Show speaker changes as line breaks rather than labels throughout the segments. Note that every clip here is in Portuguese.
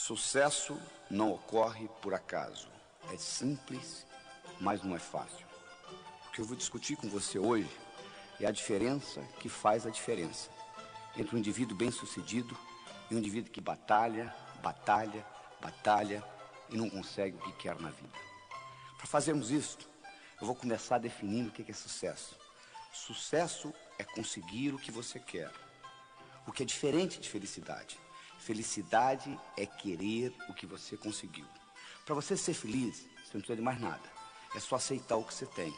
Sucesso não ocorre por acaso. É simples, mas não é fácil. O que eu vou discutir com você hoje é a diferença que faz a diferença entre um indivíduo bem-sucedido e um indivíduo que batalha e não consegue o que quer na vida. Para fazermos isso, eu vou começar definindo o que é sucesso. Sucesso é conseguir o que você quer, o que é diferente de felicidade. Felicidade é querer o que você conseguiu. Para você ser feliz, você não precisa de mais nada. É só aceitar o que você tem.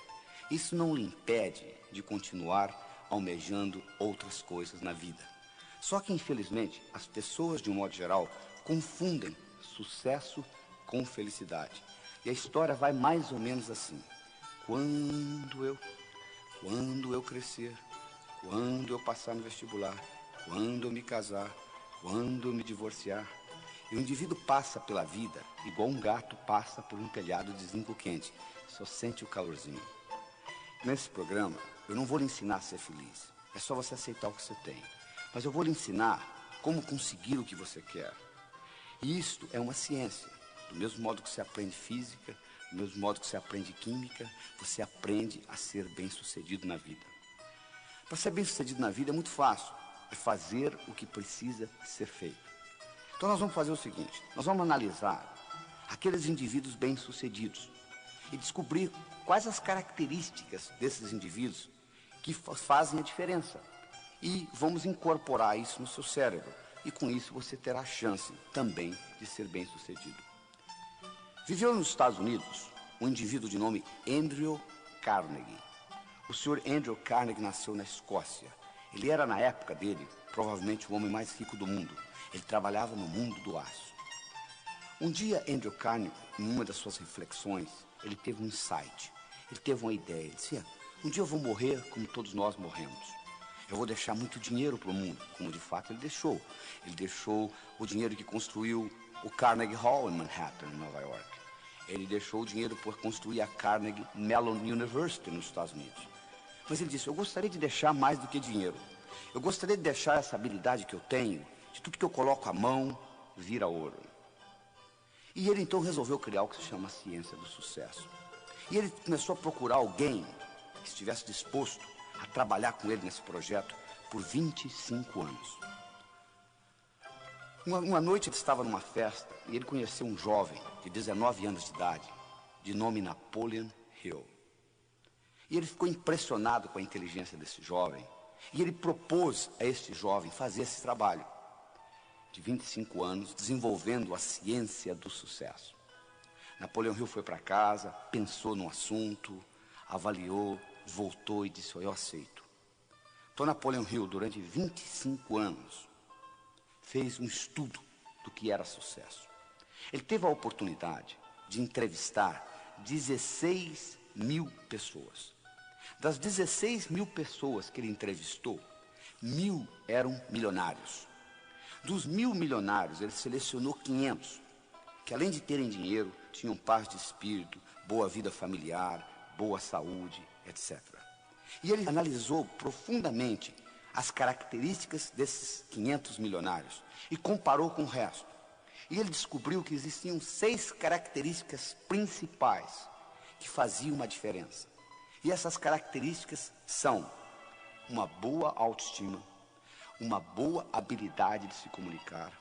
Isso não lhe impede de continuar almejando outras coisas na vida. Só que, infelizmente, as pessoas, de um modo geral, confundem sucesso com felicidade. E a história vai mais ou menos assim. Quando eu crescer, quando eu passar no vestibular, quando eu me casar, quando eu me divorciar. E o indivíduo passa pela vida igual um gato passa por um telhado de zinco quente. Só sente o calorzinho. Nesse programa, eu não vou lhe ensinar a ser feliz. É só você aceitar o que você tem. Mas eu vou lhe ensinar como conseguir o que você quer. E isto é uma ciência. Do mesmo modo que você aprende física, do mesmo modo que você aprende química, você aprende a ser bem-sucedido na vida. Para ser bem-sucedido na vida é muito fácil. É fazer o que precisa ser feito. Então nós vamos fazer o seguinte, nós vamos analisar aqueles indivíduos bem-sucedidos e descobrir quais as características desses indivíduos que fazem a diferença. E vamos incorporar isso no seu cérebro. E com isso você terá a chance também de ser bem-sucedido. Viveu nos Estados Unidos um indivíduo de nome Andrew Carnegie. O senhor Andrew Carnegie nasceu na Escócia. Ele era, na época dele, provavelmente o homem mais rico do mundo. Ele trabalhava no mundo do aço. Um dia, Andrew Carnegie, em uma das suas reflexões, ele teve um insight. Ele teve uma ideia. Ele disse, um dia eu vou morrer como todos nós morremos. Eu vou deixar muito dinheiro para o mundo, como de fato ele deixou. Ele deixou o dinheiro que construiu o Carnegie Hall em Manhattan, em Nova York. Ele deixou o dinheiro por construir a Carnegie Mellon University nos Estados Unidos. Mas ele disse, eu gostaria de deixar mais do que dinheiro. Eu gostaria de deixar essa habilidade que eu tenho, de tudo que eu coloco a mão, vira ouro. E ele então resolveu criar o que se chama a ciência do sucesso. E ele começou a procurar alguém que estivesse disposto a trabalhar com ele nesse projeto por 25 anos. Uma noite ele estava numa festa e ele conheceu um jovem de 19 anos de idade, de nome Napoleon Hill. E ele ficou impressionado com a inteligência desse jovem. E ele propôs a este jovem fazer esse trabalho de 25 anos, desenvolvendo a ciência do sucesso. Napoleon Hill foi para casa, pensou no assunto, avaliou, voltou e disse, eu aceito. Então Napoleon Hill, durante 25 anos, fez um estudo do que era sucesso. Ele teve a oportunidade de entrevistar 16 mil pessoas. Das 16 mil pessoas que ele entrevistou, 1.000 eram milionários. Dos 1.000 milionários, ele selecionou 500, que além de terem dinheiro, tinham paz de espírito, boa vida familiar, boa saúde, etc. E ele analisou profundamente as características desses 500 milionários e comparou com o resto. E ele descobriu que existiam 6 características principais que faziam uma diferença. E essas características são uma boa autoestima, uma boa habilidade de se comunicar,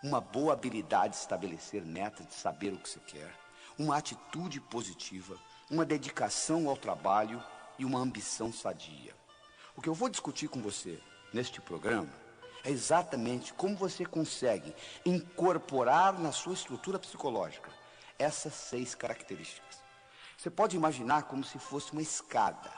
uma boa habilidade de estabelecer metas, de saber o que você quer, uma atitude positiva, uma dedicação ao trabalho e uma ambição sadia. O que eu vou discutir com você neste programa é exatamente como você consegue incorporar na sua estrutura psicológica essas 6 características. Você pode imaginar como se fosse uma escada,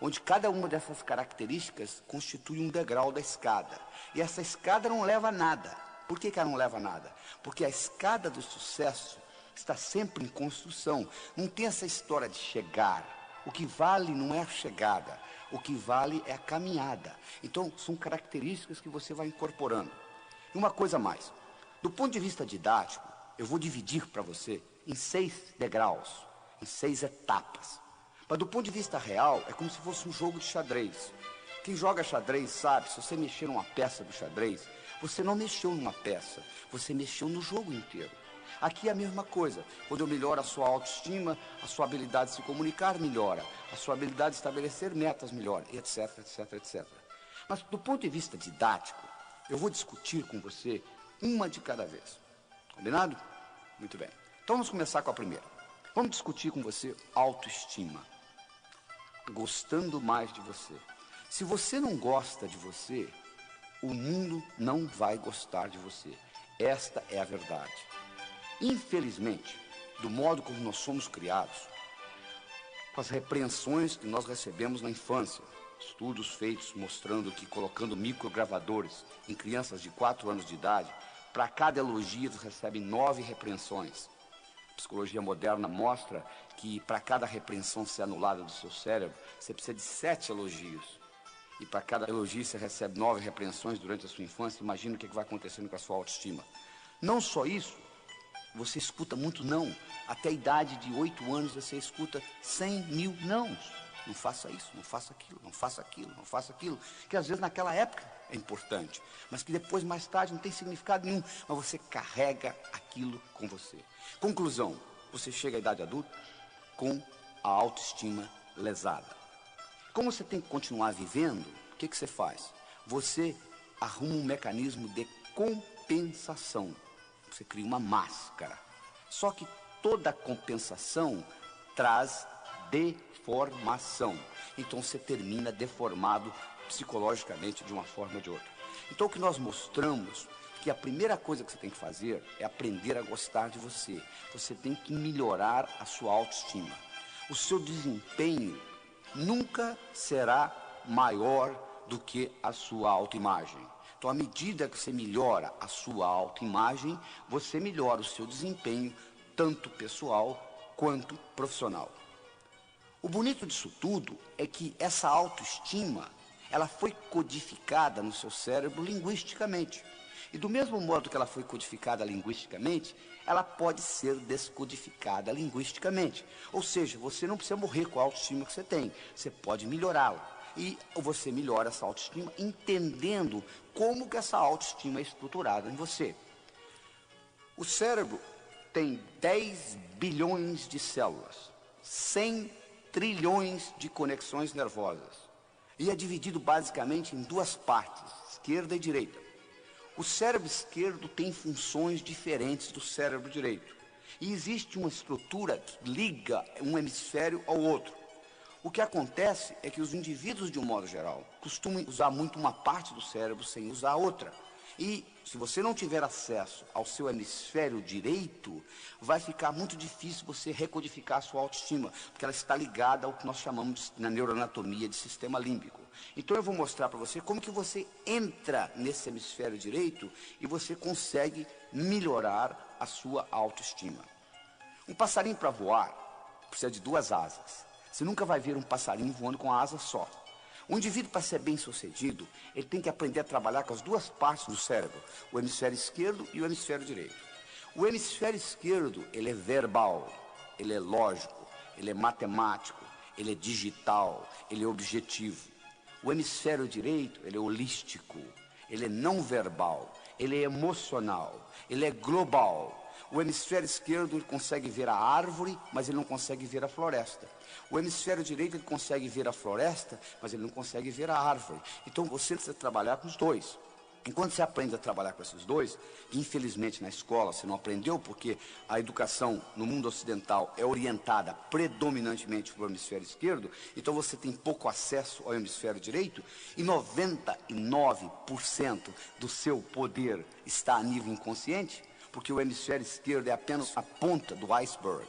onde cada uma dessas características constitui um degrau da escada. E essa escada não leva a nada. Por que ela não leva a nada? Porque a escada do sucesso está sempre em construção. Não tem essa história de chegar. O que vale não é a chegada, o que vale é a caminhada. Então, são características que você vai incorporando. E uma coisa mais, do ponto de vista didático, eu vou dividir para você em 6 degraus, em 6 etapas. Mas do ponto de vista real, é como se fosse um jogo de xadrez. Quem joga xadrez sabe, se você mexer numa peça do xadrez, você não mexeu numa peça, você mexeu no jogo inteiro. Aqui é a mesma coisa. Quando eu melhoro a sua autoestima, a sua habilidade de se comunicar melhora, a sua habilidade de estabelecer metas melhora, etc, etc, etc. Mas do ponto de vista didático, eu vou discutir com você uma de cada vez. Combinado? Muito bem. Então vamos começar com a primeira. Vamos discutir com você autoestima. Gostando mais de você. Se você não gosta de você, o mundo não vai gostar de você. Esta é a verdade. Infelizmente, do modo como nós somos criados, com as repreensões que nós recebemos na infância, estudos feitos mostrando que colocando microgravadores em crianças de 4 anos de idade, para cada elogio eles recebem 9 repreensões. A psicologia moderna mostra que para cada repreensão ser anulada do seu cérebro, você precisa de 7 elogios. E para cada elogio você recebe 9 repreensões durante a sua infância. Imagina o que vai acontecendo com a sua autoestima. Não só isso, você escuta muito não. Até a idade de 8 anos você escuta 100 mil nãos. Não faça isso, não faça aquilo, não faça aquilo, não faça aquilo. Que às vezes naquela época é importante, mas que depois, mais tarde, não tem significado nenhum. Mas você carrega aquilo com você. Conclusão, você chega à idade adulta com a autoestima lesada. Como você tem que continuar vivendo, o que você faz? Você arruma um mecanismo de compensação. Você cria uma máscara. Só que toda compensação traz deformação. Então você termina deformado psicologicamente de uma forma ou de outra. Então o que nós mostramos que a primeira coisa que você tem que fazer é aprender a gostar de você. Você tem que melhorar a sua autoestima. O seu desempenho nunca será maior do que a sua autoimagem. Então, à medida que você melhora a sua autoimagem, você melhora o seu desempenho, tanto pessoal quanto profissional. O bonito disso tudo é que essa autoestima, ela foi codificada no seu cérebro linguisticamente. E do mesmo modo que ela foi codificada linguisticamente, ela pode ser descodificada linguisticamente. Ou seja, você não precisa morrer com a autoestima que você tem, você pode melhorá-la. E você melhora essa autoestima entendendo como que essa autoestima é estruturada em você. O cérebro tem 10 bilhões de células, 100 trilhões de conexões nervosas. E é dividido basicamente em 2 partes, esquerda e direita. O cérebro esquerdo tem funções diferentes do cérebro direito. E existe uma estrutura que liga um hemisfério ao outro. O que acontece é que os indivíduos, de um modo geral, costumam usar muito uma parte do cérebro sem usar a outra. E se você não tiver acesso ao seu hemisfério direito, vai ficar muito difícil você recodificar a sua autoestima, porque ela está ligada ao que nós chamamos na neuroanatomia de sistema límbico. Então eu vou mostrar para você como que você entra nesse hemisfério direito e você consegue melhorar a sua autoestima. Um passarinho para voar precisa de 2 asas. Você nunca vai ver um passarinho voando com a asa só. O indivíduo, para ser bem sucedido, ele tem que aprender a trabalhar com as 2 partes do cérebro, o hemisfério esquerdo e o hemisfério direito. O hemisfério esquerdo, ele é verbal, ele é lógico, ele é matemático, ele é digital, ele é objetivo. O hemisfério direito, ele é holístico, ele é não verbal, ele é emocional, ele é global. O hemisfério esquerdo ele consegue ver a árvore, mas ele não consegue ver a floresta. O hemisfério direito ele consegue ver a floresta, mas ele não consegue ver a árvore. Então você precisa trabalhar com os 2. Enquanto você aprende a trabalhar com esses 2, que infelizmente na escola você não aprendeu, porque a educação no mundo ocidental é orientada predominantemente para o hemisfério esquerdo, então você tem pouco acesso ao hemisfério direito, e 99% do seu poder está a nível inconsciente, porque o hemisfério esquerdo é apenas a ponta do iceberg.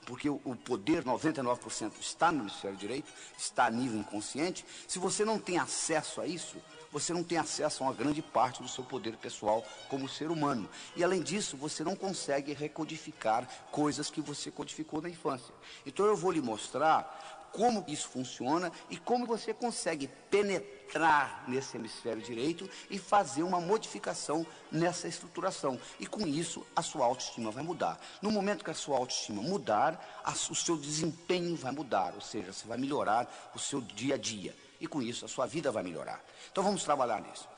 Porque o poder, 99%, está no hemisfério direito, está a nível inconsciente. Se você não tem acesso a isso, você não tem acesso a uma grande parte do seu poder pessoal como ser humano. E além disso, você não consegue recodificar coisas que você codificou na infância. Então eu vou lhe mostrar como isso funciona e como você consegue penetrar nesse hemisfério direito e fazer uma modificação nessa estruturação. E com isso, a sua autoestima vai mudar. No momento que a sua autoestima mudar, o seu desempenho vai mudar, ou seja, você vai melhorar o seu dia a dia. E com isso a sua vida vai melhorar. Então vamos trabalhar nisso.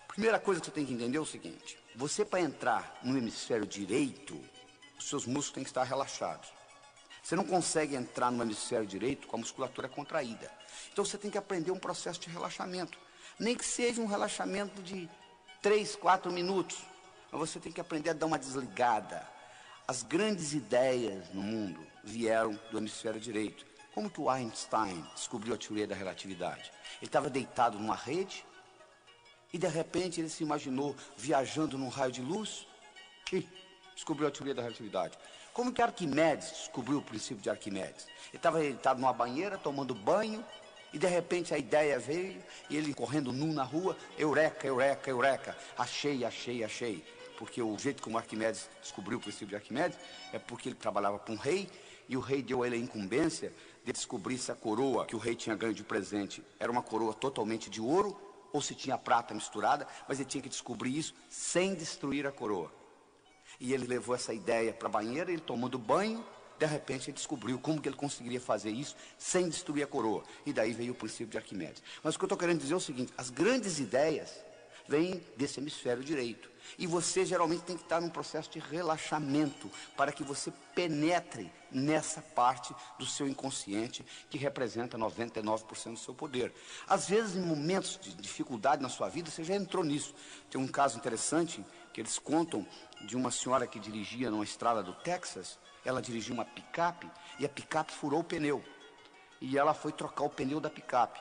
Primeira coisa que você tem que entender é o seguinte: você, para entrar no hemisfério direito, os seus músculos têm que estar relaxados. Você não consegue entrar no hemisfério direito com a musculatura contraída. Então você tem que aprender um processo de relaxamento. Nem que seja um relaxamento de 3, 4 minutos. Mas você tem que aprender a dar uma desligada. As grandes ideias no mundo vieram do hemisfério direito. Como que o Einstein descobriu a teoria da relatividade? Ele estava deitado numa rede e de repente ele se imaginou viajando num raio de luz e descobriu a teoria da relatividade. Como que Arquimedes descobriu o princípio de Arquimedes? Ele estava deitado numa banheira, tomando banho, e de repente a ideia veio, e ele correndo nu na rua, eureka, eureka, eureka, achei, achei, achei. Porque o jeito como Arquimedes descobriu o princípio de Arquimedes é porque ele trabalhava com um rei, e o rei deu a ele a incumbência de descobrir se a coroa que o rei tinha ganho de presente era uma coroa totalmente de ouro, ou se tinha prata misturada, mas ele tinha que descobrir isso sem destruir a coroa. E ele levou essa ideia para a banheira, ele tomando banho, de repente ele descobriu como que ele conseguiria fazer isso sem destruir a coroa. E daí veio o princípio de Arquimedes. Mas o que eu estou querendo dizer é o seguinte: as grandes ideias vêm desse hemisfério direito. E você geralmente tem que estar num processo de relaxamento para que você penetre nessa parte do seu inconsciente que representa 99% do seu poder. Às vezes, em momentos de dificuldade na sua vida, você já entrou nisso. Tem um caso interessante que eles contam de uma senhora que dirigia numa estrada do Texas. Ela dirigia uma picape e a picape furou o pneu. E ela foi trocar o pneu da picape.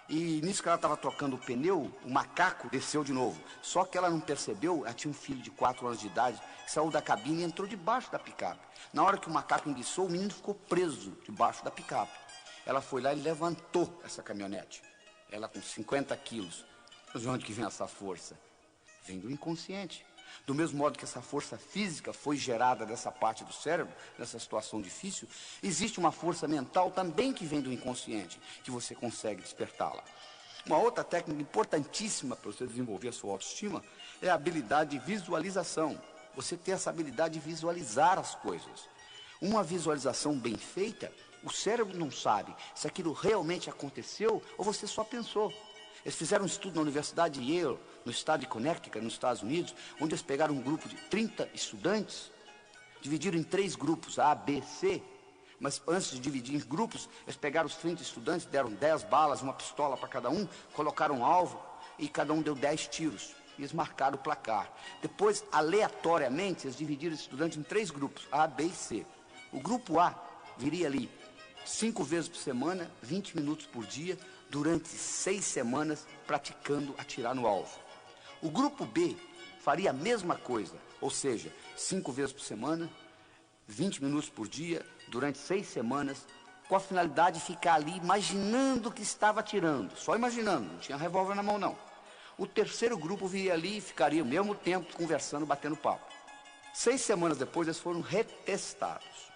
E nisso que ela estava trocando o pneu, o macaco desceu de novo. Só que ela não percebeu, ela tinha um filho de 4 anos de idade, que saiu da cabine e entrou debaixo da picape. Na hora que o macaco enguiçou, o menino ficou preso debaixo da picape. Ela foi lá e levantou essa caminhonete. Ela com 50 quilos. Mas de onde que vem essa força? Vem do inconsciente. Do mesmo modo que essa força física foi gerada dessa parte do cérebro, nessa situação difícil, existe uma força mental também que vem do inconsciente, que você consegue despertá-la. Uma outra técnica importantíssima para você desenvolver a sua autoestima é a habilidade de visualização. Você ter essa habilidade de visualizar as coisas. Uma visualização bem feita, o cérebro não sabe se aquilo realmente aconteceu ou você só pensou. Eles fizeram um estudo na Universidade de Yale, no estado de Connecticut, nos Estados Unidos, onde eles pegaram um grupo de 30 estudantes, dividiram em 3 grupos, A, B, C, mas antes de dividir em grupos, eles pegaram os 30 estudantes, deram 10 balas, uma pistola para cada um, colocaram um alvo e cada um deu 10 tiros. E eles marcaram o placar. Depois, aleatoriamente, eles dividiram os estudantes em 3 grupos, A, B e C. O grupo A viria ali 5 vezes por semana, 20 minutos por dia, durante 6 semanas, praticando atirar no alvo. O grupo B faria a mesma coisa, ou seja, 5 vezes por semana, 20 minutos por dia, durante 6 semanas, com a finalidade de ficar ali imaginando que estava atirando, só imaginando, não tinha revólver na mão não. O terceiro grupo viria ali e ficaria ao mesmo tempo conversando, batendo papo. 6 semanas depois eles foram retestados.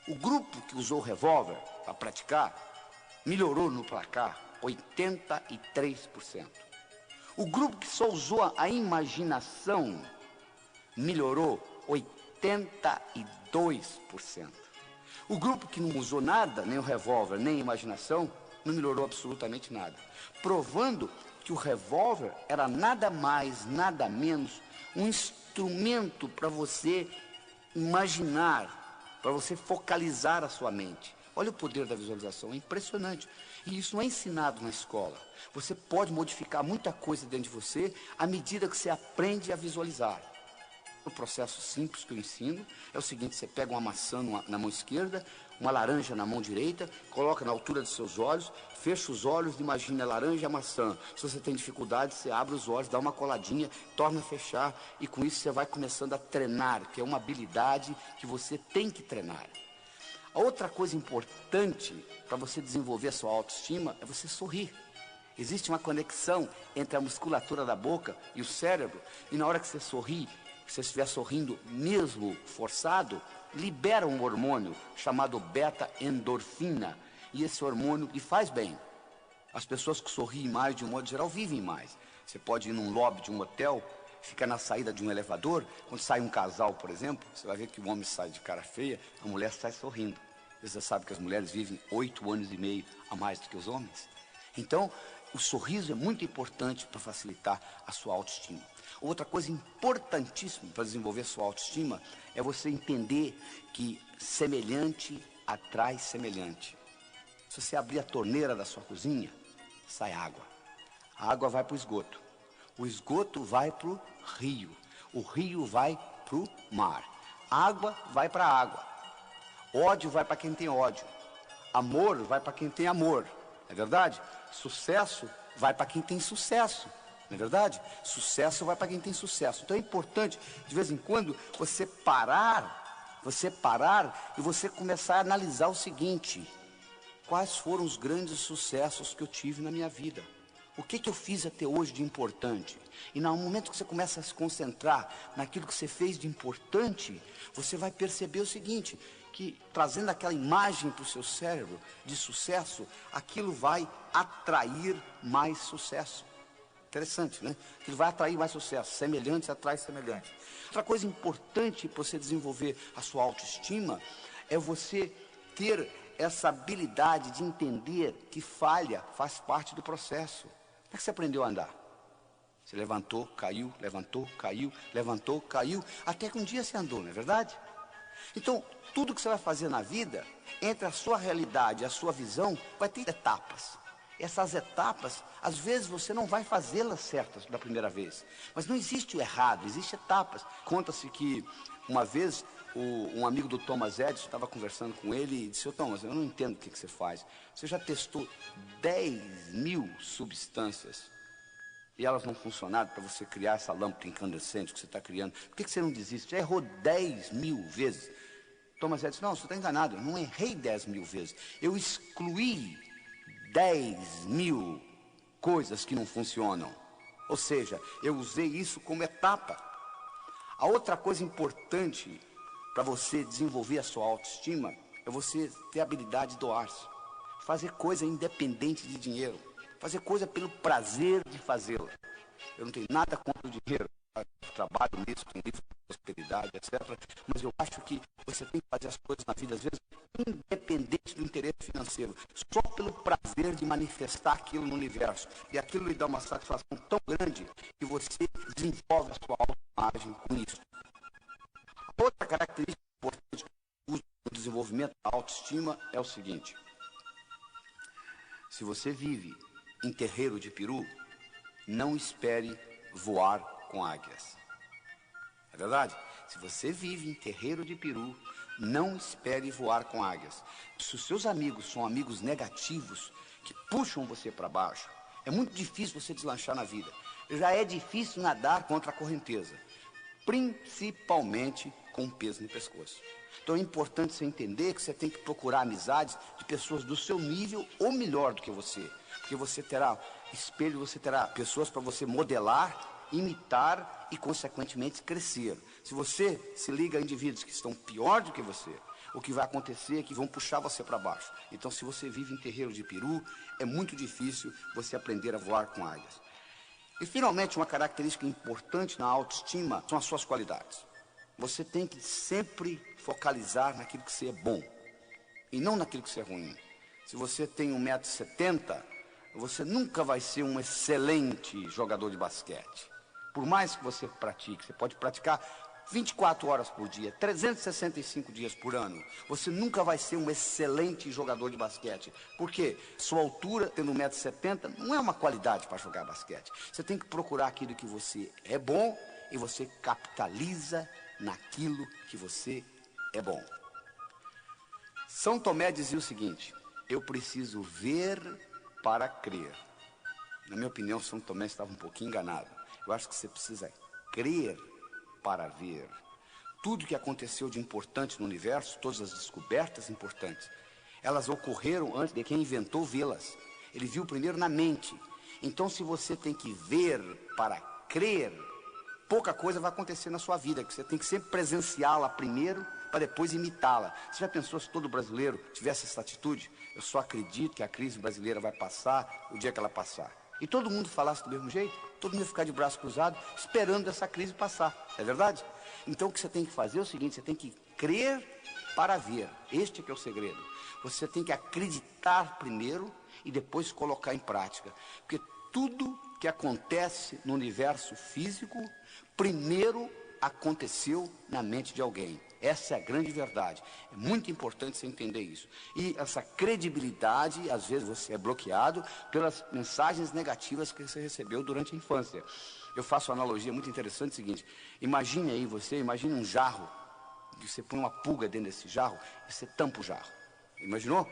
O grupo que usou o revólver para praticar melhorou no placar 83%. O grupo que só usou a imaginação melhorou 82%. O grupo que não usou nada, nem o revólver, nem a imaginação, não melhorou absolutamente nada. Provando que o revólver era nada mais, nada menos, um instrumento para você imaginar, para você focalizar a sua mente. Olha o poder da visualização, é impressionante. E isso não é ensinado na escola. Você pode modificar muita coisa dentro de você à medida que você aprende a visualizar. O processo simples que eu ensino é o seguinte: você pega uma maçã na mão esquerda, uma laranja na mão direita, coloca na altura dos seus olhos, fecha os olhos e imagina a laranja e a maçã. Se você tem dificuldade, você abre os olhos, dá uma coladinha, torna a fechar, e com isso você vai começando a treinar, que é uma habilidade que você tem que treinar. A outra coisa importante para você desenvolver a sua autoestima é você sorrir. Existe uma conexão entre a musculatura da boca e o cérebro, e na hora que você sorri, se você estiver sorrindo mesmo forçado, libera um hormônio chamado beta-endorfina, e esse hormônio lhe faz bem. As pessoas que sorriem mais, de um modo geral, vivem mais. Você pode ir num lobby de um hotel, fica na saída de um elevador, quando sai um casal, por exemplo, você vai ver que o homem sai de cara feia, a mulher sai sorrindo. Você sabe que as mulheres vivem 8 anos e meio a mais do que os homens. Então, o sorriso é muito importante para facilitar a sua autoestima. Outra coisa importantíssima para desenvolver a sua autoestima é você entender que semelhante atrai semelhante. Se você abrir a torneira da sua cozinha, sai água. A água vai para o esgoto. O esgoto vai para o rio. O rio vai para o mar. Água vai para a água. Ódio vai para quem tem ódio. Amor vai para quem tem amor. Não é verdade? Sucesso vai para quem tem sucesso. Não é verdade? Sucesso vai para quem tem sucesso. Então é importante, de vez em quando, você parar e você começar a analisar o seguinte: quais foram os grandes sucessos que eu tive na minha vida? O que eu fiz até hoje de importante? E no momento que você começa a se concentrar naquilo que você fez de importante, você vai perceber o seguinte, que trazendo aquela imagem para o seu cérebro de sucesso, aquilo vai atrair mais sucesso. Interessante, né? Aquilo vai atrair mais sucesso. Semelhante atrai semelhante. Outra coisa importante para você desenvolver a sua autoestima é você ter essa habilidade de entender que falha faz parte do processo. Como é que você aprendeu a andar? Você levantou, caiu, levantou, caiu, levantou, caiu, até que um dia você andou, não é verdade? Então, tudo que você vai fazer na vida, entre a sua realidade e a sua visão, vai ter etapas. Essas etapas, às vezes você não vai fazê-las certas da primeira vez. Mas não existe o errado, existem etapas. Conta-se que uma vez um amigo do Thomas Edison estava conversando com ele e disse: "Ô Thomas, eu não entendo o que você faz. Você já testou 10.000 substâncias e elas não funcionaram para você criar essa lâmpada incandescente que você está criando. Por que você não desiste? Já errou 10.000 vezes." Thomas Edison disse: "Não, você está enganado. Eu não errei 10.000 vezes. Eu excluí 10.000 coisas que não funcionam. Ou seja, eu usei isso como etapa." A outra coisa importante para você desenvolver a sua autoestima é você ter a habilidade de doar-se. Fazer coisa independente de dinheiro. Fazer coisa pelo prazer de fazê-la. Eu não tenho nada contra o dinheiro. Eu trabalho nisso, com livro de prosperidade, etc. Mas eu acho que você tem que fazer as coisas na vida, às vezes, independente do interesse financeiro. Só pelo prazer de manifestar aquilo no universo. E aquilo lhe dá uma satisfação tão grande que você desenvolve a sua autoimagem com isso. Outra característica importante do desenvolvimento da autoestima é o seguinte: se você vive em terreiro de peru, não espere voar com águias. É verdade? Se você vive em terreiro de peru, não espere voar com águias. Se os seus amigos são amigos negativos, que puxam você para baixo, é muito difícil você deslanchar na vida. Já é difícil nadar contra a correnteza, principalmente com um peso no pescoço. Então é importante você entender que você tem que procurar amizades de pessoas do seu nível ou melhor do que você. Porque você terá espelho, você terá pessoas para você modelar, imitar e, consequentemente, crescer. Se você se liga a indivíduos que estão pior do que você, o que vai acontecer é que vão puxar você para baixo. Então, se você vive em terreiro de peru, é muito difícil você aprender a voar com águias. E, finalmente, uma característica importante na autoestima são as suas qualidades. Você tem que sempre focalizar naquilo que você é bom e não naquilo que você é ruim. Se você tem 1,70 m, você nunca vai ser um excelente jogador de basquete. Por mais que você pratique, você pode praticar 24 horas por dia, 365 dias por ano. Você nunca vai ser um excelente jogador de basquete. Por quê? Sua altura, tendo 1,70 m, não é uma qualidade para jogar basquete. Você tem que procurar aquilo que você é bom e você capitaliza naquilo que você é bom. São Tomé dizia o seguinte: eu preciso ver para crer. Na minha opinião, São Tomé estava um pouquinho enganado. Eu acho que você precisa crer para ver. Tudo que aconteceu de importante no universo, todas as descobertas importantes, elas ocorreram antes de quem inventou vê-las. Ele viu primeiro na mente. Então, se você tem que ver para crer, pouca coisa vai acontecer na sua vida, que você tem que sempre presenciá-la primeiro para depois imitá-la. Você já pensou se todo brasileiro tivesse essa atitude? Eu só acredito que a crise brasileira vai passar o dia que ela passar. E todo mundo falasse do mesmo jeito, todo mundo ia ficar de braço cruzado, esperando essa crise passar. É verdade? Então o que você tem que fazer é o seguinte: você tem que crer para ver. Este é que é o segredo. Você tem que acreditar primeiro e depois colocar em prática. Porque tudo que acontece no universo físico, primeiro aconteceu na mente de alguém. Essa é a grande verdade. É muito importante você entender isso. E essa credibilidade, às vezes você é bloqueado pelas mensagens negativas que você recebeu durante a infância. Eu faço uma analogia muito interessante, seguinte: imagine aí imagine um jarro, que você põe uma pulga dentro desse jarro e você tampa o jarro. Imaginou?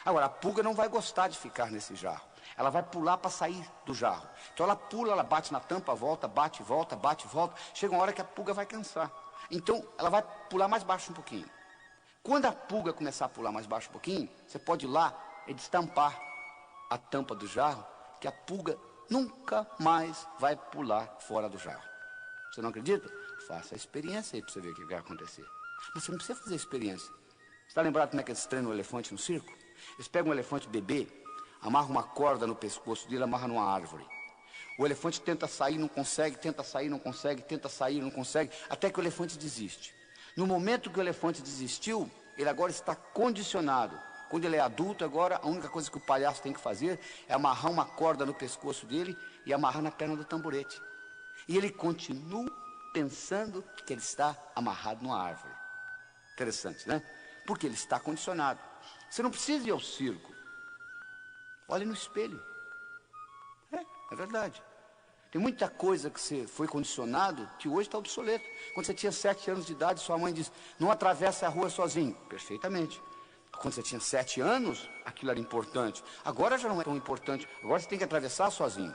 Agora, a pulga não vai gostar de ficar nesse jarro. Ela vai pular para sair do jarro. Então ela pula, ela bate na tampa, volta, bate, volta, bate, volta. Chega uma hora que a pulga vai cansar. Então ela vai pular mais baixo um pouquinho. Quando a pulga começar a pular mais baixo um pouquinho, você pode ir lá e destampar a tampa do jarro, que a pulga nunca mais vai pular fora do jarro. Você não acredita? Faça a experiência aí para você ver o que vai acontecer. Mas você não precisa fazer a experiência. Você está lembrado como é que eles treinam o elefante no circo? Eles pegam um elefante bebê, amarram uma corda no pescoço dele, amarram numa árvore. O elefante tenta sair, não consegue, tenta sair, não consegue, tenta sair, não consegue, até que o elefante desiste. No momento que o elefante desistiu, ele agora está condicionado. Quando ele é adulto, agora a única coisa que o palhaço tem que fazer é amarrar uma corda no pescoço dele e amarrar na perna do tamborete. E ele continua pensando que ele está amarrado numa árvore. Interessante, né? Porque ele está condicionado. Você não precisa ir ao circo. Olhe no espelho. É verdade. Tem muita coisa que você foi condicionado que hoje está obsoleto. Quando você tinha 7 anos de idade, sua mãe disse: não atravesse a rua sozinho. Perfeitamente. Quando você tinha 7 anos, aquilo era importante. Agora já não é tão importante. Agora você tem que atravessar sozinho.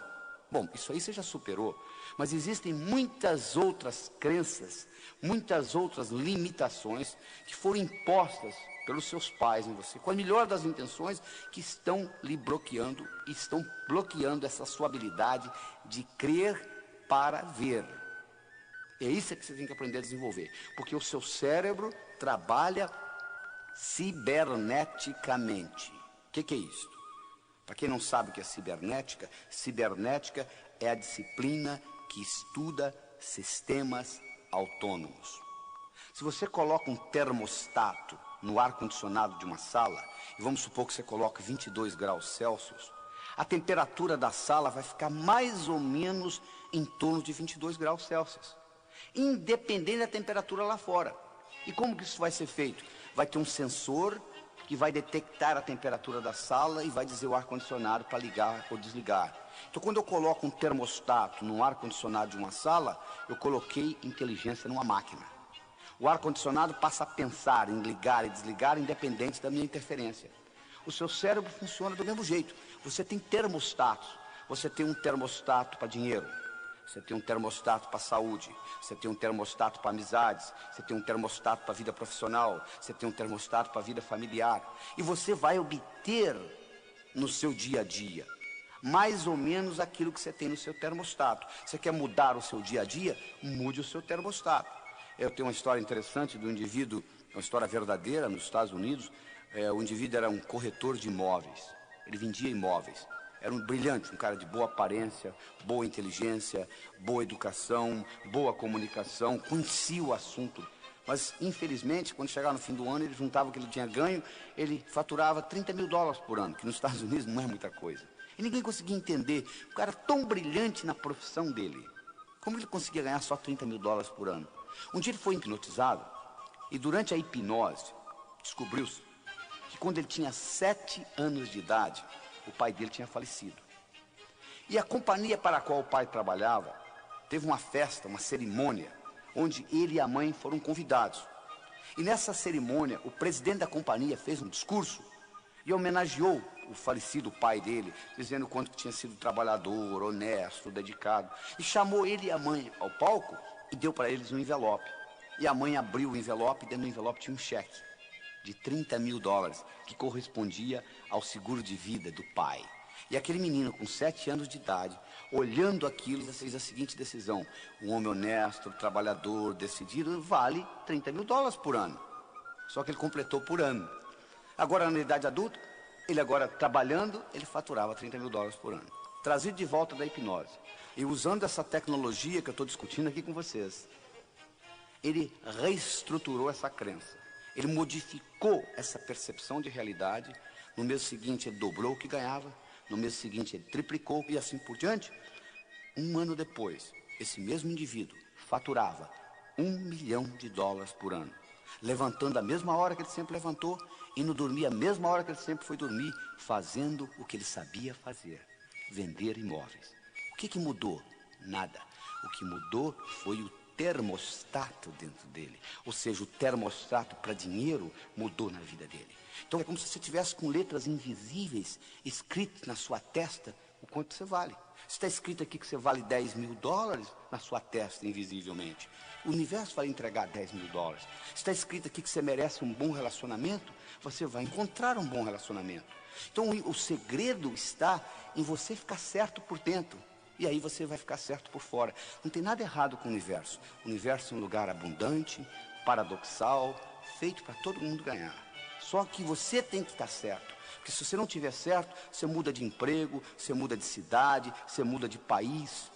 Bom, isso aí você já superou. Mas existem muitas outras crenças, muitas outras limitações que foram impostas pelos seus pais em você, com a melhor das intenções, que estão lhe bloqueando, estão bloqueando essa sua habilidade de crer para ver. É isso que você tem que aprender a desenvolver, porque o seu cérebro trabalha ciberneticamente. O que é isso? Para quem não sabe o que é cibernética, cibernética é a disciplina que estuda sistemas autônomos. Se você coloca um termostato no ar-condicionado de uma sala, e vamos supor que você coloque 22 graus Celsius, a temperatura da sala vai ficar mais ou menos em torno de 22 graus Celsius, independente da temperatura lá fora. E como que isso vai ser feito? Vai ter um sensor que vai detectar a temperatura da sala e vai dizer o ar-condicionado para ligar ou desligar. Então, quando eu coloco um termostato no ar-condicionado de uma sala, eu coloquei inteligência numa máquina. O ar-condicionado passa a pensar em ligar e desligar independente da minha interferência. O seu cérebro funciona do mesmo jeito. Você tem termostatos. Você tem um termostato para dinheiro. Você tem um termostato para saúde. Você tem um termostato para amizades. Você tem um termostato para vida profissional. Você tem um termostato para vida familiar. E você vai obter no seu dia a dia mais ou menos aquilo que você tem no seu termostato. Você quer mudar o seu dia a dia? Mude o seu termostato. Eu tenho uma história interessante do indivíduo, uma história verdadeira nos Estados Unidos. O indivíduo era um corretor de imóveis. Ele vendia imóveis. Era um brilhante, um cara de boa aparência, boa inteligência, boa educação, boa comunicação, conhecia o assunto. Mas, infelizmente, quando chegava no fim do ano, ele juntava o que ele tinha ganho, ele faturava $30 mil por ano, que nos Estados Unidos não é muita coisa. E ninguém conseguia entender, o cara tão brilhante na profissão dele, como ele conseguia ganhar só $30 mil por ano? Um dia ele foi hipnotizado, e durante a hipnose, descobriu-se que quando ele tinha 7 anos de idade, o pai dele tinha falecido. E a companhia para a qual o pai trabalhava teve uma festa, uma cerimônia, onde ele e a mãe foram convidados. E nessa cerimônia, o presidente da companhia fez um discurso e homenageou o falecido pai dele, dizendo o quanto que tinha sido trabalhador, honesto, dedicado. E chamou ele e a mãe ao palco e deu para eles um envelope. E a mãe abriu o envelope e dentro do envelope tinha um cheque de $30 mil, que correspondia ao seguro de vida do pai. E aquele menino com 7 anos de idade, olhando aquilo, fez a seguinte decisão: um homem honesto, trabalhador, decidido, vale $30 mil por ano. Só que ele completou por ano. Agora, na idade adulta, ele agora trabalhando, ele faturava $30 mil por ano. Trazido de volta da hipnose. E usando essa tecnologia que eu estou discutindo aqui com vocês, ele reestruturou essa crença. Ele modificou essa percepção de realidade No mês seguinte ele dobrou o que ganhava, no mês seguinte ele triplicou e assim por diante. Um ano depois, esse mesmo indivíduo faturava $1 milhão por ano, levantando a mesma hora que ele sempre levantou, indo dormir a mesma hora que ele sempre foi dormir, fazendo o que ele sabia fazer, vender imóveis. O que mudou? Nada. O que mudou foi o termostato dentro dele, ou seja, o termostato para dinheiro mudou na vida dele. Então é como se você tivesse com letras invisíveis escritas na sua testa o quanto você vale. Está escrito aqui que você vale $10 mil na sua testa invisivelmente. O universo vai entregar $10 mil. Está escrito aqui que você merece um bom relacionamento, você vai encontrar um bom relacionamento. Então o segredo está em você ficar certo por dentro. E aí você vai ficar certo por fora. Não tem nada errado com o universo. O universo é um lugar abundante, paradoxal, feito para todo mundo ganhar. Só que você tem que estar certo. Porque se você não estiver certo, você muda de emprego, você muda de cidade, você muda de país.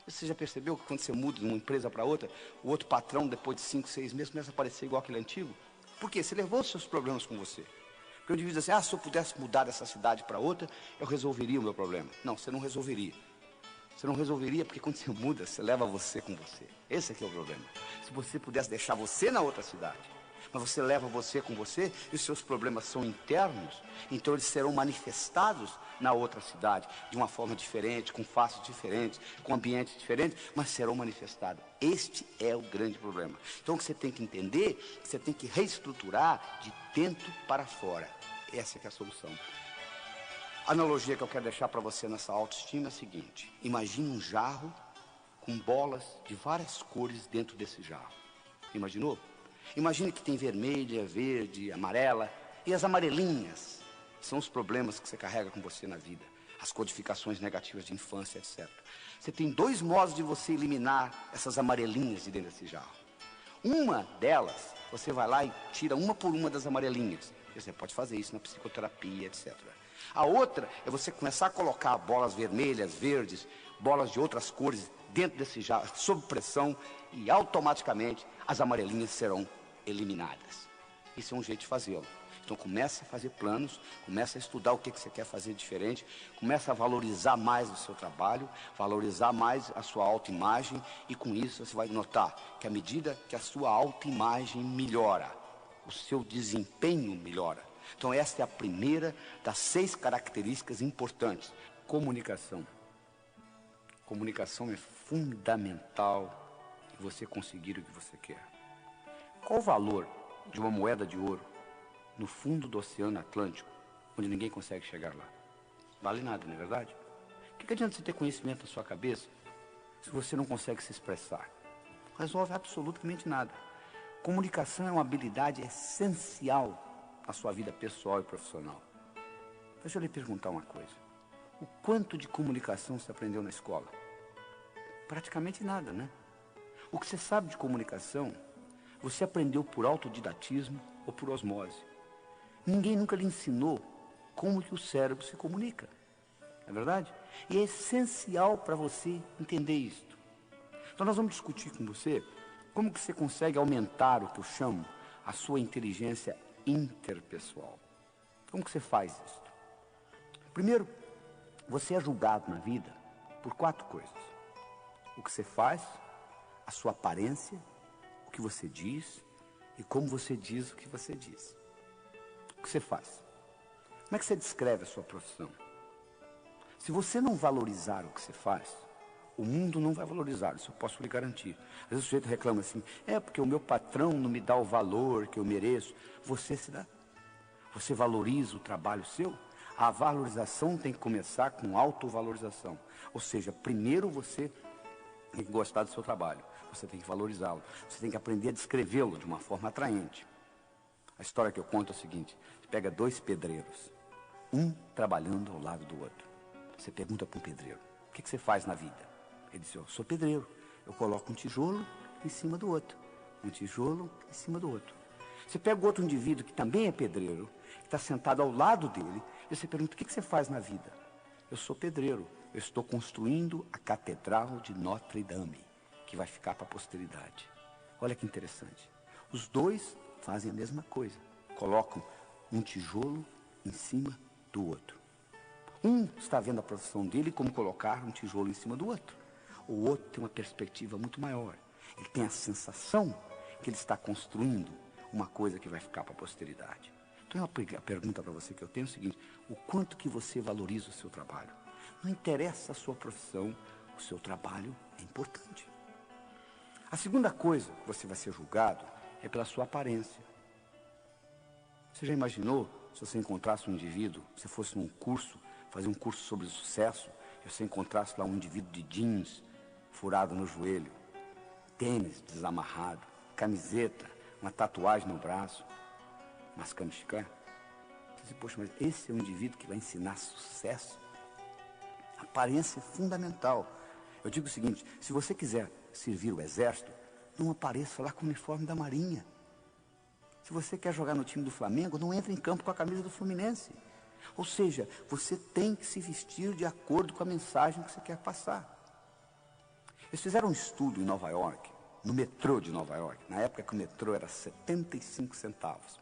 Você já percebeu que quando você muda de uma empresa para outra, o outro patrão, depois de 5, 6 meses, começa a parecer igual aquele antigo? Por quê? Você levou os seus problemas com você. Porque o indivíduo diz assim, se eu pudesse mudar dessa cidade para outra, eu resolveria o meu problema. Não, você não resolveria. Você não resolveria porque quando você muda, você leva você com você. Esse aqui é o problema. Se você pudesse deixar você na outra cidade, mas você leva você com você e os seus problemas são internos, então eles serão manifestados na outra cidade, de uma forma diferente, com faces diferentes, com ambientes diferentes, mas serão manifestados. Este é o grande problema. Então o que você tem que entender, você tem que reestruturar de dentro para fora. Essa que é a solução. A analogia que eu quero deixar para você nessa autoestima é a seguinte: imagine um jarro com bolas de várias cores dentro desse jarro. Imaginou? Imagine que tem vermelha, verde, amarela, e as amarelinhas são os problemas que você carrega com você na vida, as codificações negativas de infância, etc. Você tem 2 modos de você eliminar essas amarelinhas de dentro desse jarro. Uma delas, você vai lá e tira uma por uma das amarelinhas. Você pode fazer isso na psicoterapia, etc. A outra é você começar a colocar bolas vermelhas, verdes, bolas de outras cores dentro desse jarro, sob pressão, e automaticamente as amarelinhas serão eliminadas. Isso é um jeito de fazê-lo. Então comece a fazer planos, comece a estudar o que você quer fazer diferente, comece a valorizar mais o seu trabalho, valorizar mais a sua autoimagem, e com isso você vai notar que à medida que a sua autoimagem melhora, o seu desempenho melhora. Então esta é a primeira das 6 características importantes. Comunicação. Comunicação é fundamental em você conseguir o que você quer. Qual o valor de uma moeda de ouro no fundo do Oceano Atlântico, onde ninguém consegue chegar lá? Vale nada, não é verdade? O que adianta você ter conhecimento na sua cabeça se você não consegue se expressar? Não resolve absolutamente nada. Comunicação é uma habilidade essencial na sua vida pessoal e profissional. Deixa eu lhe perguntar uma coisa. O quanto de comunicação você aprendeu na escola? Praticamente nada, né? O que você sabe de comunicação, você aprendeu por autodidatismo ou por osmose. Ninguém nunca lhe ensinou como que o cérebro se comunica. Não é verdade? E é essencial para você entender isto. Então nós vamos discutir com você como que você consegue aumentar o que eu chamo a sua inteligência interpessoal. Como que você faz isso? Primeiro, você é julgado na vida por 4 coisas: o que você faz, a sua aparência, o que você diz e como você diz o que você diz. O que você faz? Como é que você descreve a sua profissão? Se você não valorizar o que você faz, o mundo não vai valorizar, isso eu posso lhe garantir. Às vezes o sujeito reclama assim, porque o meu patrão não me dá o valor que eu mereço. Você se dá. Você valoriza o trabalho seu? A valorização tem que começar com autovalorização. Ou seja, primeiro você tem que gostar do seu trabalho, você tem que valorizá-lo, você tem que aprender a descrevê-lo de uma forma atraente. A história que eu conto é o seguinte: você pega 2 pedreiros, um trabalhando ao lado do outro. Você pergunta para um pedreiro, o que você faz na vida? Ele diz, eu sou pedreiro, eu coloco um tijolo em cima do outro, um tijolo em cima do outro. Você pega o outro indivíduo que também é pedreiro, que está sentado ao lado dele, e você pergunta, o que você faz na vida? Eu sou pedreiro, eu estou construindo a Catedral de Notre Dame, que vai ficar para a posteridade. Olha que interessante. Os 2 fazem a mesma coisa, colocam um tijolo em cima do outro. Um está vendo a profissão dele como colocar um tijolo em cima do outro. O outro tem uma perspectiva muito maior. Ele tem a sensação que ele está construindo uma coisa que vai ficar para a posteridade. Então, a pergunta para você que eu tenho é o seguinte: o quanto que você valoriza o seu trabalho? Não interessa a sua profissão, o seu trabalho é importante. A segunda coisa que você vai ser julgado é pela sua aparência. Você já imaginou se você encontrasse um indivíduo, se fosse num curso, fazer um curso sobre sucesso, e você encontrasse lá um indivíduo de jeans, furado no joelho, tênis desamarrado, camiseta, uma tatuagem no braço, mascando chiclete? Você diz, poxa, mas esse é um indivíduo que vai ensinar sucesso? A aparência é fundamental. Eu digo o seguinte: se você quiser servir o exército, não apareça lá com o uniforme da Marinha. Se você quer jogar no time do Flamengo, não entre em campo com a camisa do Fluminense. Ou seja, você tem que se vestir de acordo com a mensagem que você quer passar. Eles fizeram um estudo em Nova York, no metrô de Nova York, na época que o metrô era 75 centavos.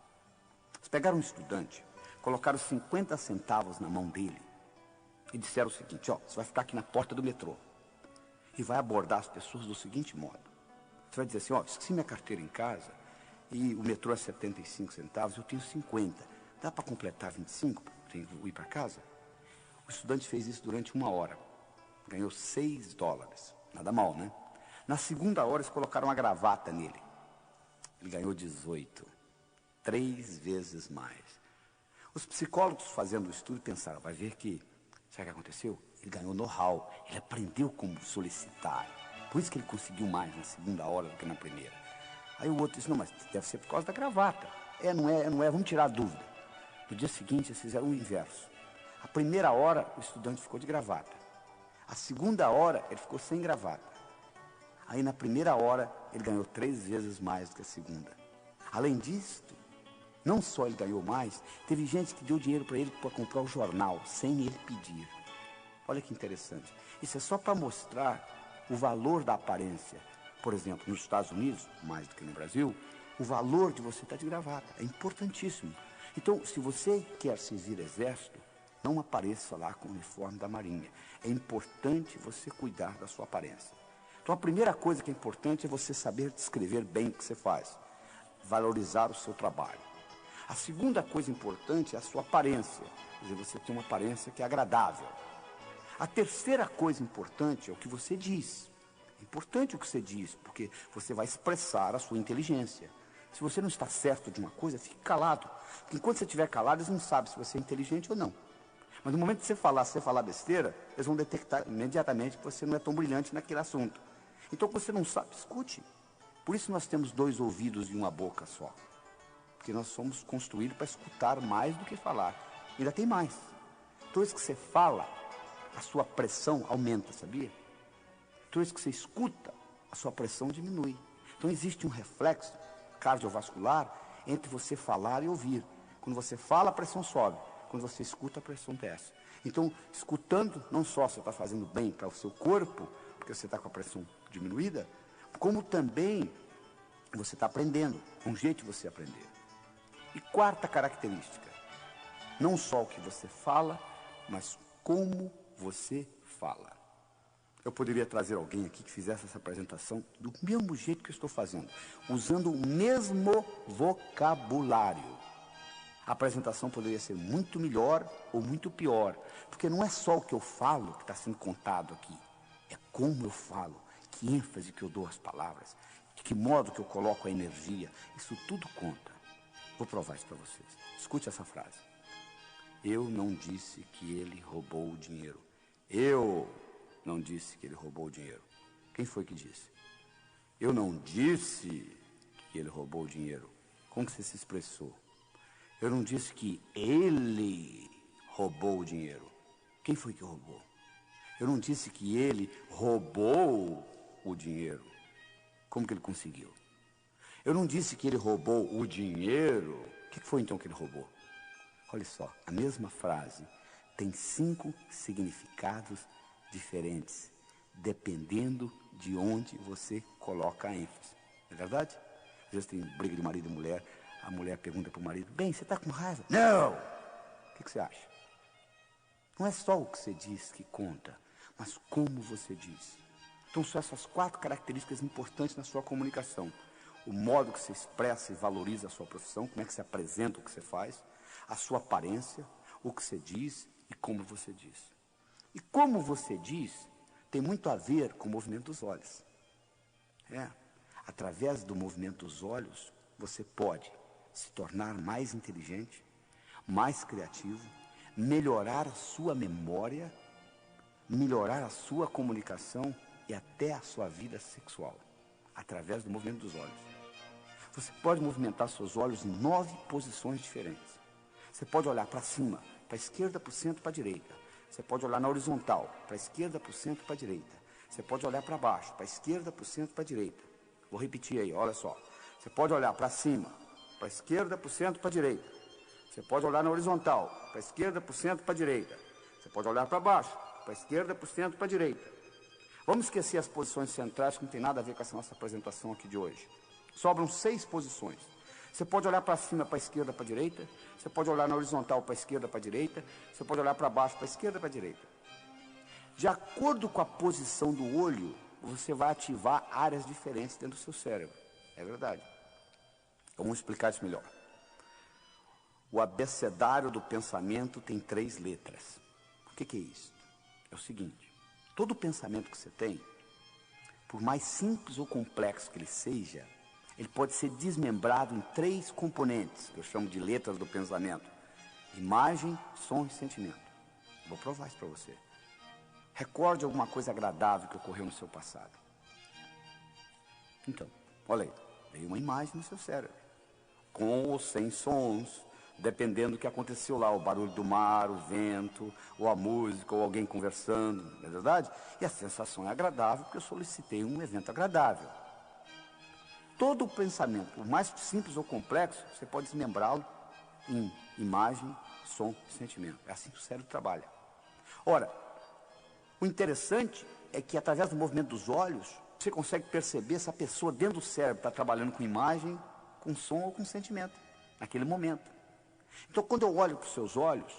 Eles pegaram um estudante, colocaram 50 centavos na mão dele e disseram o seguinte: ó, você vai ficar aqui na porta do metrô e vai abordar as pessoas do seguinte modo. Você vai dizer assim: ó, esqueci minha carteira em casa e o metrô é 75 centavos, eu tenho 50. Dá para completar 25 para ir para casa? O estudante fez isso durante 1 hora. Ganhou $6. Nada mal, né? Na segunda hora, eles colocaram uma gravata nele. Ele ganhou 18. 3 vezes mais. Os psicólogos fazendo o estudo pensaram: vai ver que, sabe o que aconteceu? Ele ganhou know-how, ele aprendeu como solicitar. Por isso que ele conseguiu mais na segunda hora do que na primeira. Aí o outro disse: não, mas deve ser por causa da gravata. Não é, vamos tirar a dúvida. No dia seguinte, eles fizeram o inverso. A primeira hora, o estudante ficou de gravata. A segunda hora, ele ficou sem gravata. Aí, na primeira hora, ele ganhou 3 vezes mais do que a segunda. Além disso, não só ele ganhou mais, teve gente que deu dinheiro para ele para comprar o jornal, sem ele pedir. Olha que interessante. Isso é só para mostrar o valor da aparência. Por exemplo, nos Estados Unidos, mais do que no Brasil, o valor de você estar de gravata é importantíssimo. Então, se você quer servir exército, não apareça lá com o uniforme da Marinha. É importante você cuidar da sua aparência. Então, a primeira coisa que é importante é você saber descrever bem o que você faz. Valorizar o seu trabalho. A segunda coisa importante é a sua aparência. Quer dizer, você tem uma aparência que é agradável. A terceira coisa importante é o que você diz. É importante o que você diz, porque você vai expressar a sua inteligência. Se você não está certo de uma coisa, fique calado. Porque enquanto você estiver calado, eles não sabem se você é inteligente ou não. Mas no momento que você falar besteira, eles vão detectar imediatamente que você não é tão brilhante naquele assunto. Então, quando você não sabe, escute. Por isso nós temos 2 ouvidos e uma boca só. Porque nós somos construídos para escutar mais do que falar. Ainda tem mais. Toda vez que você fala, a sua pressão aumenta, sabia? Toda vez que você escuta, a sua pressão diminui. Então existe um reflexo cardiovascular entre você falar e ouvir. Quando você fala, a pressão sobe. Quando você escuta, a pressão desce. Então, escutando, não só você está fazendo bem para o seu corpo, porque você está com a pressão diminuída, como também você está aprendendo. É um jeito de você aprender. E quarta característica, não só o que você fala, mas como você fala. Eu poderia trazer alguém aqui que fizesse essa apresentação do mesmo jeito que eu estou fazendo, usando o mesmo vocabulário. A apresentação poderia ser muito melhor ou muito pior, porque não é só o que eu falo que está sendo contado aqui, é como eu falo, que ênfase que eu dou às palavras, de que modo que eu coloco a energia, isso tudo conta. Vou provar isso para vocês. Escute essa frase. Eu não disse que ele roubou o dinheiro. Eu não disse que ele roubou o dinheiro. Quem foi que disse? Eu não disse que ele roubou o dinheiro. Como que você se expressou? Eu não disse que ele roubou o dinheiro. Quem foi que roubou? Eu não disse que ele roubou o dinheiro. Como que ele conseguiu? Eu não disse que ele roubou o dinheiro. O que foi então que ele roubou? Olha só, a mesma frase tem 5 significados diferentes, dependendo de onde você coloca a ênfase. Não é verdade? Às vezes tem briga de marido e mulher, a mulher pergunta para o marido: bem, você está com raiva? Não! O que você acha? Não é só o que você diz que conta, mas como você diz. Então são essas 4 características importantes na sua comunicação. O modo que você expressa e valoriza a sua profissão, como é que você apresenta o que você faz, a sua aparência, o que você diz e como você diz. E como você diz tem muito a ver com o movimento dos olhos. Através do movimento dos olhos, você pode se tornar mais inteligente, mais criativo, melhorar a sua memória, melhorar a sua comunicação e até a sua vida sexual, através do movimento dos olhos. Você pode movimentar seus olhos em 9 posições diferentes. Você pode olhar para cima, para a esquerda, para o centro, para a direita. Você pode olhar na horizontal, para a esquerda, para o centro, para a direita. Você pode olhar para baixo, para a esquerda, para o centro, para a direita. Vou repetir aí, olha só. Você pode olhar para cima, para a esquerda, para o centro, para a direita. Você pode olhar na horizontal, para a esquerda, para o centro, para a direita. Você pode olhar para baixo, para a esquerda, para o centro, para a direita. Vamos esquecer as posições centrais, que não tem nada a ver com essa nossa apresentação aqui de hoje. Sobram 6 posições. Você pode olhar para cima, para a esquerda, para a direita. Você pode olhar na horizontal, para a esquerda, para a direita. Você pode olhar para baixo, para a esquerda, para a direita. De acordo com a posição do olho, você vai ativar áreas diferentes dentro do seu cérebro. É verdade. Vamos explicar isso melhor. O abecedário do pensamento tem 3 letras. O que é isso? É o seguinte: todo pensamento que você tem, por mais simples ou complexo que ele seja, ele pode ser desmembrado em 3 componentes, que eu chamo de letras do pensamento: imagem, som e sentimento. Vou provar isso para você. Recorde alguma coisa agradável que ocorreu no seu passado. Então, olha aí, veio uma imagem no seu cérebro, com ou sem sons, dependendo do que aconteceu lá, o barulho do mar, o vento, ou a música, ou alguém conversando, não é verdade? E a sensação é agradável, porque eu solicitei um evento agradável. Todo o pensamento, por mais simples ou complexo, você pode desmembrá-lo em imagem, som e sentimento. É assim que o cérebro trabalha. Ora, o interessante é que através do movimento dos olhos, você consegue perceber se a pessoa dentro do cérebro está trabalhando com imagem, com som ou com sentimento, naquele momento. Então, quando eu olho para os seus olhos,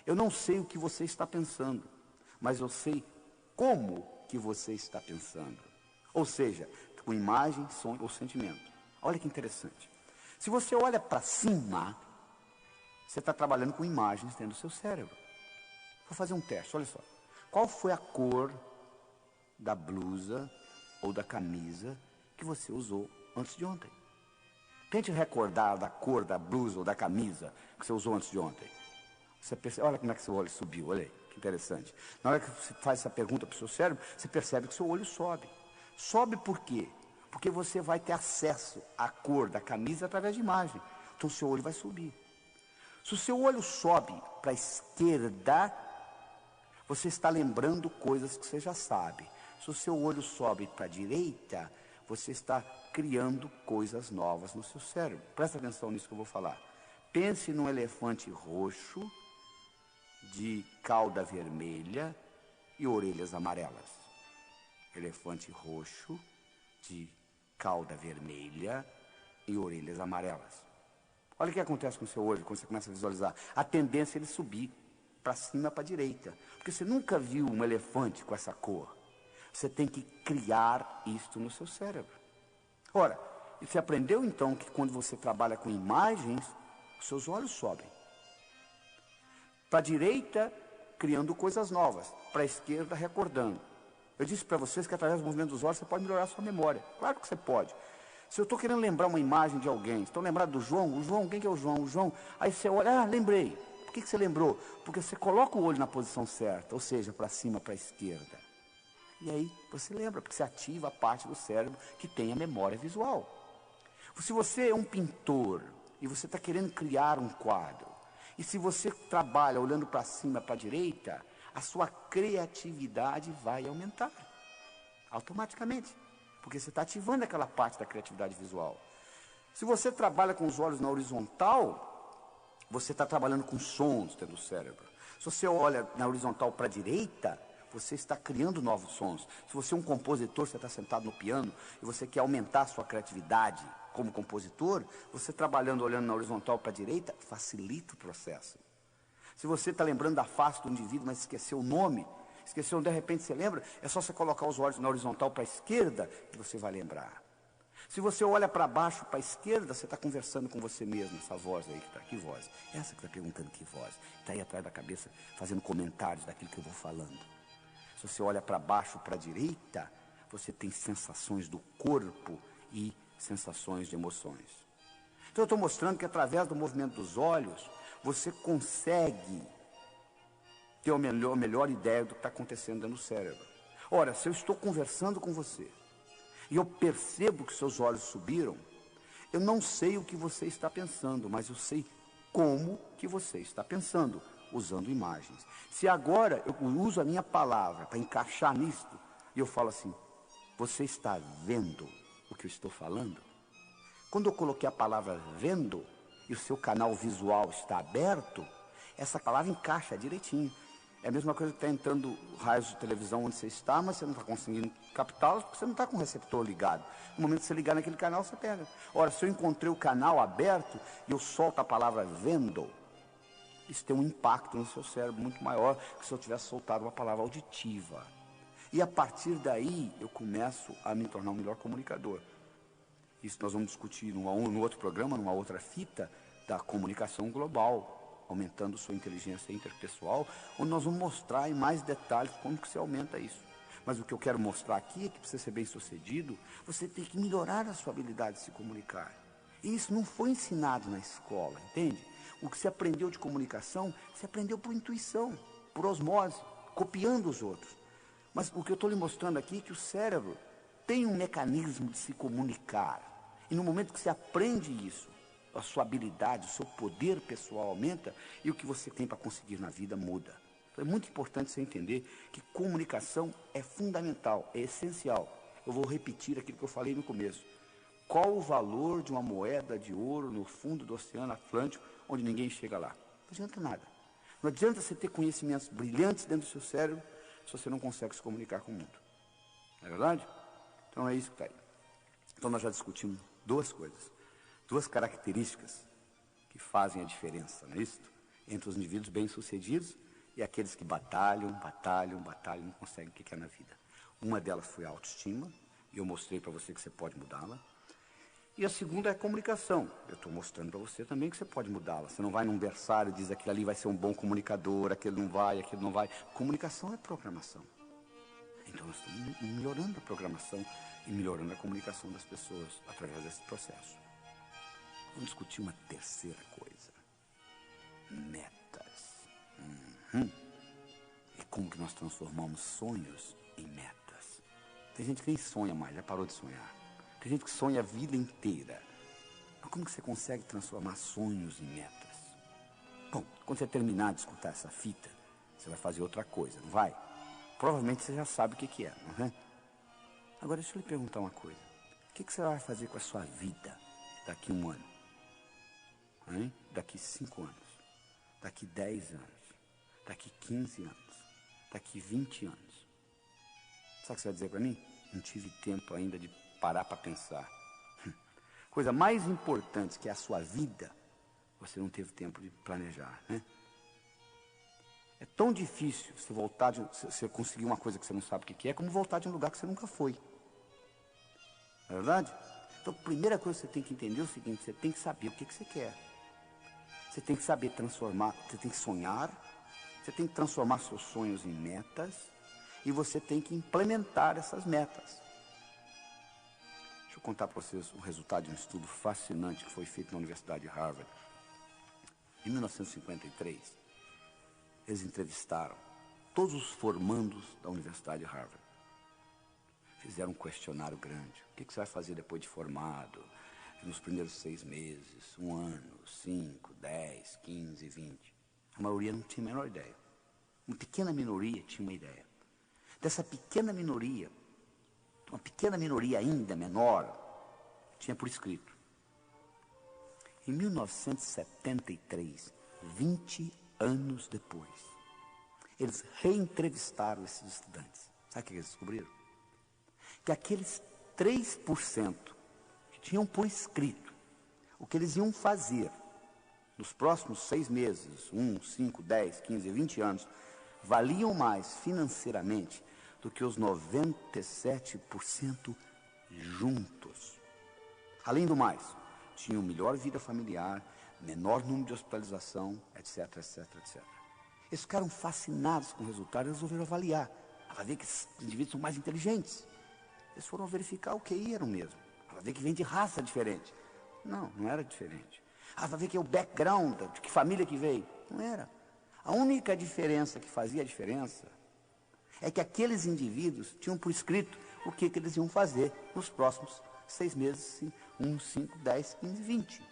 eu não sei o que você está pensando, mas eu sei como que você está pensando. Ou seja, com imagem, som ou sentimento. Olha que interessante. Se você olha para cima, você está trabalhando com imagens dentro do seu cérebro. Vou fazer um teste, olha só. Qual foi a cor da blusa ou da camisa que você usou antes de ontem? Tente recordar da cor da blusa ou da camisa que você usou antes de ontem. Você percebe, olha como é que seu olho subiu, olha aí, que interessante. Na hora que você faz essa pergunta para o seu cérebro, você percebe que seu olho sobe. Sobe por quê? Porque você vai ter acesso à cor da camisa através de imagem. Então o seu olho vai subir. Se o seu olho sobe para a esquerda, você está lembrando coisas que você já sabe. Se o seu olho sobe para a direita, você está criando coisas novas no seu cérebro. Presta atenção nisso que eu vou falar. Pense num elefante roxo, de cauda vermelha e orelhas amarelas. Elefante roxo, de cauda vermelha e orelhas amarelas. Olha o que acontece com o seu olho quando você começa a visualizar. A tendência é ele subir para cima, para a direita. Porque você nunca viu um elefante com essa cor. Você tem que criar isto no seu cérebro. Ora, você aprendeu então que quando você trabalha com imagens, os seus olhos sobem. Para a direita, criando coisas novas. Para a esquerda, recordando. Eu disse para vocês que através do movimento dos olhos você pode melhorar a sua memória. Claro que você pode. Se eu estou querendo lembrar uma imagem de alguém, estão lembrados do João? O João, quem que é o João? O João. Aí você olha, lembrei. Por que você lembrou? Porque você coloca o olho na posição certa, ou seja, para cima, para a esquerda. E aí você lembra, porque você ativa a parte do cérebro que tem a memória visual. Se você é um pintor e você está querendo criar um quadro, e se você trabalha olhando para cima, para a direita, a sua criatividade vai aumentar, automaticamente, porque você está ativando aquela parte da criatividade visual. Se você trabalha com os olhos na horizontal, você está trabalhando com sons dentro do cérebro. Se você olha na horizontal para a direita, você está criando novos sons. Se você é um compositor, você está sentado no piano e você quer aumentar a sua criatividade como compositor, você trabalhando, olhando na horizontal para a direita, facilita o processo. Se você está lembrando da face do indivíduo, mas esqueceu o nome, esqueceu, de repente você lembra, é só você colocar os olhos na horizontal para a esquerda que você vai lembrar. Se você olha para baixo, para a esquerda, você está conversando com você mesmo, essa voz aí que está, que voz? Essa que está perguntando que voz? Está aí atrás da cabeça, fazendo comentários daquilo que eu vou falando. Se você olha para baixo, para a direita, você tem sensações do corpo e sensações de emoções. Então eu estou mostrando que através do movimento dos olhos, você consegue ter a melhor ideia do que está acontecendo dentro do cérebro. Ora, se eu estou conversando com você, e eu percebo que seus olhos subiram, eu não sei o que você está pensando, mas eu sei como que você está pensando, usando imagens. Se agora eu uso a minha palavra para encaixar nisto, e eu falo assim, você está vendo o que eu estou falando? Quando eu coloquei a palavra vendo, e o seu canal visual está aberto, essa palavra encaixa direitinho. É a mesma coisa que está entrando raios de televisão onde você está, mas você não está conseguindo captá-los porque você não está com o receptor ligado. No momento que você ligar naquele canal, você pega. Ora, se eu encontrei o canal aberto e eu solto a palavra vendo, isso tem um impacto no seu cérebro muito maior que se eu tivesse soltado uma palavra auditiva. E a partir daí, eu começo a me tornar um melhor comunicador. Isso nós vamos discutir no outro programa, numa outra fita, da comunicação global, aumentando sua inteligência interpessoal, onde nós vamos mostrar em mais detalhes como que se aumenta isso. Mas o que eu quero mostrar aqui é que para você ser bem sucedido, você tem que melhorar a sua habilidade de se comunicar. E isso não foi ensinado na escola, entende? O que você aprendeu de comunicação, você aprendeu por intuição, por osmose, copiando os outros. Mas o que eu estou lhe mostrando aqui é que o cérebro tem um mecanismo de se comunicar. E no momento que você aprende isso, a sua habilidade, o seu poder pessoal aumenta e o que você tem para conseguir na vida muda. Então é muito importante você entender que comunicação é fundamental, é essencial. Eu vou repetir aquilo que eu falei no começo. Qual o valor de uma moeda de ouro no fundo do Oceano Atlântico, onde ninguém chega lá? Não adianta nada. Não adianta você ter conhecimentos brilhantes dentro do seu cérebro se você não consegue se comunicar com o mundo. Não é verdade? Então é isso que está aí. Então nós já discutimos duas coisas. Duas características que fazem a diferença, não é isso? Entre os indivíduos bem-sucedidos e aqueles que batalham, não conseguem o que é na vida. Uma delas foi a autoestima, e eu mostrei para você que você pode mudá-la. E a segunda é a comunicação. Eu estou mostrando para você também que você pode mudá-la. Você não vai num berçário e diz aquele ali vai ser um bom comunicador, aquele não vai, aquele não vai. Comunicação é programação. Então nós estamos melhorando a programação e melhorando a comunicação das pessoas através desse processo. Vamos discutir uma terceira coisa. Metas. E como que nós transformamos sonhos em metas. Tem gente que nem sonha mais, já parou de sonhar. Tem gente que sonha a vida inteira. Mas como que você consegue transformar sonhos em metas? Bom, quando você terminar de escutar essa fita, você vai fazer outra coisa, não vai? Provavelmente você já sabe o que é, não é? Agora deixa eu lhe perguntar uma coisa. O que você vai fazer com a sua vida daqui a um ano? Hein? Daqui 5 anos, daqui 10 anos, daqui 15 anos, daqui 20 anos. Sabe o que você vai dizer para mim? Não tive tempo ainda de parar para pensar. Coisa mais importante que é a sua vida, você não teve tempo de planejar, né? É tão difícil você voltar, você conseguir uma coisa que você não sabe o que é, como voltar de um lugar que você nunca foi. Não é verdade? Então, a primeira coisa que você tem que entender é o seguinte, você tem que saber o que você quer. Você tem que saber transformar, você tem que sonhar, você tem que transformar seus sonhos em metas e você tem que implementar essas metas. Deixa eu contar para vocês o resultado de um estudo fascinante que foi feito na Universidade de Harvard. Em 1953, eles entrevistaram todos os formandos da Universidade de Harvard. Fizeram um questionário grande. O que você vai fazer depois de formado? Nos primeiros 6 meses, 1 ano, 5, 10, 15, 20. A maioria não tinha a menor ideia. Uma pequena minoria tinha uma ideia. Dessa pequena minoria, uma pequena minoria ainda menor, tinha por escrito. Em 1973, 20 anos depois, eles reentrevistaram esses estudantes. Sabe o que eles descobriram? Que aqueles 3% que tinham por escrito o que eles iam fazer nos próximos 6 meses, 1, 5, 10, 15, 20 anos, valiam mais financeiramente do que os 97% juntos. Além do mais, tinham melhor vida familiar, menor número de hospitalização, etc, etc, etc. Eles ficaram fascinados com o resultado e resolveram avaliar. Vai ver que esses indivíduos são mais inteligentes. Eles foram verificar o QI era o mesmo. Vai ver que vem de raça diferente. Não, não era diferente. Vai ver que é o background, de que família que veio. Não era. A única diferença que fazia a diferença é que aqueles indivíduos tinham por escrito o que eles iam fazer nos próximos 6 meses, 1, 5, 10, 15, 20.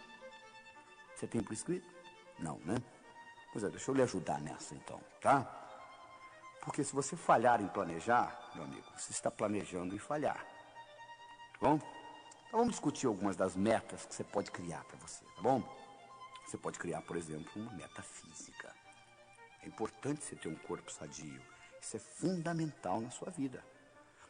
Você tem por escrito? Não, né? Pois é, deixa eu lhe ajudar nessa então, tá? Porque se você falhar em planejar, meu amigo, você está planejando em falhar. Tá bom? Então vamos discutir algumas das metas que você pode criar para você, tá bom? Você pode criar, por exemplo, uma meta física. É importante você ter um corpo sadio. Isso é fundamental na sua vida.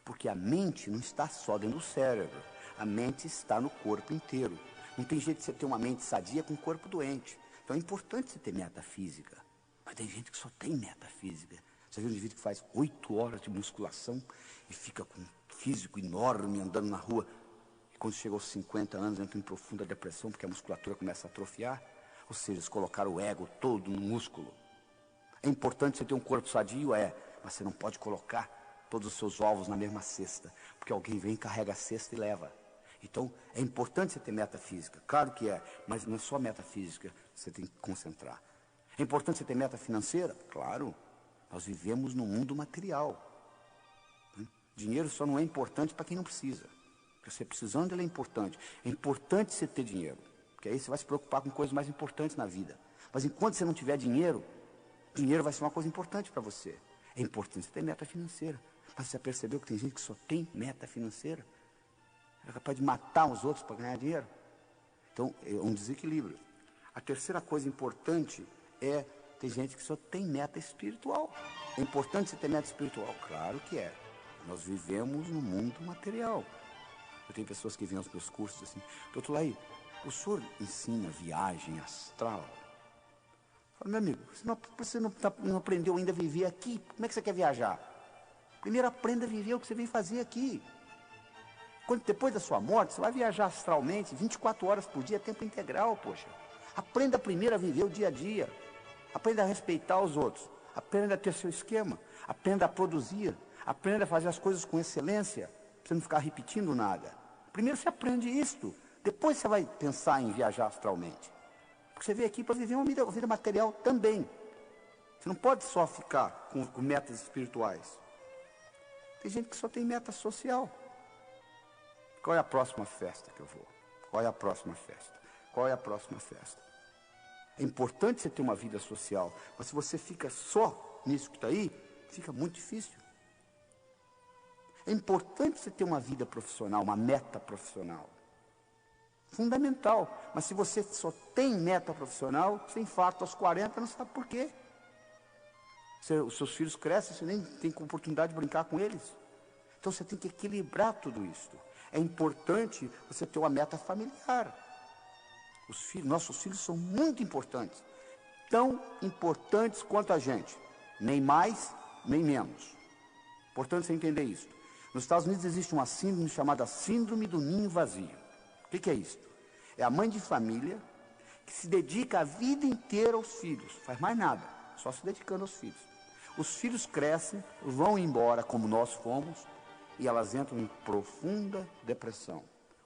Porque a mente não está só dentro do cérebro. A mente está no corpo inteiro. Não tem jeito de você ter uma mente sadia com um corpo doente. Então é importante você ter meta física. Mas tem gente que só tem meta física. Você viu um indivíduo que faz 8 horas de musculação e fica com um físico enorme andando na rua. E quando chega aos 50 anos entra em profunda depressão porque a musculatura começa a atrofiar. Ou seja, eles colocaram o ego todo no músculo. É importante você ter um corpo sadio? É. Mas você não pode colocar todos os seus ovos na mesma cesta. Porque alguém vem, carrega a cesta e leva. Então, é importante você ter meta física. Claro que é, mas não é só meta física, você tem que concentrar. É importante você ter meta financeira? Claro. Nós vivemos num mundo material. Dinheiro só não é importante para quem não precisa. Porque você precisando, ele é importante. É importante você ter dinheiro. Porque aí você vai se preocupar com coisas mais importantes na vida. Mas enquanto você não tiver dinheiro, dinheiro vai ser uma coisa importante para você. É importante você ter meta financeira. Mas você já percebeu que tem gente que só tem meta financeira? É capaz de matar os outros para ganhar dinheiro? Então, é um desequilíbrio. A terceira coisa importante é, tem gente que só tem meta espiritual. É importante você ter meta espiritual? Claro que é. Nós vivemos no mundo material. Eu tenho pessoas que vêm aos meus cursos assim, doutor Laí, o senhor ensina viagem astral? Eu falo, meu amigo, você não aprendeu ainda a viver aqui, como é que você quer viajar? Primeiro aprenda a viver o que você vem fazer aqui. Quando depois da sua morte, você vai viajar astralmente, 24 horas por dia, tempo integral, poxa. Aprenda primeiro a viver o dia a dia. Aprenda a respeitar os outros. Aprenda a ter seu esquema. Aprenda a produzir. Aprenda a fazer as coisas com excelência. Pra você não ficar repetindo nada. Primeiro você aprende isto. Depois você vai pensar em viajar astralmente. Porque você veio aqui para viver uma vida material também. Você não pode só ficar com metas espirituais. Tem gente que só tem meta social. Qual é a próxima festa que eu vou? Qual é a próxima festa? Qual é a próxima festa? É importante você ter uma vida social, mas se você fica só nisso que está aí, fica muito difícil. É importante você ter uma vida profissional, uma meta profissional. Fundamental. Mas se você só tem meta profissional, você infarta aos 40, não sabe por quê. Os seus filhos crescem, você nem tem oportunidade de brincar com eles. Então você tem que equilibrar tudo isso. É importante você ter uma meta familiar. Nossos filhos são muito importantes. Tão importantes quanto a gente. Nem mais, nem menos. Importante você entender isso. Nos Estados Unidos existe uma síndrome chamada síndrome do ninho vazio. O que é isso? É a mãe de família que se dedica a vida inteira aos filhos. Faz mais nada, só se dedicando aos filhos. Os filhos crescem, vão embora como nós fomos, e elas entram em profunda depressão.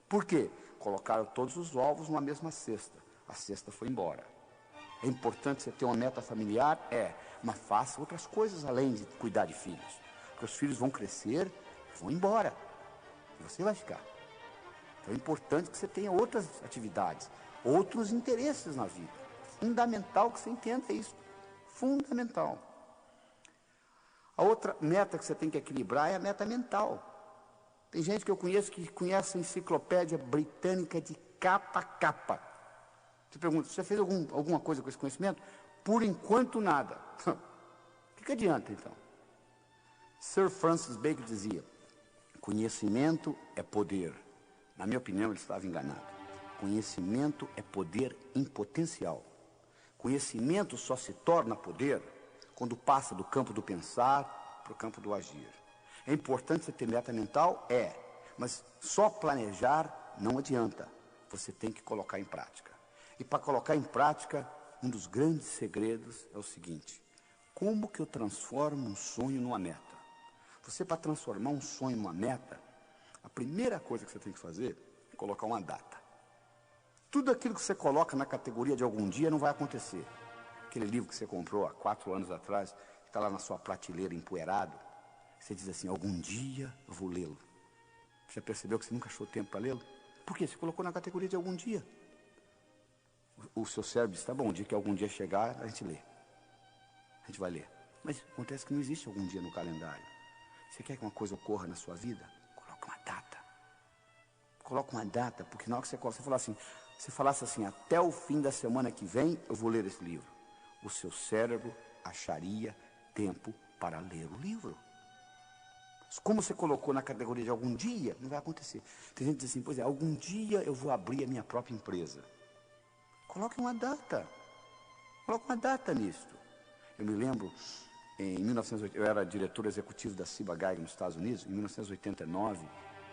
Por quê? Colocaram todos os ovos numa mesma cesta. A cesta foi embora. É importante você ter uma meta familiar? É. Mas faça outras coisas além de cuidar de filhos. Porque os filhos vão crescer, vão embora. E você vai ficar. Então é importante que você tenha outras atividades, outros interesses na vida. Fundamental que você entenda isso. Fundamental. A outra meta que você tem que equilibrar é a meta mental. Tem gente que eu conheço que conhece a enciclopédia britânica de capa a capa. Você pergunta, você fez alguma coisa com esse conhecimento? Por enquanto, nada. O que adianta, então? Sir Francis Bacon dizia, conhecimento é poder. Na minha opinião, ele estava enganado. Conhecimento é poder em potencial. Conhecimento só se torna poder quando passa do campo do pensar para o campo do agir. É importante você ter meta mental? É. Mas só planejar não adianta. Você tem que colocar em prática. E para colocar em prática, um dos grandes segredos é o seguinte: como que eu transformo um sonho numa meta? Você, para transformar um sonho numa meta, a primeira coisa que você tem que fazer é colocar uma data. Tudo aquilo que você coloca na categoria de algum dia não vai acontecer. Aquele livro que você comprou há 4 anos atrás, que está lá na sua prateleira empoeirado, você diz assim: algum dia eu vou lê-lo. Já percebeu que você nunca achou tempo para lê-lo? Por quê? Você colocou na categoria de algum dia. O seu cérebro diz: tá bom, o dia que algum dia chegar, a gente lê. A gente vai ler. Mas acontece que não existe algum dia no calendário. Você quer que uma coisa ocorra na sua vida? Coloca uma data. Coloca uma data, porque na hora que você falasse assim, até o fim da semana que vem, eu vou ler esse livro. O seu cérebro acharia tempo para ler o livro. Como você colocou na categoria de algum dia, não vai acontecer. Tem gente que diz assim: pois é, algum dia eu vou abrir a minha própria empresa. Coloque uma data. Coloque uma data nisto. Eu me lembro, em 1980, eu era diretor executivo da Ciba Geiger nos Estados Unidos. Em 1989,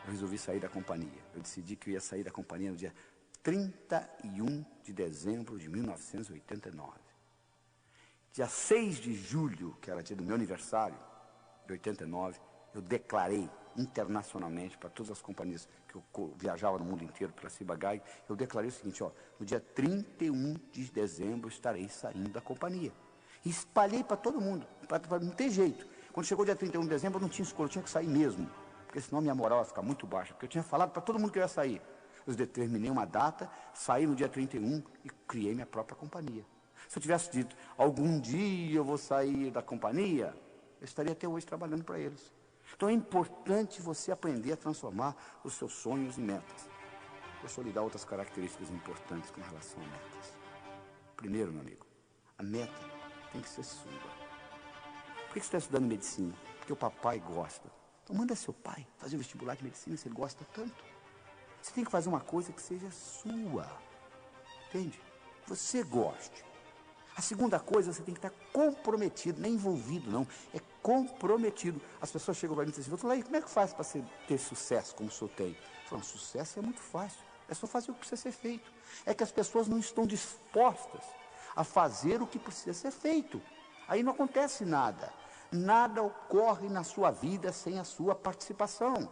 eu resolvi sair da companhia. Eu decidi que eu ia sair da companhia no dia 31 de dezembro de 1989. Dia 6 de julho, que era dia do meu aniversário, de 89, eu declarei internacionalmente para todas as companhias que eu viajava no mundo inteiro pela Ciba Geiger, eu declarei o seguinte: ó, no dia 31 de dezembro eu estarei saindo da companhia. E espalhei para todo mundo, para não ter jeito. Quando chegou o dia 31 de dezembro eu não tinha escolha, eu tinha que sair mesmo, porque senão minha moral ia ficar muito baixa, porque eu tinha falado para todo mundo que eu ia sair. Eu determinei uma data, saí no dia 31 e criei minha própria companhia. Se eu tivesse dito: algum dia eu vou sair da companhia, eu estaria até hoje trabalhando para eles. Então é importante você aprender a transformar os seus sonhos em metas. Deixa eu lhe dar outras características importantes com relação a metas. Primeiro, meu amigo, a meta tem que ser sua. Por que você está estudando medicina? Porque o papai gosta. Então manda seu pai fazer o vestibular de medicina se ele gosta tanto. Você tem que fazer uma coisa que seja sua. Entende? Você goste. A segunda coisa, você tem que estar comprometido, nem envolvido não, é comprometido. As pessoas chegam para mim e dizem assim: como é que faz para ter sucesso como o senhor tem? Eu falo: sucesso é muito fácil, é só fazer o que precisa ser feito. É que as pessoas não estão dispostas a fazer o que precisa ser feito. Aí não acontece nada. Nada ocorre na sua vida sem a sua participação.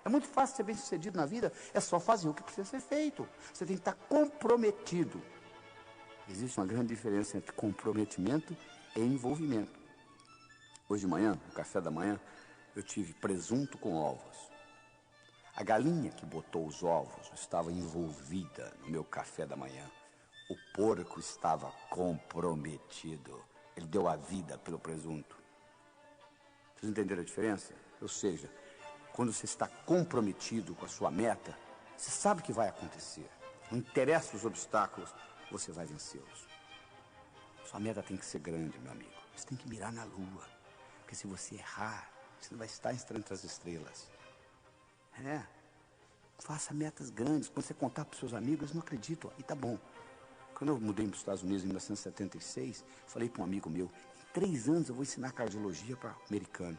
É muito fácil ser bem sucedido na vida, é só fazer o que precisa ser feito. Você tem que estar comprometido. Existe uma grande diferença entre comprometimento e envolvimento. Hoje de manhã, no café da manhã, eu tive presunto com ovos. A galinha que botou os ovos estava envolvida no meu café da manhã. O porco estava comprometido. Ele deu a vida pelo presunto. Vocês entenderam a diferença? Ou seja, quando você está comprometido com a sua meta, você sabe o que vai acontecer. Não interessa os obstáculos, você vai vencê-los. Sua meta tem que ser grande, meu amigo. Você tem que mirar na lua. Porque se você errar, você não vai estar entre as estrelas. Faça metas grandes. Quando você contar para os seus amigos, eles não acreditam. Aí tá bom. Quando eu mudei para os Estados Unidos em 1976, falei para um amigo meu: em 3 anos eu vou ensinar cardiologia para americano.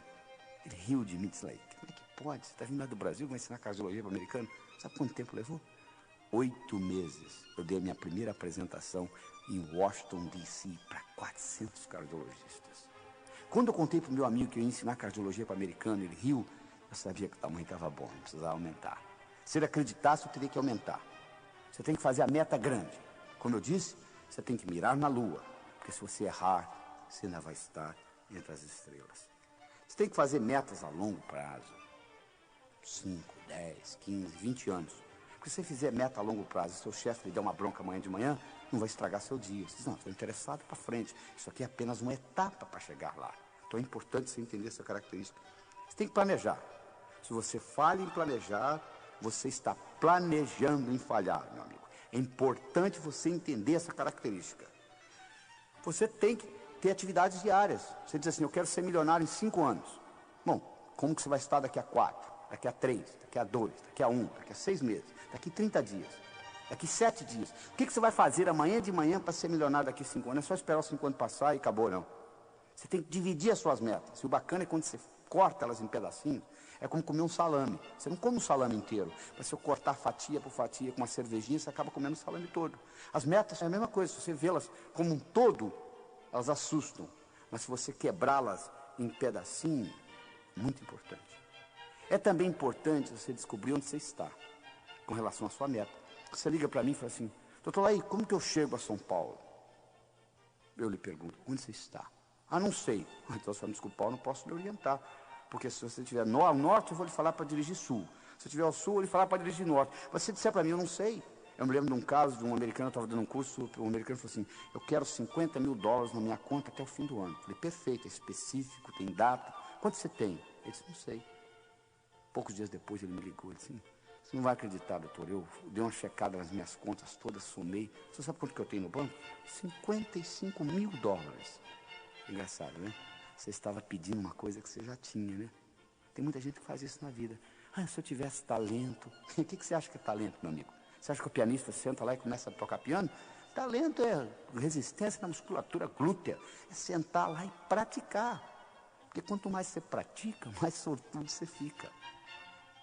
Ele riu de mim e disse: como é que pode? Você está vindo lá do Brasil, vai ensinar cardiologia para americano? Sabe quanto tempo levou? 8 meses. Eu dei a minha primeira apresentação em Washington, D.C. para 400 cardiologistas. Quando eu contei para o meu amigo que eu ia ensinar cardiologia para americano, ele riu. Eu sabia que o tamanho estava bom, não precisava aumentar. Se ele acreditasse, eu teria que aumentar. Você tem que fazer a meta grande. Como eu disse, você tem que mirar na lua, porque se você errar, você ainda vai estar entre as estrelas. Você tem que fazer metas a longo prazo. 5, 10, 15, 20 anos. Porque se você fizer meta a longo prazo e seu chefe lhe der uma bronca amanhã de manhã, não vai estragar seu dia. Você diz: não, estou interessado para frente. Isso aqui é apenas uma etapa para chegar lá. Então é importante você entender essa característica. Você tem que planejar. Se você falha em planejar, você está planejando em falhar, meu amigo. É importante você entender essa característica. Você tem que ter atividades diárias. Você diz assim: eu quero ser milionário em 5 anos. Bom, como que você vai estar daqui a 4, daqui a 3, daqui a 2, daqui a 1, daqui a 6 meses, daqui a 30 dias? Daqui 7 dias. O que você vai fazer amanhã de manhã para ser milionário daqui 5 anos? Não é só esperar os 5 anos passar e acabou, não. Você tem que dividir as suas metas. E o bacana é quando você corta elas em pedacinhos, é como comer um salame. Você não come um salame inteiro. Mas se eu cortar fatia por fatia com uma cervejinha, você acaba comendo o salame todo. As metas é a mesma coisa. Se você vê-las como um todo, elas assustam. Mas se você quebrá-las em pedacinhos, muito importante. É também importante você descobrir onde você está com relação à sua meta. Você liga para mim e fala assim, doutor Laí, como que eu chego a São Paulo? Eu lhe pergunto, onde você está? Ah, não sei. Então, se eu me desculpar, eu não posso lhe orientar. Porque se você estiver ao norte, eu vou lhe falar para dirigir sul. Se eu estiver ao sul, eu vou lhe falar para dirigir norte. Mas se você disser para mim, eu não sei. Eu me lembro de um caso de um americano, eu estava dando um curso, um americano falou assim, eu quero $50 mil na minha conta até o fim do ano. Eu falei, perfeito, é específico, tem data. Quanto você tem? Ele disse, não sei. Poucos dias depois ele me ligou, ele disse, você não vai acreditar, doutor, eu dei uma checada nas minhas contas todas, somei. Você sabe quanto que eu tenho no banco? $55 mil. Engraçado, né? Você estava pedindo uma coisa que você já tinha, né? Tem muita gente que faz isso na vida. Ah, se eu tivesse talento... O que você acha que é talento, meu amigo? Você acha que o pianista senta lá e começa a tocar piano? Talento é resistência na musculatura glútea. É sentar lá e praticar. Porque quanto mais você pratica, mais sortudo você fica.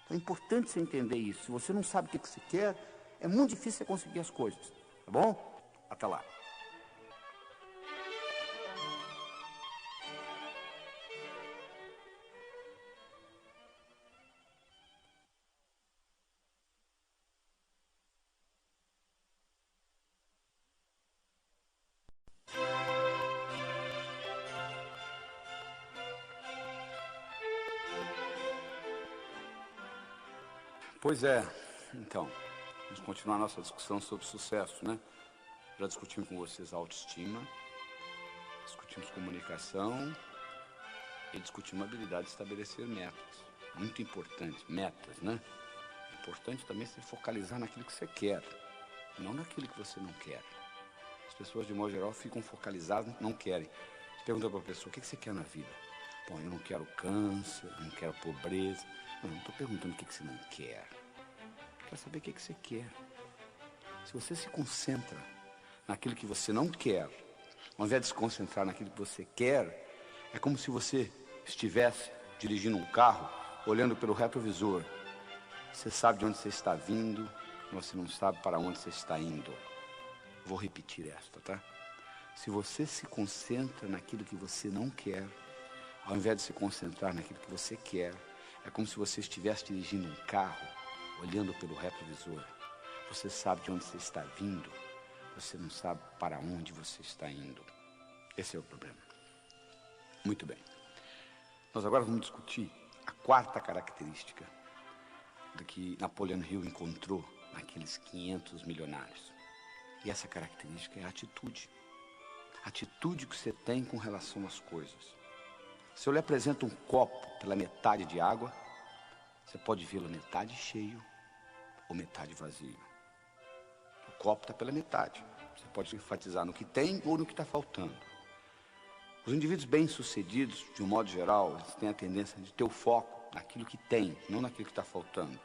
Então é importante você entender isso. Se você não sabe o que você quer, é muito difícil você conseguir as coisas. Tá bom? Até lá. Pois é, então, vamos continuar a nossa discussão sobre sucesso, né? Já discutimos com vocês autoestima, discutimos comunicação e discutimos a habilidade de estabelecer metas. Muito importante, metas, né? É importante também se focalizar naquilo que você quer, não naquilo que você não quer. As pessoas, de modo geral, ficam focalizadas, não querem. Você pergunta para a pessoa, o que você quer na vida? Bom, eu não quero câncer, não quero pobreza. Não estou perguntando o que você não quer. Quero saber o que você quer. Se você se concentra naquilo que você não quer, ao invés de se concentrar naquilo que você quer, é como se você estivesse dirigindo um carro, olhando pelo retrovisor. Você sabe de onde você está vindo, mas você não sabe para onde você está indo. Vou repetir esta, tá? Se você se concentra naquilo que você não quer, ao invés de se concentrar naquilo que você quer, é como se você estivesse dirigindo um carro, olhando pelo retrovisor. Você sabe de onde você está vindo, você não sabe para onde você está indo. Esse é o problema. Muito bem. Nós agora vamos discutir a quarta característica do que Napoleon Hill encontrou naqueles 500 milionários. E essa característica é a atitude. A atitude que você tem com relação às coisas. Se eu lhe apresento um copo pela metade de água, você pode vê-lo metade cheio ou metade vazio. O copo está pela metade. Você pode enfatizar no que tem ou no que está faltando. Os indivíduos bem-sucedidos, de um modo geral, eles têm a tendência de ter o foco naquilo que tem, não naquilo que está faltando.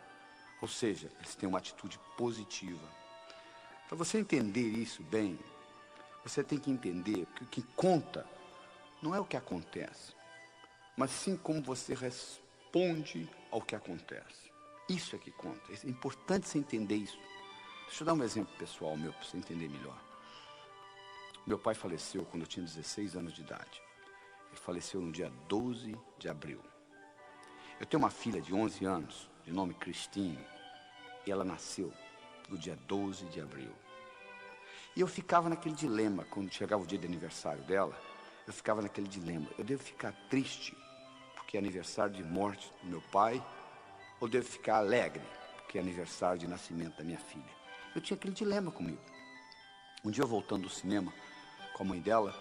Ou seja, eles têm uma atitude positiva. Para você entender isso bem, você tem que entender que o que conta não é o que acontece, mas sim como você responde ao que acontece. Isso é que conta. É importante você entender isso. Deixa eu dar um exemplo pessoal meu, para você entender melhor. Meu pai faleceu quando eu tinha 16 anos de idade. Ele faleceu no dia 12 de abril. Eu tenho uma filha de 11 anos, de nome Cristine, e ela nasceu no dia 12 de abril. E eu ficava naquele dilema, quando chegava o dia de aniversário dela, eu ficava naquele dilema. Eu devo ficar triste, porque é aniversário de morte do meu pai, ou devo ficar alegre, porque é aniversário de nascimento da minha filha? Eu tinha aquele dilema comigo. Um dia eu voltando do cinema com a mãe dela,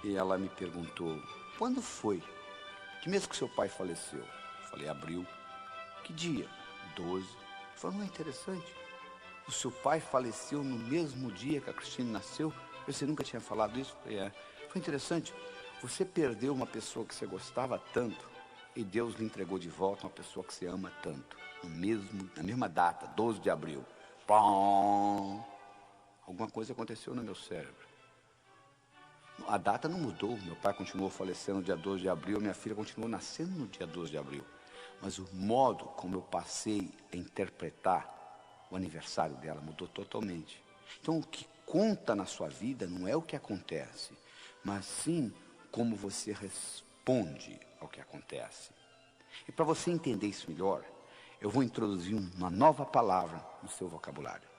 e ela me perguntou, quando foi? Que mês que seu pai faleceu? Eu falei, abril. Que dia? 12. Ela falou, não é interessante? O seu pai faleceu no mesmo dia que a Cristina nasceu? Você nunca tinha falado isso? Eu falei, foi interessante. Você perdeu uma pessoa que você gostava tanto e Deus lhe entregou de volta uma pessoa que você ama tanto. Na mesma data, 12 de abril. Pum. Alguma coisa aconteceu no meu cérebro. A data não mudou. Meu pai continuou falecendo no dia 12 de abril, minha filha continuou nascendo no dia 12 de abril. Mas o modo como eu passei a interpretar o aniversário dela mudou totalmente. Então, o que conta na sua vida não é o que acontece, mas sim como você responde ao que acontece. E para você entender isso melhor, eu vou introduzir uma nova palavra no seu vocabulário.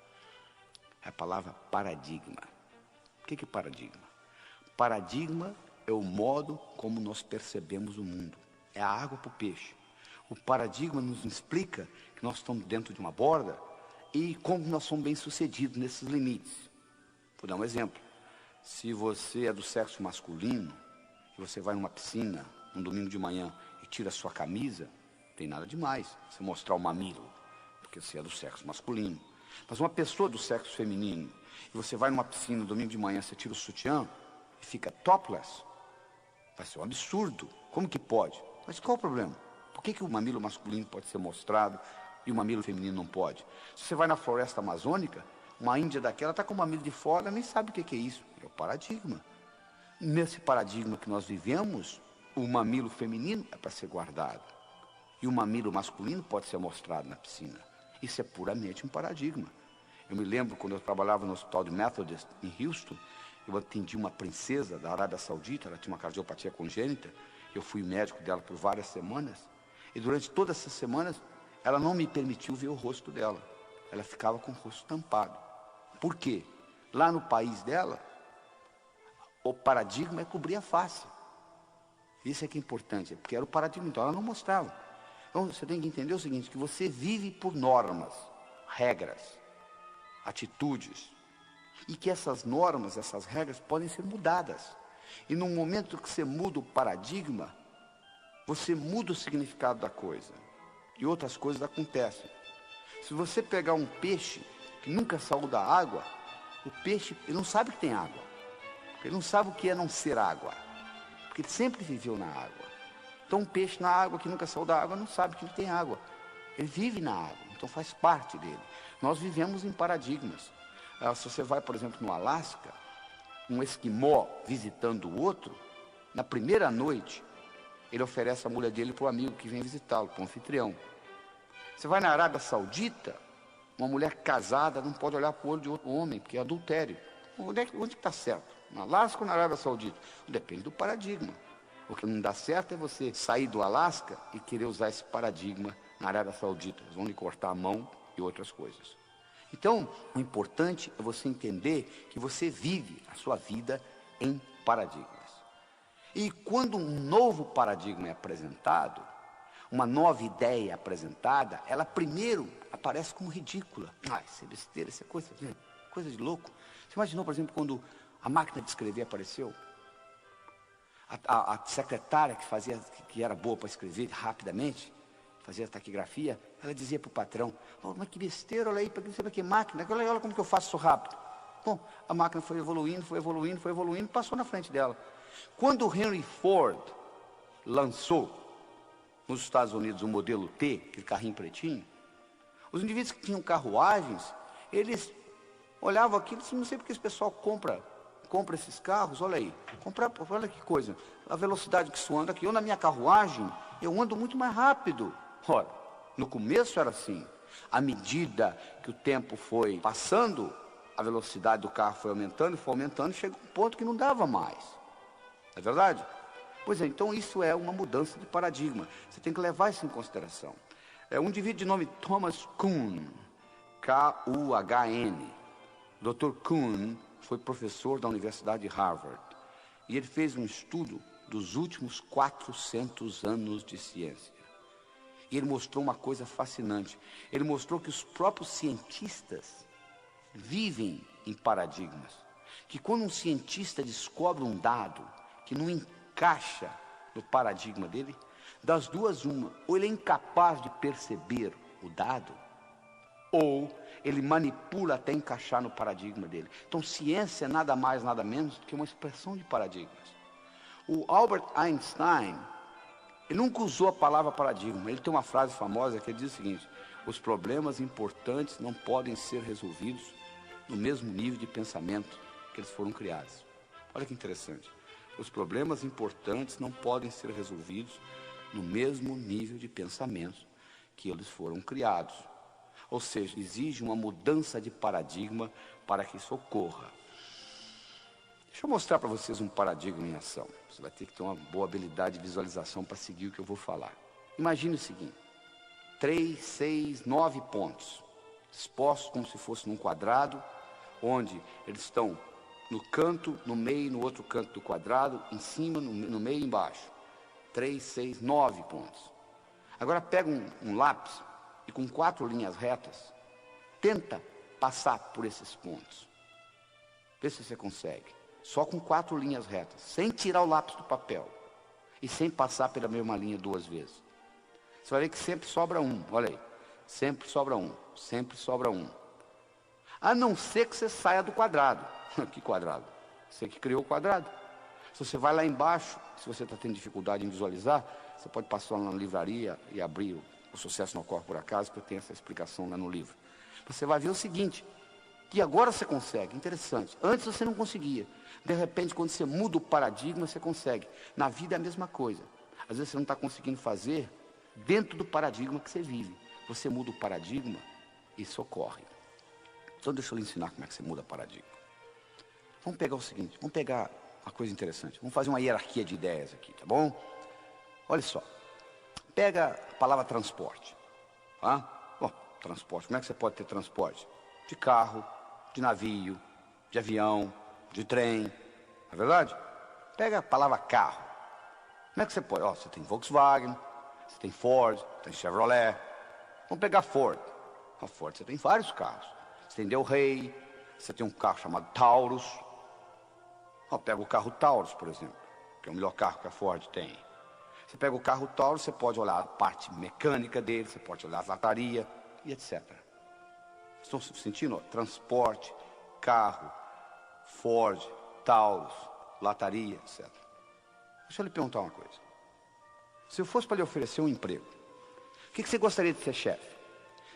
É a palavra paradigma. O que é paradigma? Paradigma é o modo como nós percebemos o mundo. É a água para o peixe. O paradigma nos explica que nós estamos dentro de uma borda e como nós somos bem-sucedidos nesses limites. Vou dar um exemplo. Se você é do sexo masculino e você vai numa piscina um domingo de manhã e tira a sua camisa, não tem nada demais você mostrar o mamilo, porque você é do sexo masculino. Mas uma pessoa do sexo feminino e você vai numa piscina no domingo de manhã, você tira o sutiã e fica topless, vai ser um absurdo. Como que pode? Mas qual o problema? Por que o mamilo masculino pode ser mostrado e o mamilo feminino não pode? Se você vai na floresta amazônica, uma índia daquela está com o mamilo de fora, nem sabe o que é isso. É o paradigma. Nesse paradigma que nós vivemos, o mamilo feminino é para ser guardado. E o mamilo masculino pode ser mostrado na piscina. Isso é puramente um paradigma. Eu me lembro quando eu trabalhava no hospital de Methodist, em Houston, eu atendi uma princesa da Arábia Saudita, ela tinha uma cardiopatia congênita, eu fui médico dela por várias semanas, e durante todas essas semanas, ela não me permitiu ver o rosto dela. Ela ficava com o rosto tampado. Por quê? Lá no país dela, o paradigma é cobrir a face. Isso é que é importante, porque era o paradigma, então ela não mostrava. Então você tem que entender o seguinte, que você vive por normas, regras, atitudes, e que essas normas, essas regras podem ser mudadas. E no momento que você muda o paradigma, você muda o significado da coisa. E outras coisas acontecem. Se você pegar um peixe que nunca saiu da água, o peixe, ele não sabe que tem água. Ele não sabe o que é não ser água. Porque ele sempre viveu na água. Então um peixe na água que nunca saiu da água não sabe que ele tem água. Ele vive na água, então faz parte dele. Nós vivemos em paradigmas. Se você vai, por exemplo, no Alasca, um esquimó visitando o outro, na primeira noite, ele oferece a mulher dele para o amigo que vem visitá-lo, para o anfitrião. Você vai na Arábia Saudita, uma mulher casada não pode olhar para o olho de outro homem, porque é adultério. Onde está certo? No Alasca ou na Arábia Saudita? Depende do paradigma. O que não dá certo é você sair do Alasca e querer usar esse paradigma na Arábia Saudita. Eles vão lhe cortar a mão e outras coisas. Então, o importante é você entender que você vive a sua vida em paradigmas. E quando um novo paradigma é apresentado, uma nova ideia é apresentada, ela primeiro aparece como ridícula. Isso é besteira, isso é coisa de louco. Você imaginou, por exemplo, quando a máquina de escrever apareceu? A secretária que era boa para escrever rapidamente, fazia taquigrafia, ela dizia para o patrão, mas que besteira, olha aí, não sei para que máquina, olha como que eu faço isso rápido. Bom, a máquina foi evoluindo, passou na frente dela. Quando o Henry Ford lançou nos Estados Unidos o modelo T, aquele carrinho pretinho, os indivíduos que tinham carruagens, eles olhavam aquilo e diziam, não sei porque esse pessoal compra esses carros, olha aí, olha que coisa, a velocidade que isso anda aqui, eu na minha carruagem, eu ando muito mais rápido. Ora, no começo era assim, à medida que o tempo foi passando, a velocidade do carro foi aumentando, chegou um ponto que não dava mais. Não é verdade? Pois é, então isso é uma mudança de paradigma. Você tem que levar isso em consideração. Um indivíduo de nome Thomas Kuhn, K-U-H-N. Dr. Kuhn foi professor da Universidade de Harvard. E ele fez um estudo dos últimos 400 anos de ciência. E ele mostrou uma coisa fascinante. Ele mostrou que os próprios cientistas vivem em paradigmas. Que quando um cientista descobre um dado que não encaixa no paradigma dele, das duas uma, ou ele é incapaz de perceber o dado, ou ele manipula até encaixar no paradigma dele. Então ciência é nada mais, nada menos do que uma expressão de paradigmas. O Albert Einstein, ele nunca usou a palavra paradigma. Ele tem uma frase famosa que ele diz o seguinte, Os problemas importantes não podem ser resolvidos no mesmo nível de pensamento que eles foram criados. Olha que interessante. Os problemas importantes não podem ser resolvidos no mesmo nível de pensamento que eles foram criados. Ou seja, exige uma mudança de paradigma para que isso ocorra. Deixa eu mostrar para vocês um paradigma em ação. Você vai ter que ter uma boa habilidade de visualização para seguir o que eu vou falar. Imagine o seguinte: 3, 6, 9 pontos, expostos como se fosse num quadrado, onde eles estão no canto, no meio, no outro canto do quadrado, em cima, no meio e embaixo. 3, 6, 9 pontos. Agora pega um lápis e com 4 linhas retas, tenta passar por esses pontos. Vê se você consegue. Só com 4 linhas retas, sem tirar o lápis do papel e sem passar pela mesma linha 2 vezes. Você vai ver que sempre sobra um, olha aí. Sempre sobra um, sempre sobra um. A não ser que você saia do quadrado. Que quadrado? Você que criou o quadrado. Se você vai lá embaixo, se você está tendo dificuldade em visualizar, você pode passar lá na livraria e abrir o Sucesso Não Ocorre Por Acaso, que eu tenho essa explicação lá no livro. Você vai ver o seguinte, que agora você consegue, interessante. Antes você não conseguia. De repente, quando você muda o paradigma, você consegue. Na vida é a mesma coisa. Às vezes você não está conseguindo fazer dentro do paradigma que você vive. Você muda o paradigma e isso ocorre. Então deixa eu lhe ensinar como é que você muda o paradigma. Vamos pegar o seguinte, vamos pegar uma coisa interessante. Vamos fazer uma hierarquia de ideias aqui, tá bom? Olha só. Pega a palavra transporte. Tá? Bom, transporte. Como é que você pode ter transporte? De carro, de navio, de avião, de trem. Não é verdade? Pega a palavra carro. Como é que você pode? Ó, você tem Volkswagen, você tem Ford, tem Chevrolet. Vamos pegar Ford. A Ford, você tem vários carros. Você tem Del Rey, você tem um carro chamado Taurus. Ó, pega o carro Taurus, por exemplo, que é o melhor carro que a Ford tem. Você pega o carro Taurus, você pode olhar a parte mecânica dele, você pode olhar a lataria e etc. Estão sentindo? Ó, transporte, carro, Ford, Taurus, lataria, etc. Deixa eu lhe perguntar uma coisa. Se eu fosse para lhe oferecer um emprego, o que você gostaria de ser chefe?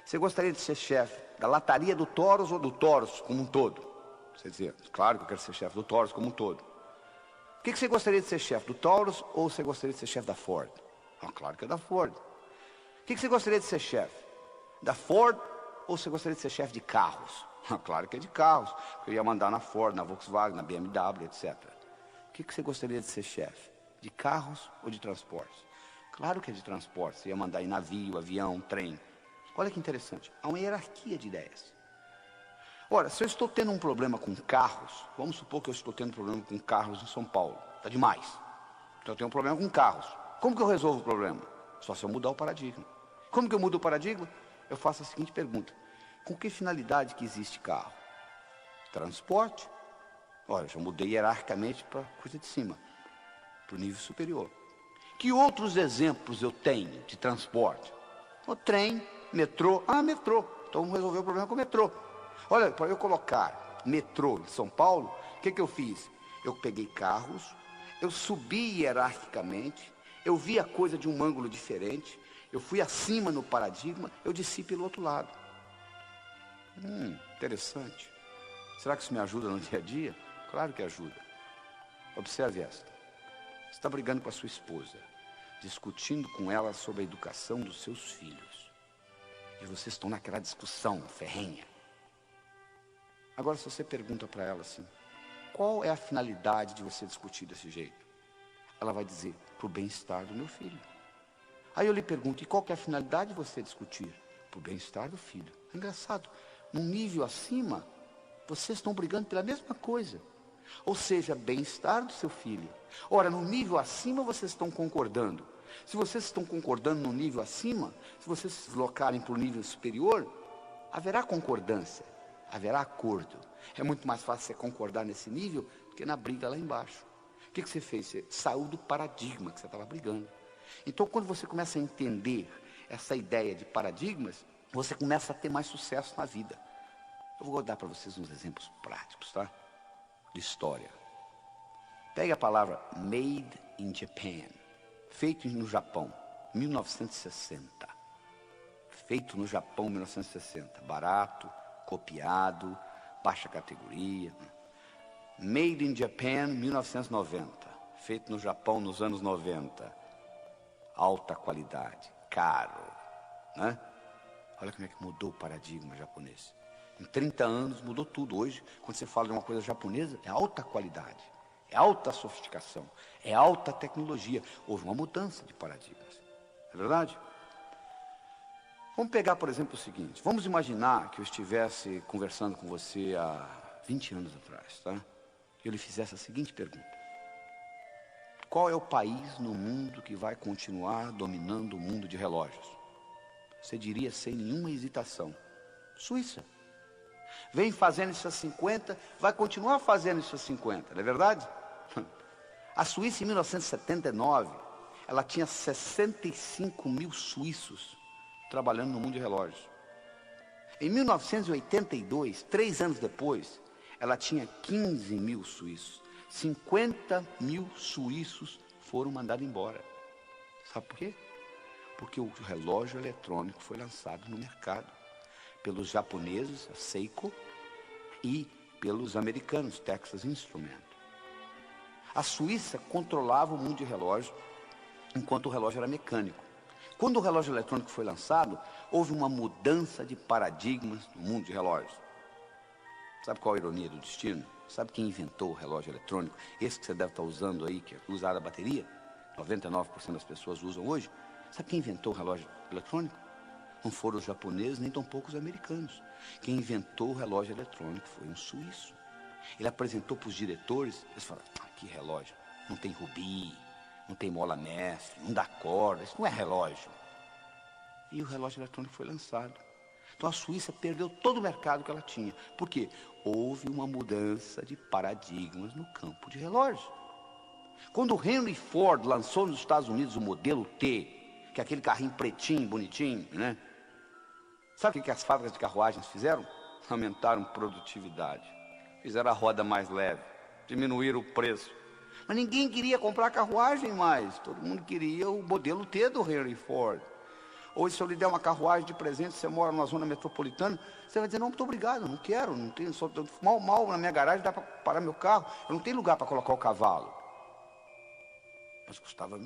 Você gostaria de ser chefe da lataria do Taurus ou do Taurus como um todo? Você dizia, claro que eu quero ser chefe do Taurus como um todo. O que você gostaria de ser chefe do Taurus ou você gostaria de ser chefe da Ford? Ah, claro que é da Ford. O que você gostaria de ser chefe? Da Ford ou você gostaria de ser chefe de carros? Ah, claro que é de carros. Eu ia mandar na Ford, na Volkswagen, na BMW, etc. O que você gostaria de ser chefe? De carros ou de transportes? Claro que é de transporte. Você ia mandar em navio, avião, trem. Olha que interessante. Há uma hierarquia de ideias. Ora, se eu estou tendo um problema com carros, vamos supor que eu estou tendo um problema com carros em São Paulo. Está demais. Então eu tenho um problema com carros. Como que eu resolvo o problema? Só se eu mudar o paradigma. Como que eu mudo o paradigma? Eu faço a seguinte pergunta. Com que finalidade que existe carro? Transporte. Olha, eu já mudei hierarquicamente para a coisa de cima. Para o nível superior. Que outros exemplos eu tenho de transporte? O trem, metrô. Ah, metrô. Então vamos resolver o problema com o metrô. Olha, para eu colocar metrô em São Paulo, o que eu fiz? Eu peguei carros, eu subi hierarquicamente, eu vi a coisa de um ângulo diferente, eu fui acima no paradigma, eu desci pelo outro lado. Interessante. Será que isso me ajuda no dia a dia? Claro que ajuda. Observe esta. Você está brigando com a sua esposa, discutindo com ela sobre a educação dos seus filhos. E vocês estão naquela discussão ferrenha. Agora, se você pergunta para ela assim, qual é a finalidade de você discutir desse jeito? Ela vai dizer, para o bem-estar do meu filho. Aí eu lhe pergunto, e qual que é a finalidade de você discutir? Para o bem-estar do filho. É engraçado, num nível acima, vocês estão brigando pela mesma coisa. Ou seja, bem-estar do seu filho. Ora, no nível acima vocês estão concordando. Se vocês estão concordando no nível acima, se vocês se deslocarem para o nível superior, haverá concordância, haverá acordo. É muito mais fácil você concordar nesse nível do que na briga lá embaixo. O que você fez? Você saiu do paradigma que você estava brigando. Então, quando você começa a entender essa ideia de paradigmas, você começa a ter mais sucesso na vida. Eu vou dar para vocês uns exemplos práticos, tá? De história. Pegue a palavra Made in Japan, feito no Japão, 1960. feito no Japão em 1960. Barato, copiado, baixa categoria. Made in Japan, 1990. Feito no Japão nos anos 90. Alta qualidade, caro, né? Olha como é que mudou o paradigma japonês. Em 30 anos mudou tudo. Hoje, quando você fala de uma coisa japonesa, é alta qualidade, é alta sofisticação, é alta tecnologia. Houve uma mudança de paradigmas. É verdade? Vamos pegar, por exemplo, o seguinte. Vamos imaginar que eu estivesse conversando com você há 20 anos atrás, tá? E eu lhe fizesse a seguinte pergunta. Qual é o país no mundo que vai continuar dominando o mundo de relógios? Você diria sem nenhuma hesitação: Suíça. Vem fazendo isso há 50, vai continuar fazendo isso há 50, não é verdade? A Suíça, em 1979, ela tinha 65 mil suíços trabalhando no mundo de relógios. Em 1982, 3 anos depois, ela tinha 15 mil suíços. 50 mil suíços foram mandados embora. Sabe por quê? Porque o relógio eletrônico foi lançado no mercado pelos japoneses, a Seiko, e pelos americanos, Texas Instruments. A Suíça controlava o mundo de relógio, enquanto o relógio era mecânico. Quando o relógio eletrônico foi lançado, houve uma mudança de paradigmas no mundo de relógios. Sabe qual a ironia do destino? Sabe quem inventou o relógio eletrônico? Esse que você deve estar usando aí, que é usado a bateria, 99% das pessoas usam hoje. Sabe quem inventou o relógio eletrônico? Não foram os japoneses, nem tampouco os americanos. Quem inventou o relógio eletrônico foi um suíço. Ele apresentou para os diretores, eles falaram: que relógio? Não tem rubi, não tem mola mestre, não dá corda, isso não é relógio. E o relógio eletrônico foi lançado. Então a Suíça perdeu todo o mercado que ela tinha. Por quê? Houve uma mudança de paradigmas no campo de relógios. Quando o Henry Ford lançou nos Estados Unidos o modelo T, que é aquele carrinho pretinho, bonitinho, né? Sabe o que as fábricas de carruagens fizeram? Aumentaram produtividade. Fizeram a roda mais leve, diminuíram o preço. Mas ninguém queria comprar carruagem mais. Todo mundo queria o modelo T do Henry Ford. Hoje, se eu lhe der uma carruagem de presente, você mora numa zona metropolitana, você vai dizer: não, muito obrigado, não quero, não tenho, só, mal na minha garagem dá para parar meu carro, eu não tenho lugar para colocar o cavalo. Mas custava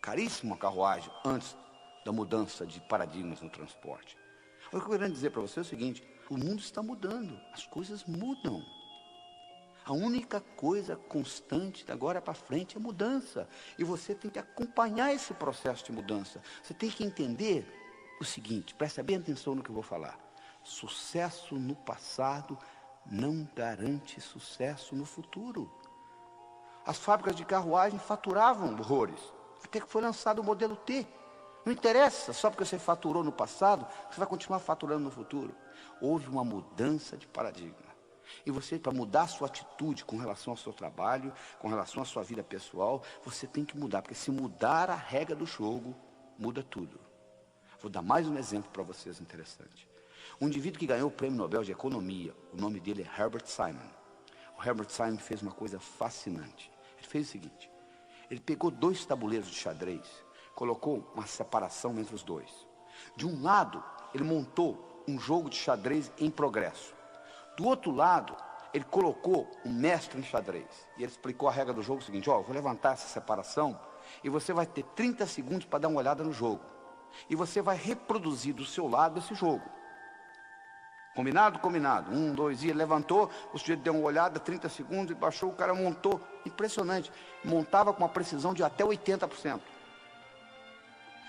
caríssimo a carruagem antes da mudança de paradigmas no transporte. O que eu quero dizer para você é o seguinte: o mundo está mudando, as coisas mudam. A única coisa constante de agora para frente é mudança. E você tem que acompanhar esse processo de mudança. Você tem que entender o seguinte, presta bem atenção no que eu vou falar. Sucesso no passado não garante sucesso no futuro. As fábricas de carruagem faturavam horrores, até que foi lançado o modelo T. Não interessa, só porque você faturou no passado, você vai continuar faturando no futuro. Houve uma mudança de paradigma. E você, para mudar a sua atitude com relação ao seu trabalho, com relação à sua vida pessoal, você tem que mudar, porque se mudar a regra do jogo, muda tudo. Vou dar mais um exemplo para vocês interessante. Um indivíduo que ganhou o Prêmio Nobel de Economia, o nome dele é Herbert Simon. O Herbert Simon fez uma coisa fascinante. Ele fez o seguinte: ele pegou 2 tabuleiros de xadrez, colocou uma separação entre os dois. De um lado, ele montou um jogo de xadrez em progresso. Do outro lado, ele colocou um mestre em xadrez. E ele explicou a regra do jogo: o seguinte: ó, eu vou levantar essa separação e você vai ter 30 segundos para dar uma olhada no jogo. E você vai reproduzir do seu lado esse jogo. Combinado? Combinado. 1, 2, e levantou, o sujeito deu uma olhada, 30 segundos, e baixou, o cara montou. Impressionante. Montava com uma precisão de até 80%.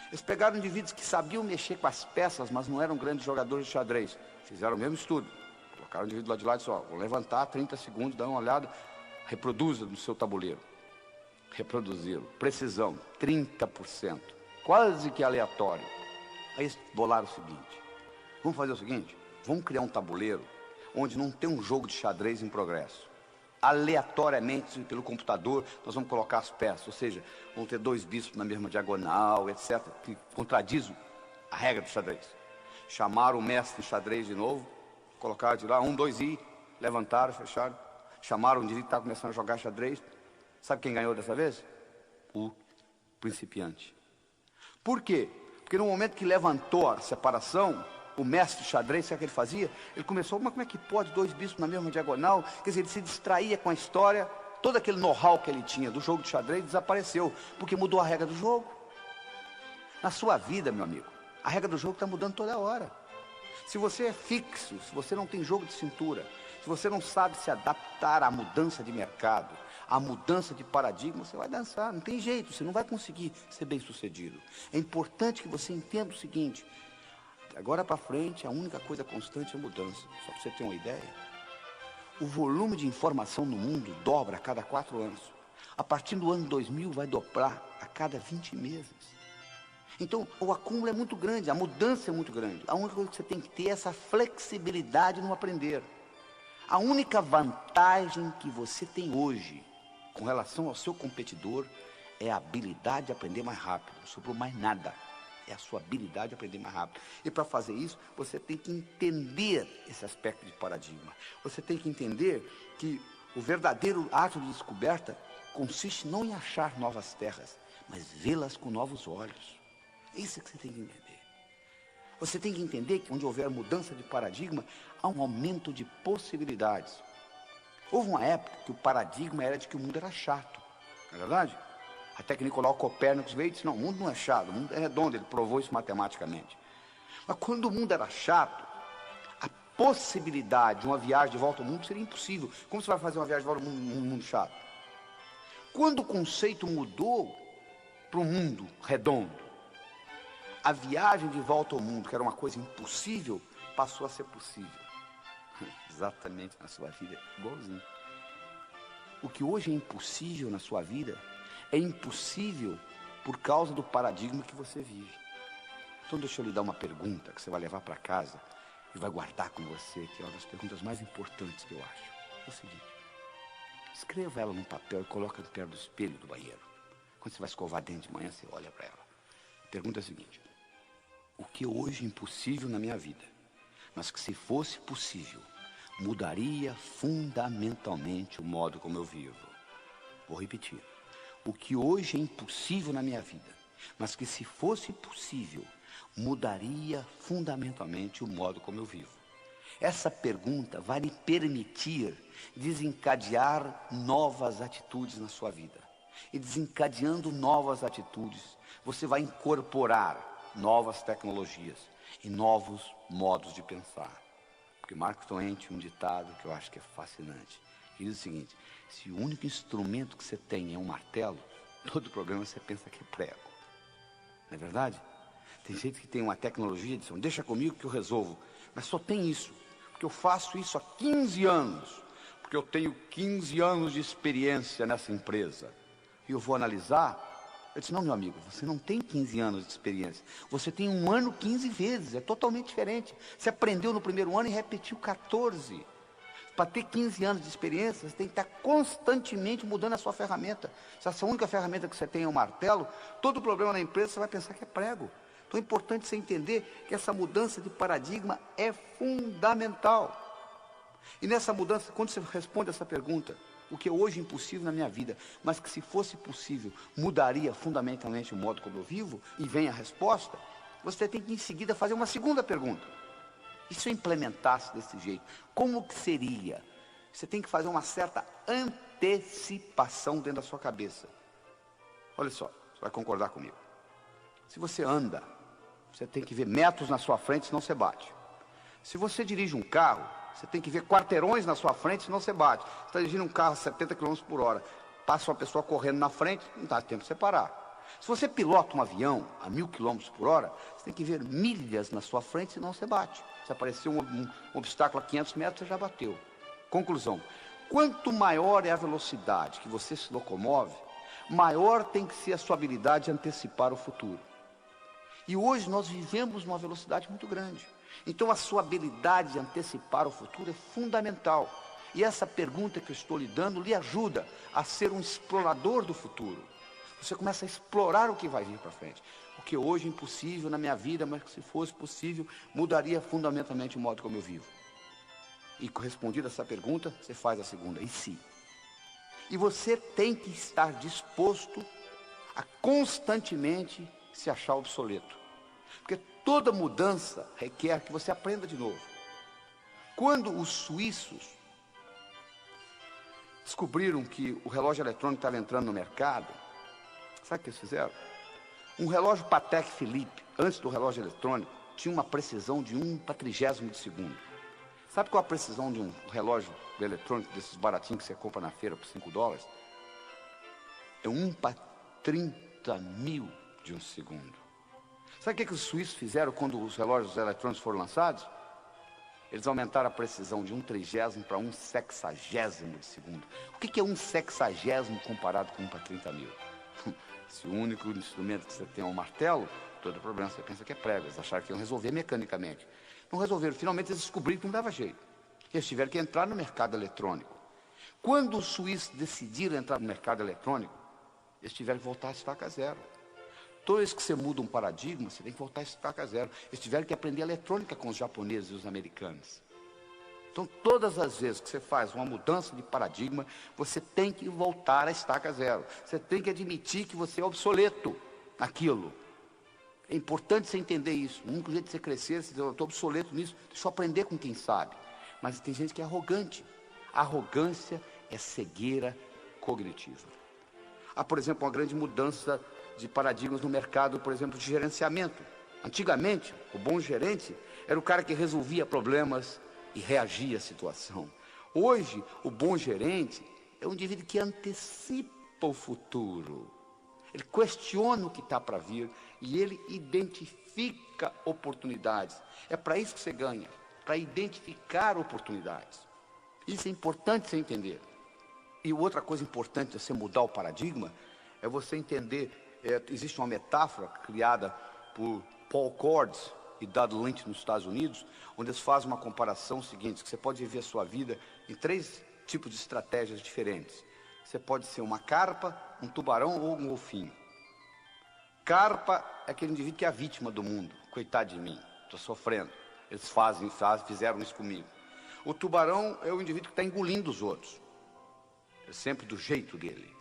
Eles pegaram indivíduos que sabiam mexer com as peças, mas não eram grandes jogadores de xadrez. Fizeram o mesmo estudo. Colocaram o indivíduo lá de lado e disse: ó, vou levantar 30 segundos, dá uma olhada, reproduza no seu tabuleiro. Reproduziram. Precisão, 30%. Quase que aleatório. Aí eles bolaram o seguinte: vamos fazer o seguinte, vamos criar um tabuleiro onde não tem um jogo de xadrez em progresso. Aleatoriamente, pelo computador, nós vamos colocar as peças, ou seja, vão ter 2 bispos na mesma diagonal, etc., que contradiz a regra do xadrez. Chamaram o mestre de xadrez de novo, colocaram de lá, 1, 2, e levantaram, fecharam. Chamaram o indivíduo que estava começando a jogar xadrez. Sabe quem ganhou dessa vez? O principiante. Por quê? Porque no momento que levantou a separação, o mestre xadrez, sabe o que ele fazia? Ele começou, mas como é que pode dois bispos na mesma diagonal? Quer dizer, ele se distraía com a história, todo aquele know-how que ele tinha do jogo de xadrez desapareceu, porque mudou a regra do jogo. Na sua vida, meu amigo, a regra do jogo está mudando toda hora. Se você é fixo, se você não tem jogo de cintura, se você não sabe se adaptar à mudança de mercado, à mudança de paradigma, você vai dançar, não tem jeito, você não vai conseguir ser bem sucedido. É importante que você entenda o seguinte: agora para frente, a única coisa constante é a mudança. Só para você ter uma ideia, o volume de informação no mundo dobra a cada 4 anos. A partir do ano 2000 vai dobrar a cada 20 meses. Então, o acúmulo é muito grande, a mudança é muito grande. A única coisa que você tem que ter é essa flexibilidade no aprender. A única vantagem que você tem hoje, com relação ao seu competidor, é a habilidade de aprender mais rápido. Não sobrou mais nada. É a sua habilidade de aprender mais rápido. E para fazer isso, você tem que entender esse aspecto de paradigma. Você tem que entender que o verdadeiro ato de descoberta consiste não em achar novas terras, mas vê-las com novos olhos. É isso que você tem que entender. Você tem que entender que onde houver mudança de paradigma, há um aumento de possibilidades. Houve uma época que o paradigma era de que o mundo era chato, não é verdade? Até que Nicolau Copérnico veio e disse: não, o mundo não é chato, o mundo é redondo, ele provou isso matematicamente. Mas quando o mundo era chato, a possibilidade de uma viagem de volta ao mundo seria impossível. Como você vai fazer uma viagem de volta ao mundo, num mundo chato? Quando o conceito mudou para o mundo redondo, a viagem de volta ao mundo, que era uma coisa impossível, passou a ser possível. Exatamente na sua vida, igualzinho. O que hoje é impossível na sua vida é impossível por causa do paradigma que você vive. Então deixa eu lhe dar uma pergunta que você vai levar para casa e vai guardar com você, que é uma das perguntas mais importantes que eu acho. É o seguinte: escreva ela num papel e coloca perto do espelho do banheiro. Quando você vai escovar dente de manhã, você olha para ela. A pergunta é a seguinte: o que hoje é impossível na minha vida, mas que se fosse possível, mudaria fundamentalmente o modo como eu vivo? Vou repetir. O que hoje é impossível na minha vida, mas que se fosse possível, mudaria fundamentalmente o modo como eu vivo. Essa pergunta vai lhe permitir desencadear novas atitudes na sua vida. E desencadeando novas atitudes, você vai incorporar novas tecnologias e novos modos de pensar. Porque Mark Twain tinha um ditado que eu acho que é fascinante, que diz o seguinte: se o único instrumento que você tem é um martelo, todo problema você pensa que é prego. Não é verdade? Tem gente que tem uma tecnologia e diz: deixa comigo que eu resolvo. Mas só tem isso, porque eu faço isso há 15 anos, porque eu tenho 15 anos de experiência nessa empresa. E eu vou analisar. Eu disse: não, meu amigo, você não tem 15 anos de experiência. Você tem 1 ano 15 vezes, é totalmente diferente. Você aprendeu no primeiro ano e repetiu 14. Para ter 15 anos de experiência, você tem que estar constantemente mudando a sua ferramenta. Se essa única ferramenta que você tem é um martelo, todo problema na empresa você vai pensar que é prego. Então é importante você entender que essa mudança de paradigma é fundamental. E nessa mudança, quando você responde essa pergunta, o que é hoje impossível na minha vida, mas que se fosse possível, mudaria fundamentalmente o modo como eu vivo, e vem a resposta, você tem que em seguida fazer uma segunda pergunta. E se eu implementasse desse jeito, como que seria? Você tem que fazer uma certa antecipação dentro da sua cabeça. Olha só, você vai concordar comigo. Se você anda, você tem que ver metros na sua frente, senão você bate. Se você dirige um carro, você tem que ver quarteirões na sua frente, senão você bate. Você está dirigindo um carro a 70 km por hora, passa uma pessoa correndo na frente, não dá tempo de você parar. Se você pilota um avião a 1000 km por hora, você tem que ver milhas na sua frente, senão você bate. Se aparecer um obstáculo a 500 metros, você já bateu. Conclusão: quanto maior é a velocidade que você se locomove, maior tem que ser a sua habilidade de antecipar o futuro. E hoje nós vivemos numa velocidade muito grande. Então a sua habilidade de antecipar o futuro é fundamental. E essa pergunta que eu estou lhe dando lhe ajuda a ser um explorador do futuro. Você começa a explorar o que vai vir para frente. O que hoje é impossível na minha vida, mas que se fosse possível, mudaria fundamentalmente o modo como eu vivo. E correspondido a essa pergunta, você faz a segunda: e se? E você tem que estar disposto a constantemente se achar obsoleto. Porque toda mudança requer que você aprenda de novo. Quando os suíços descobriram que o relógio eletrônico estava entrando no mercado, sabe o que eles fizeram? Um relógio Patek Philippe, antes do relógio eletrônico, tinha uma precisão de 1/30 de segundo. Sabe qual a precisão de um relógio eletrônico, desses baratinhos que você compra na feira por $5? É 1/30.000 de um segundo. Sabe o que os suíços fizeram quando os relógios eletrônicos foram lançados? Eles aumentaram a precisão de 1/30 para 1/60 de segundo. O que é 1/60 comparado com 1/30.000? Se o único instrumento que você tem é um martelo, todo problema você pensa que é prego. Eles acharam que iam resolver mecanicamente. Não resolveram. Finalmente eles descobriram que não dava jeito. Eles tiveram que entrar no mercado eletrônico. Quando os suíços decidiram entrar no mercado eletrônico, eles tiveram que voltar a estaca zero. Toda vez que você muda um paradigma, você tem que voltar a estaca zero. Eles tiveram que aprender eletrônica com os japoneses e os americanos. Então, todas as vezes que você faz uma mudança de paradigma, você tem que voltar a estaca zero. Você tem que admitir que você é obsoleto naquilo. É importante você entender isso. O único jeito de você crescer é você dizer, eu estou obsoleto nisso, deixa eu aprender com quem sabe. Mas tem gente que é arrogante. Arrogância é cegueira cognitiva. Há, por exemplo, uma grande mudança de paradigmas no mercado, por exemplo, de gerenciamento. Antigamente, o bom gerente era o cara que resolvia problemas e reagia à situação. Hoje, o bom gerente é um indivíduo que antecipa o futuro. Ele questiona o que está para vir e ele identifica oportunidades. É para isso que você ganha, para identificar oportunidades. Isso é importante você entender. E outra coisa importante de você mudar o paradigma é você entender, existe uma metáfora criada por Paul Cordes e Dodd Lynch nos Estados Unidos, onde eles fazem uma comparação seguinte, que você pode viver a sua vida em 3 tipos de estratégias diferentes. Você pode ser uma carpa, um tubarão ou um golfinho. Carpa é aquele indivíduo que é a vítima do mundo. Coitado de mim, estou sofrendo. Eles fizeram isso comigo. O tubarão é o indivíduo que está engolindo os outros. É sempre do jeito dele.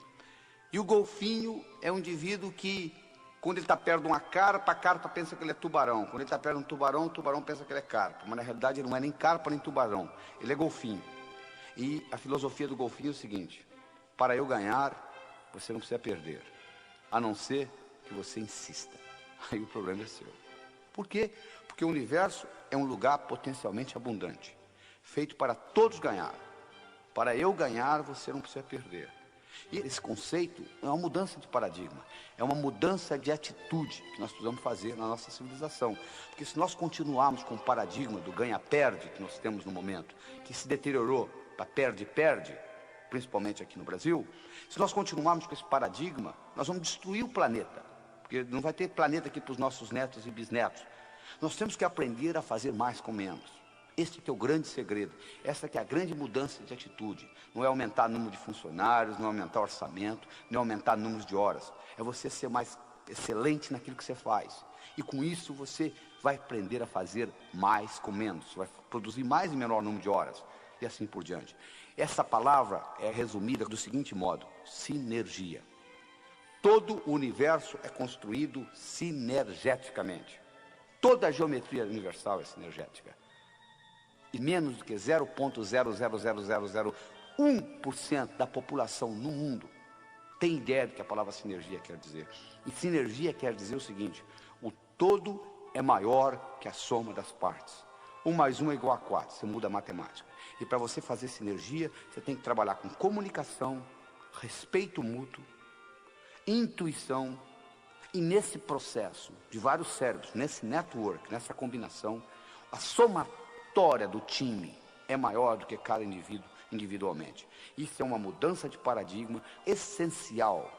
E o golfinho é um indivíduo que, quando ele está perto de uma carpa, a carpa pensa que ele é tubarão. Quando ele está perto de um tubarão, o tubarão pensa que ele é carpa. Mas na realidade ele não é nem carpa nem tubarão. Ele é golfinho. E a filosofia do golfinho é o seguinte: para eu ganhar, você não precisa perder. A não ser que você insista. Aí o problema é seu. Por quê? Porque o universo é um lugar potencialmente abundante, feito para todos ganhar. Para eu ganhar, você não precisa perder. E esse conceito é uma mudança de paradigma, é uma mudança de atitude que nós precisamos fazer na nossa civilização. Porque se nós continuarmos com o paradigma do ganha-perde que nós temos no momento, que se deteriorou para perde-perde, principalmente aqui no Brasil, se nós continuarmos com esse paradigma, nós vamos destruir o planeta, porque não vai ter planeta aqui para os nossos netos e bisnetos. Nós temos que aprender a fazer mais com menos. Este que é o grande segredo, essa que é a grande mudança de atitude. Não é aumentar o número de funcionários, não é aumentar o orçamento, não é aumentar o número de horas. É você ser mais excelente naquilo que você faz. E com isso você vai aprender a fazer mais com menos. Você vai produzir mais e menor número de horas. E assim por diante. Essa palavra é resumida do seguinte modo: sinergia. Todo o universo é construído sinergeticamente. Toda a geometria universal é sinergética. E menos do que 0,00001% da população no mundo tem ideia do que a palavra sinergia quer dizer. E sinergia quer dizer o seguinte: o todo é maior que a soma das partes. 1 mais 1 é igual a 4, você muda a matemática. E para você fazer sinergia, você tem que trabalhar com comunicação, respeito mútuo, intuição. E nesse processo de vários cérebros, nesse network, nessa combinação, a somatória do time é maior do que cada indivíduo individualmente. Isso é uma mudança de paradigma essencial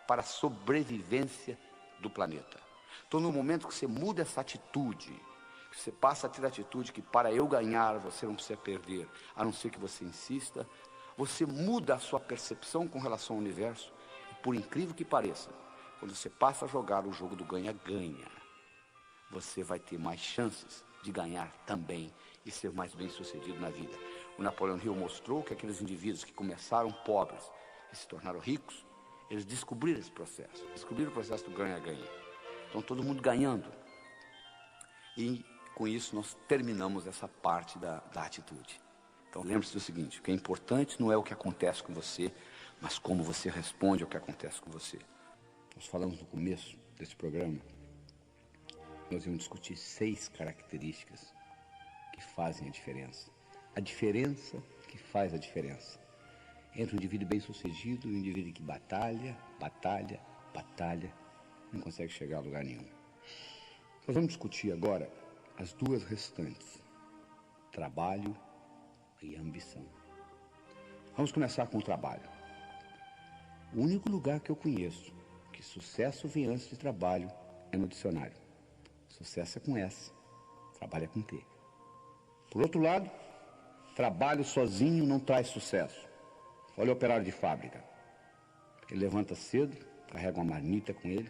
para a sobrevivência do planeta. Então, no momento que você muda essa atitude, que você passa a ter a atitude que para eu ganhar você não precisa perder, a não ser que você insista, você muda a sua percepção com relação ao universo. E por incrível que pareça, quando você passa a jogar o jogo do ganha-ganha, você vai ter mais chances de ganhar também e ser mais bem-sucedido na vida. O Napoleão Hill mostrou que aqueles indivíduos que começaram pobres e se tornaram ricos, eles descobriram esse processo, descobriram o processo do ganha-ganha. Então todo mundo ganhando. E com isso nós terminamos essa parte da atitude. Então lembre-se do seguinte, o que é importante não é o que acontece com você, mas como você responde ao que acontece com você. Nós falamos no começo desse programa, nós íamos discutir 6 características que fazem a diferença. A diferença que faz a diferença entre um indivíduo bem-sucedido e um indivíduo que batalha, não consegue chegar a lugar nenhum. Nós vamos discutir agora as 2 restantes, trabalho e ambição. Vamos começar com o trabalho. O único lugar que eu conheço que sucesso vem antes de trabalho é no dicionário. Sucesso é com S, trabalho é com T. Por outro lado, trabalho sozinho não traz sucesso. Olha o operário de fábrica. Ele levanta cedo, carrega uma marmita com ele,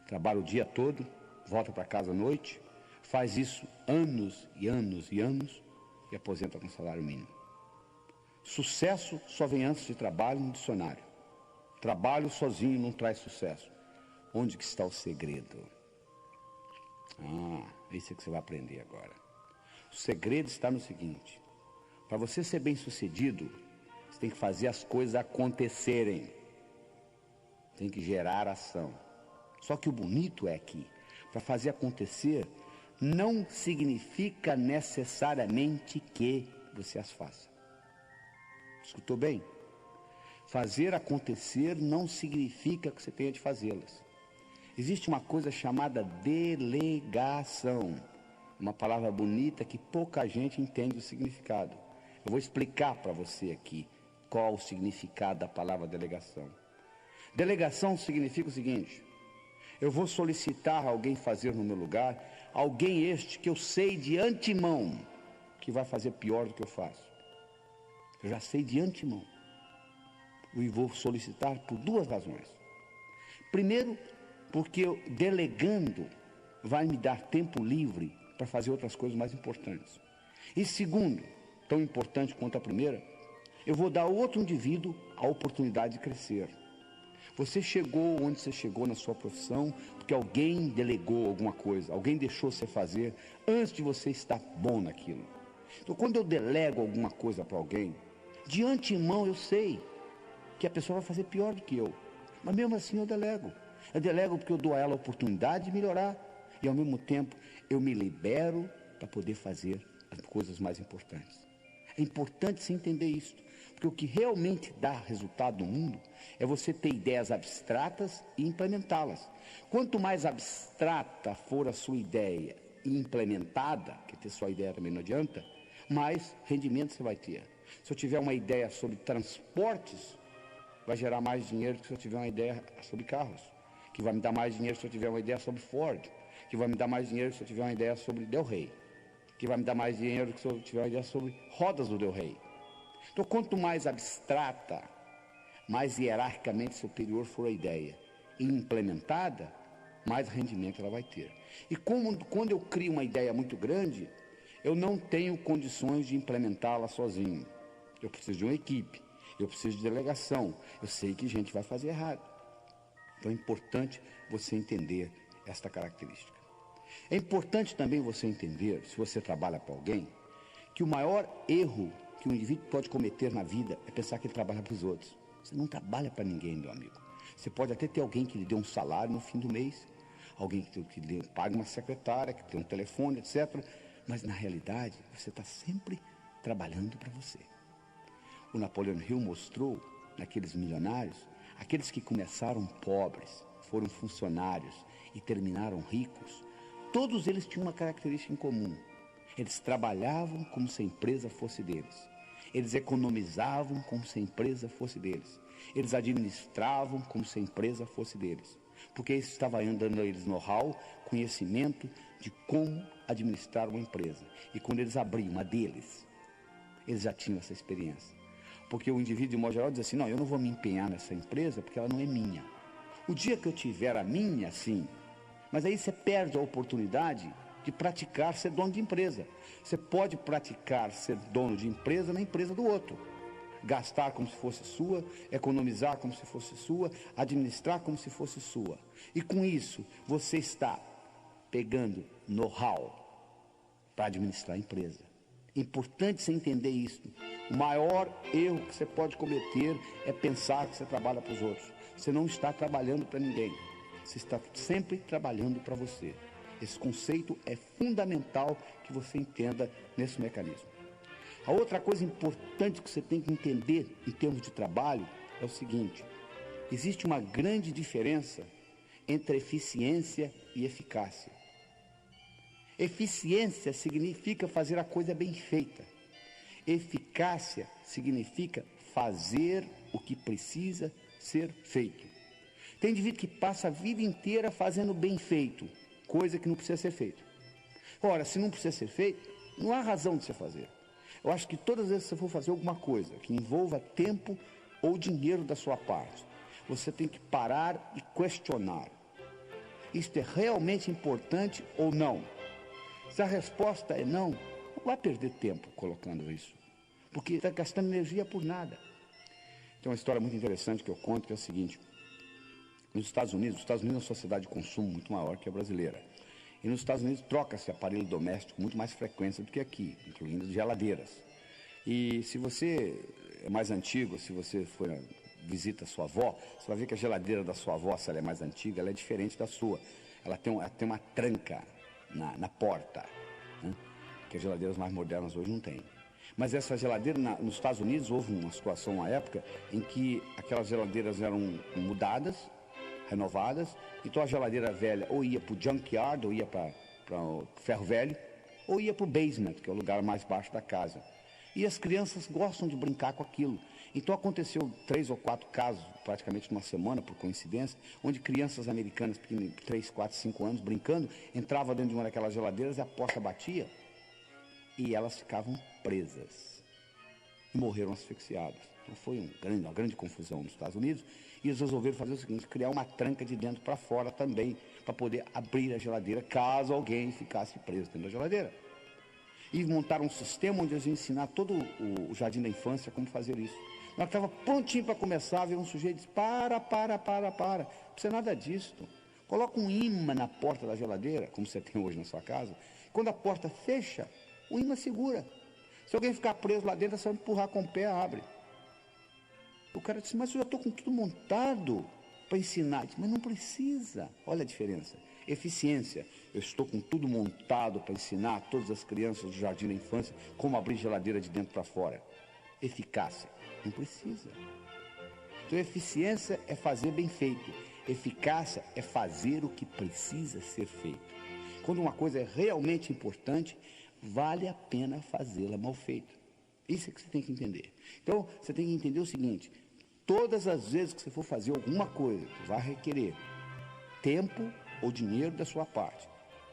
trabalha o dia todo, volta para casa à noite, faz isso anos e anos e anos e aposenta com salário mínimo. Sucesso só vem antes de trabalho no dicionário. Trabalho sozinho não traz sucesso. Onde que está o segredo? Isso é que você vai aprender agora. O segredo está no seguinte: para você ser bem-sucedido, você tem que fazer as coisas acontecerem. Tem que gerar ação. Só que o bonito é que, para fazer acontecer, não significa necessariamente que você as faça. Escutou bem? Fazer acontecer não significa que você tenha de fazê-las. Existe uma coisa chamada delegação. Uma palavra bonita que pouca gente entende o significado. Eu vou explicar para você aqui qual o significado da palavra delegação. Delegação significa o seguinte: eu vou solicitar a alguém fazer no meu lugar, alguém este que eu sei de antemão que vai fazer pior do que eu faço. Eu já sei de antemão. E vou solicitar por 2 razões. Primeiro, porque eu, delegando, vai me dar tempo livre para fazer outras coisas mais importantes. E segundo, tão importante quanto a primeira, eu vou dar ao outro indivíduo a oportunidade de crescer. Você chegou onde você chegou na sua profissão porque alguém delegou alguma coisa, alguém deixou você fazer antes de você estar bom naquilo. Então, quando eu delego alguma coisa para alguém, de antemão eu sei que a pessoa vai fazer pior do que eu. Mas mesmo assim eu delego. Eu delego porque eu dou a ela a oportunidade de melhorar. E ao mesmo tempo eu me libero para poder fazer as coisas mais importantes. É importante você entender isso. Porque o que realmente dá resultado no mundo é você ter ideias abstratas e implementá-las. Quanto mais abstrata for a sua ideia e implementada, que ter só ideia também não adianta, mais rendimento você vai ter. Se eu tiver uma ideia sobre transportes, vai gerar mais dinheiro que se eu tiver uma ideia sobre carros. Que vai me dar mais dinheiro se eu tiver uma ideia sobre Ford. Que vai me dar mais dinheiro se eu tiver uma ideia sobre Del Rey. Que vai me dar mais dinheiro se eu tiver uma ideia sobre rodas do Del Rey. Então, quanto mais abstrata, mais hierarquicamente superior for a ideia e implementada, mais rendimento ela vai ter. E quando eu crio uma ideia muito grande, eu não tenho condições de implementá-la sozinho. Eu preciso de uma equipe, eu preciso de delegação, eu sei que gente vai fazer errado. Então é importante você entender esta característica. É importante também você entender, se você trabalha para alguém, que o maior erro que um indivíduo pode cometer na vida é pensar que ele trabalha para os outros. Você não trabalha para ninguém, meu amigo. Você pode até ter alguém que lhe dê um salário no fim do mês, alguém que lhe pague uma secretária, que tem um telefone, etc. Mas na realidade, você está sempre trabalhando para você. O Napoleon Hill mostrou, naqueles milionários, aqueles que começaram pobres, foram funcionários e terminaram ricos, todos eles tinham uma característica em comum. Eles trabalhavam como se a empresa fosse deles. Eles economizavam como se a empresa fosse deles. Eles administravam como se a empresa fosse deles. Porque isso estava dando a eles know-how, conhecimento de como administrar uma empresa. E quando eles abriam uma deles, eles já tinham essa experiência. Porque o indivíduo, de modo geral, diz assim: não, eu não vou me empenhar nessa empresa porque ela não é minha. O dia que eu tiver a minha, sim. Mas aí você perde a oportunidade de praticar ser dono de empresa. Você pode praticar ser dono de empresa na empresa do outro. Gastar como se fosse sua, economizar como se fosse sua, administrar como se fosse sua. E com isso, você está pegando know-how, para administrar a empresa. É importante você entender isso. O maior erro que você pode cometer é pensar que você trabalha para os outros. Você não está trabalhando para ninguém. Você está sempre trabalhando para você. Esse conceito é fundamental que você entenda nesse mecanismo. A outra coisa importante que você tem que entender em termos de trabalho é o seguinte: existe uma grande diferença entre eficiência e eficácia. Eficiência significa fazer a coisa bem feita. Eficácia significa fazer o que precisa ser feito. Tem indivíduo que passa a vida inteira fazendo bem feito, coisa que não precisa ser feita. Ora, se não precisa ser feito, não há razão de você fazer. Eu acho que todas as vezes que você for fazer alguma coisa que envolva tempo ou dinheiro da sua parte, você tem que parar e questionar. Isto é realmente importante ou não? Se a resposta é não vai perder tempo colocando isso, porque está gastando energia por nada. Tem uma história muito interessante que eu conto, que é a seguinte: nos Estados Unidos é uma sociedade de consumo muito maior que a brasileira. E nos Estados Unidos troca-se aparelho doméstico com muito mais frequência do que aqui, incluindo geladeiras. E se você é mais antigo, se você for visita a sua avó, você vai ver que a geladeira da sua avó, se ela é mais antiga, ela é diferente da sua. Ela tem uma tranca na porta, né? Que as geladeiras mais modernas hoje não têm. Mas essa geladeira, nos Estados Unidos, houve uma situação, uma época, em que aquelas geladeiras eram mudadas, renovadas, então a geladeira velha ou ia para o junkyard, ou ia para o ferro velho, ou ia para o basement, que é o lugar mais baixo da casa. E as crianças gostam de brincar com aquilo. Então aconteceu 3 ou 4 casos, praticamente numa semana, por coincidência, onde crianças americanas, pequenas, 3, 4, 5 anos, brincando, entravam dentro de uma daquelas geladeiras e a porta batia e elas ficavam presas e morreram asfixiadas. Então foi uma grande confusão nos Estados Unidos, e eles resolveram fazer o seguinte: criar uma tranca de dentro para fora também, para poder abrir a geladeira caso alguém ficasse preso dentro da geladeira. E montaram um sistema onde eles iam ensinar todo o jardim da infância como fazer isso. Na hora que estava prontinho para começar, veio um sujeito e disse: para, não precisa nada disso. Coloca um imã na porta da geladeira, como você tem hoje na sua casa. Quando a porta fecha, o imã segura. Se alguém ficar preso lá dentro, é só empurrar com o pé, abre. O cara disse: mas eu já estou com tudo montado para ensinar. Disse: mas não precisa. Olha a diferença. Eficiência: eu estou com tudo montado para ensinar a todas as crianças do jardim da infância como abrir geladeira de dentro para fora. Eficácia: não precisa. Então, eficiência é fazer bem feito. Eficácia é fazer o que precisa ser feito. Quando uma coisa é realmente importante, vale a pena fazê-la mal feita. Isso é que você tem que entender. Então, você tem que entender o seguinte: todas as vezes que você for fazer alguma coisa que vai requerer tempo ou dinheiro da sua parte,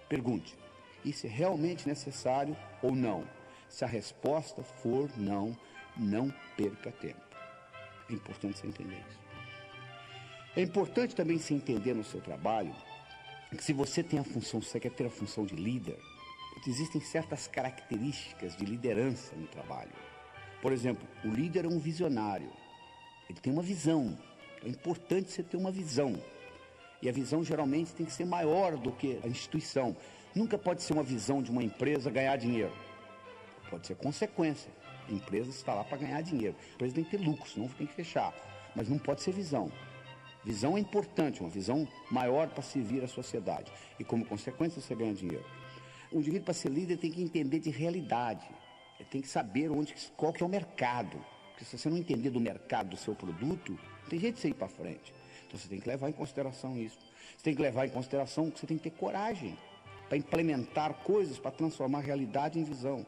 pergunte: isso é realmente necessário ou não? Se a resposta for não, não perca tempo. É importante você entender isso. É importante também se entender no seu trabalho que, se você tem a função, se você quer ter a função de líder, existem certas características de liderança no trabalho. Por exemplo, o líder é um visionário. Ele tem uma visão. É importante você ter uma visão. E a visão geralmente tem que ser maior do que a instituição. Nunca pode ser uma visão de uma empresa ganhar dinheiro. Pode ser consequência. A empresa está lá para ganhar dinheiro. A empresa tem que ter lucro, senão tem que fechar. Mas não pode ser visão. Visão é importante, uma visão maior para servir a sociedade. E como consequência você ganha dinheiro. O indivíduo, para ser líder, tem que entender de realidade. Ele tem que saber qual que é o mercado. Porque se você não entender do mercado do seu produto, não tem jeito de você ir para frente. Então você tem que levar em consideração isso. Você tem que levar em consideração que você tem que ter coragem para implementar coisas, para transformar a realidade em visão.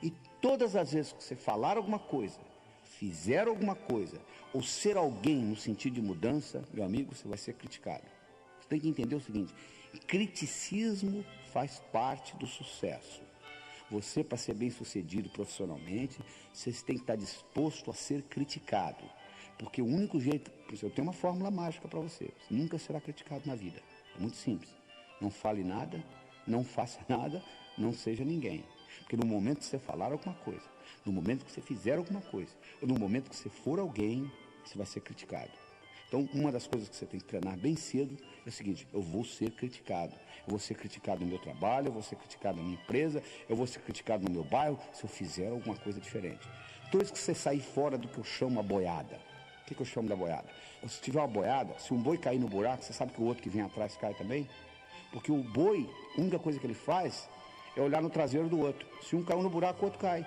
E todas as vezes que você falar alguma coisa, fizer alguma coisa, ou ser alguém no sentido de mudança, meu amigo, você vai ser criticado. Você tem que entender o seguinte: criticismo faz parte do sucesso. Você, para ser bem sucedido profissionalmente, você tem que estar disposto a ser criticado. Porque o único jeito, eu tenho uma fórmula mágica para você: você nunca será criticado na vida. É muito simples. Não fale nada, não faça nada, não seja ninguém. Porque no momento que você falar alguma coisa, no momento que você fizer alguma coisa, ou no momento que você for alguém, você vai ser criticado. Então, uma das coisas que você tem que treinar bem cedo é o seguinte: eu vou ser criticado. Eu vou ser criticado no meu trabalho, eu vou ser criticado na minha empresa, eu vou ser criticado no meu bairro se eu fizer alguma coisa diferente. Toda vez que você sair fora do que eu chamo a boiada. O que eu chamo da boiada? Se tiver uma boiada, se um boi cair no buraco, você sabe que o outro que vem atrás cai também? Porque o boi, a única coisa que ele faz é olhar no traseiro do outro. Se um caiu no buraco, o outro cai.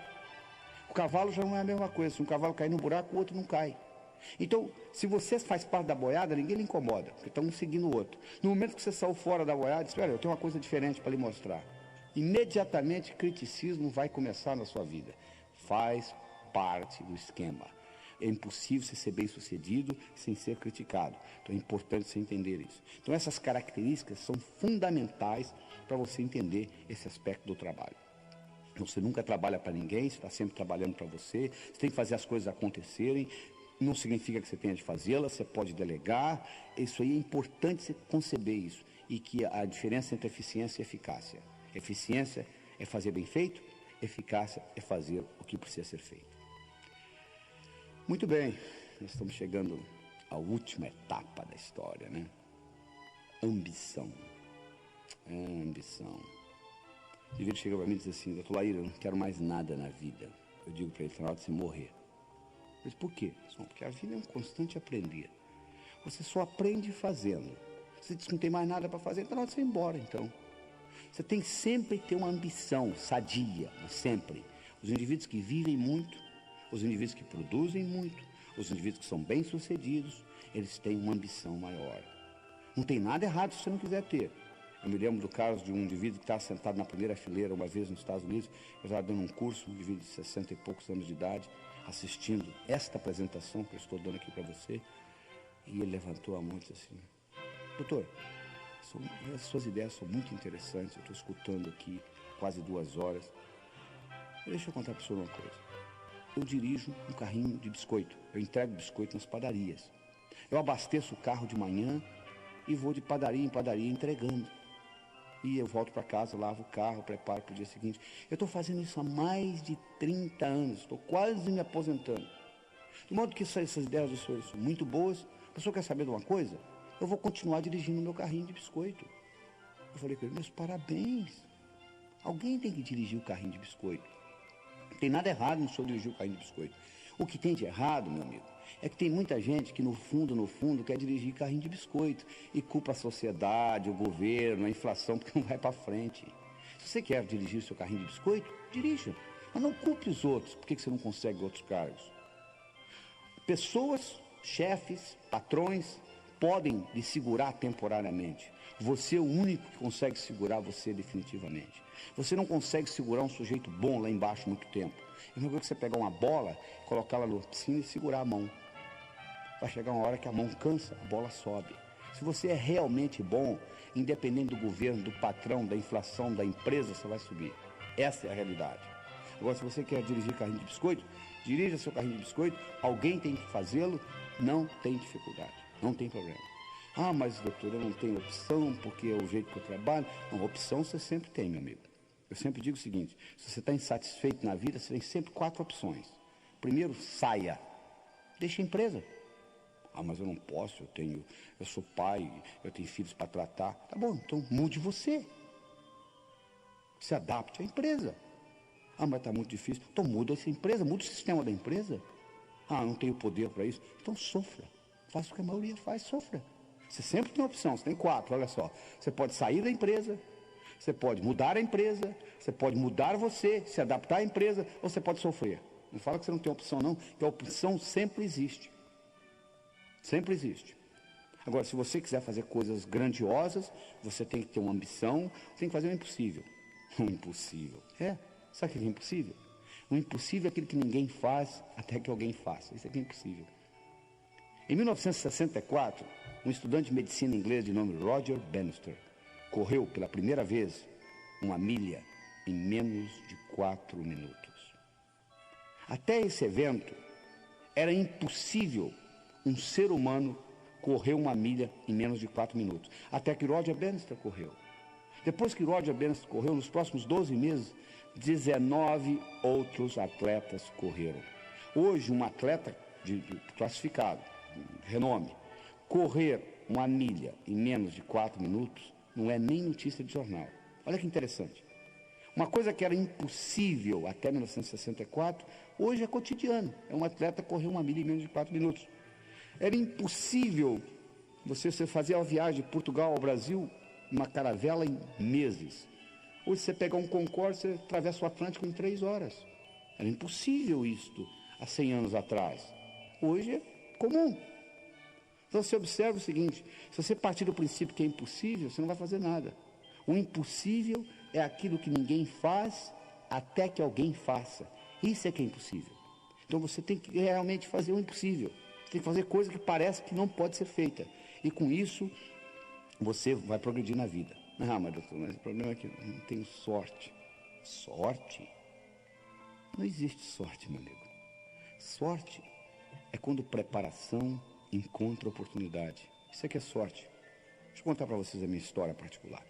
O cavalo já não é a mesma coisa. Se um cavalo cair no buraco, o outro não cai. Então, se você faz parte da boiada, ninguém lhe incomoda, porque estão um seguindo o outro. No momento que você saiu fora da boiada, diz: olha, eu tenho uma coisa diferente para lhe mostrar. Imediatamente, criticismo vai começar na sua vida. Faz parte do esquema. É impossível você ser bem-sucedido sem ser criticado. Então é importante você entender isso. Então essas características são fundamentais para você entender esse aspecto do trabalho. Então, você nunca trabalha para ninguém, você está sempre trabalhando para você, você tem que fazer as coisas acontecerem. Não significa que você tenha de fazê-las, você pode delegar. Isso aí é importante você conceber isso. E que a diferença entre eficiência e eficácia. Eficiência é fazer bem feito, eficácia é fazer o que precisa ser feito. Muito bem, nós estamos chegando à última etapa da história, né? Ambição. Ambição. O indivíduo chega para mim e diz assim: doutor Laíra, eu não quero mais nada na vida. Eu digo para ele: está na hora de você morrer. Mas por quê? Porque a vida é um constante aprender. Você só aprende fazendo. Você diz que não tem mais nada para fazer, então na hora de você ir embora, então. Você tem que sempre ter uma ambição sadia, sempre. Os indivíduos que vivem muito, os indivíduos que produzem muito, os indivíduos que são bem-sucedidos, eles têm uma ambição maior. Não tem nada errado se você não quiser ter. Eu me lembro do caso de um indivíduo que estava sentado na primeira fileira uma vez nos Estados Unidos. Eu estava dando um curso, um indivíduo de 60 e poucos anos de idade, assistindo esta apresentação que eu estou dando aqui para você. E ele levantou a mão e disse assim: doutor, as suas ideias são muito interessantes, eu estou escutando aqui quase 2 horas. Deixa eu contar para o senhor uma coisa. Eu dirijo um carrinho de biscoito, eu entrego biscoito nas padarias. Eu abasteço o carro de manhã e vou de padaria em padaria entregando. E eu volto para casa, lavo o carro, preparo para o dia seguinte. Eu estou fazendo isso há mais de 30 anos, estou quase me aposentando. De modo que essas ideias do senhor são muito boas. O senhor quer saber de uma coisa? Eu vou continuar dirigindo meu carrinho de biscoito. Eu falei com ele: meus parabéns. Alguém tem que dirigir o carrinho de biscoito. Não tem nada errado no senhor dirigir o carrinho de biscoito. O que tem de errado, meu amigo, é que tem muita gente que no fundo, quer dirigir carrinho de biscoito e culpa a sociedade, o governo, a inflação, porque não vai para frente. Se você quer dirigir o seu carrinho de biscoito, dirija. Mas não culpe os outros. Por que você não consegue outros cargos? Pessoas, chefes, patrões, podem lhe segurar temporariamente. Você é o único que consegue segurar você definitivamente. Você não consegue segurar um sujeito bom lá embaixo muito tempo. É uma coisa que você pegar uma bola, colocá-la na piscina e segurar a mão. Vai chegar uma hora que a mão cansa, a bola sobe. Se você é realmente bom, independente do governo, do patrão, da inflação, da empresa, você vai subir. Essa é a realidade. Agora, se você quer dirigir carrinho de biscoito, dirija seu carrinho de biscoito, alguém tem que fazê-lo, não tem dificuldade, não tem problema. Ah, mas doutor, eu não tenho opção, porque é o jeito que eu trabalho. Não, opção você sempre tem, meu amigo. Eu sempre digo o seguinte: se você está insatisfeito na vida, você tem sempre 4 opções. Primeiro, saia. Deixa a empresa. Ah, mas eu não posso, eu sou pai, eu tenho filhos para tratar. Tá bom, então mude você. Se adapte à empresa. Ah, mas está muito difícil. Então muda essa empresa, muda o sistema da empresa. Ah, não tenho poder para isso. Então sofra. Faça o que a maioria faz, sofra. Você sempre tem uma opção, você tem 4, olha só. Você pode sair da empresa, você pode mudar a empresa, você pode mudar você, se adaptar à empresa, ou você pode sofrer. Não fala que você não tem opção não, que a opção sempre existe. Sempre existe. Agora, se você quiser fazer coisas grandiosas, você tem que ter uma ambição, tem que fazer o impossível. O impossível. Sabe o que é impossível? O impossível é aquilo que ninguém faz até que alguém faça. Isso aqui é impossível. Em 1964, um estudante de medicina inglês de nome Roger Bannister correu pela primeira vez 1 milha em menos de 4 minutos. Até esse evento, era impossível um ser humano correr 1 milha em menos de 4 minutos. Até que Roger Bannister correu. Depois que Roger Bannister correu, nos próximos 12 meses, 19 outros atletas correram. Hoje, um atleta classificado, renome, correr uma milha em menos de 4 minutos não é nem notícia de jornal. Olha que interessante. Uma coisa que era impossível até 1964, hoje é cotidiano. É um atleta correr uma milha em menos de 4 minutos. Era impossível você fazer a viagem de Portugal ao Brasil, uma caravela em meses. Hoje você pegar um Concorde, você atravessa o Atlântico em 3 horas. Era impossível isto há 100 anos atrás. Hoje é comum. Então você observa o seguinte, se você partir do princípio que é impossível, você não vai fazer nada. O impossível é aquilo que ninguém faz até que alguém faça. Isso é que é impossível. Então você tem que realmente fazer o impossível. Você tem que fazer coisa que parece que não pode ser feita. E com isso, você vai progredir na vida. Ah, mas doutor, mas o problema é que eu não tenho sorte. Sorte? Não existe sorte, meu amigo. Sorte é quando preparação encontra oportunidade. Isso é que é sorte. Deixa eu contar para vocês a minha história particular.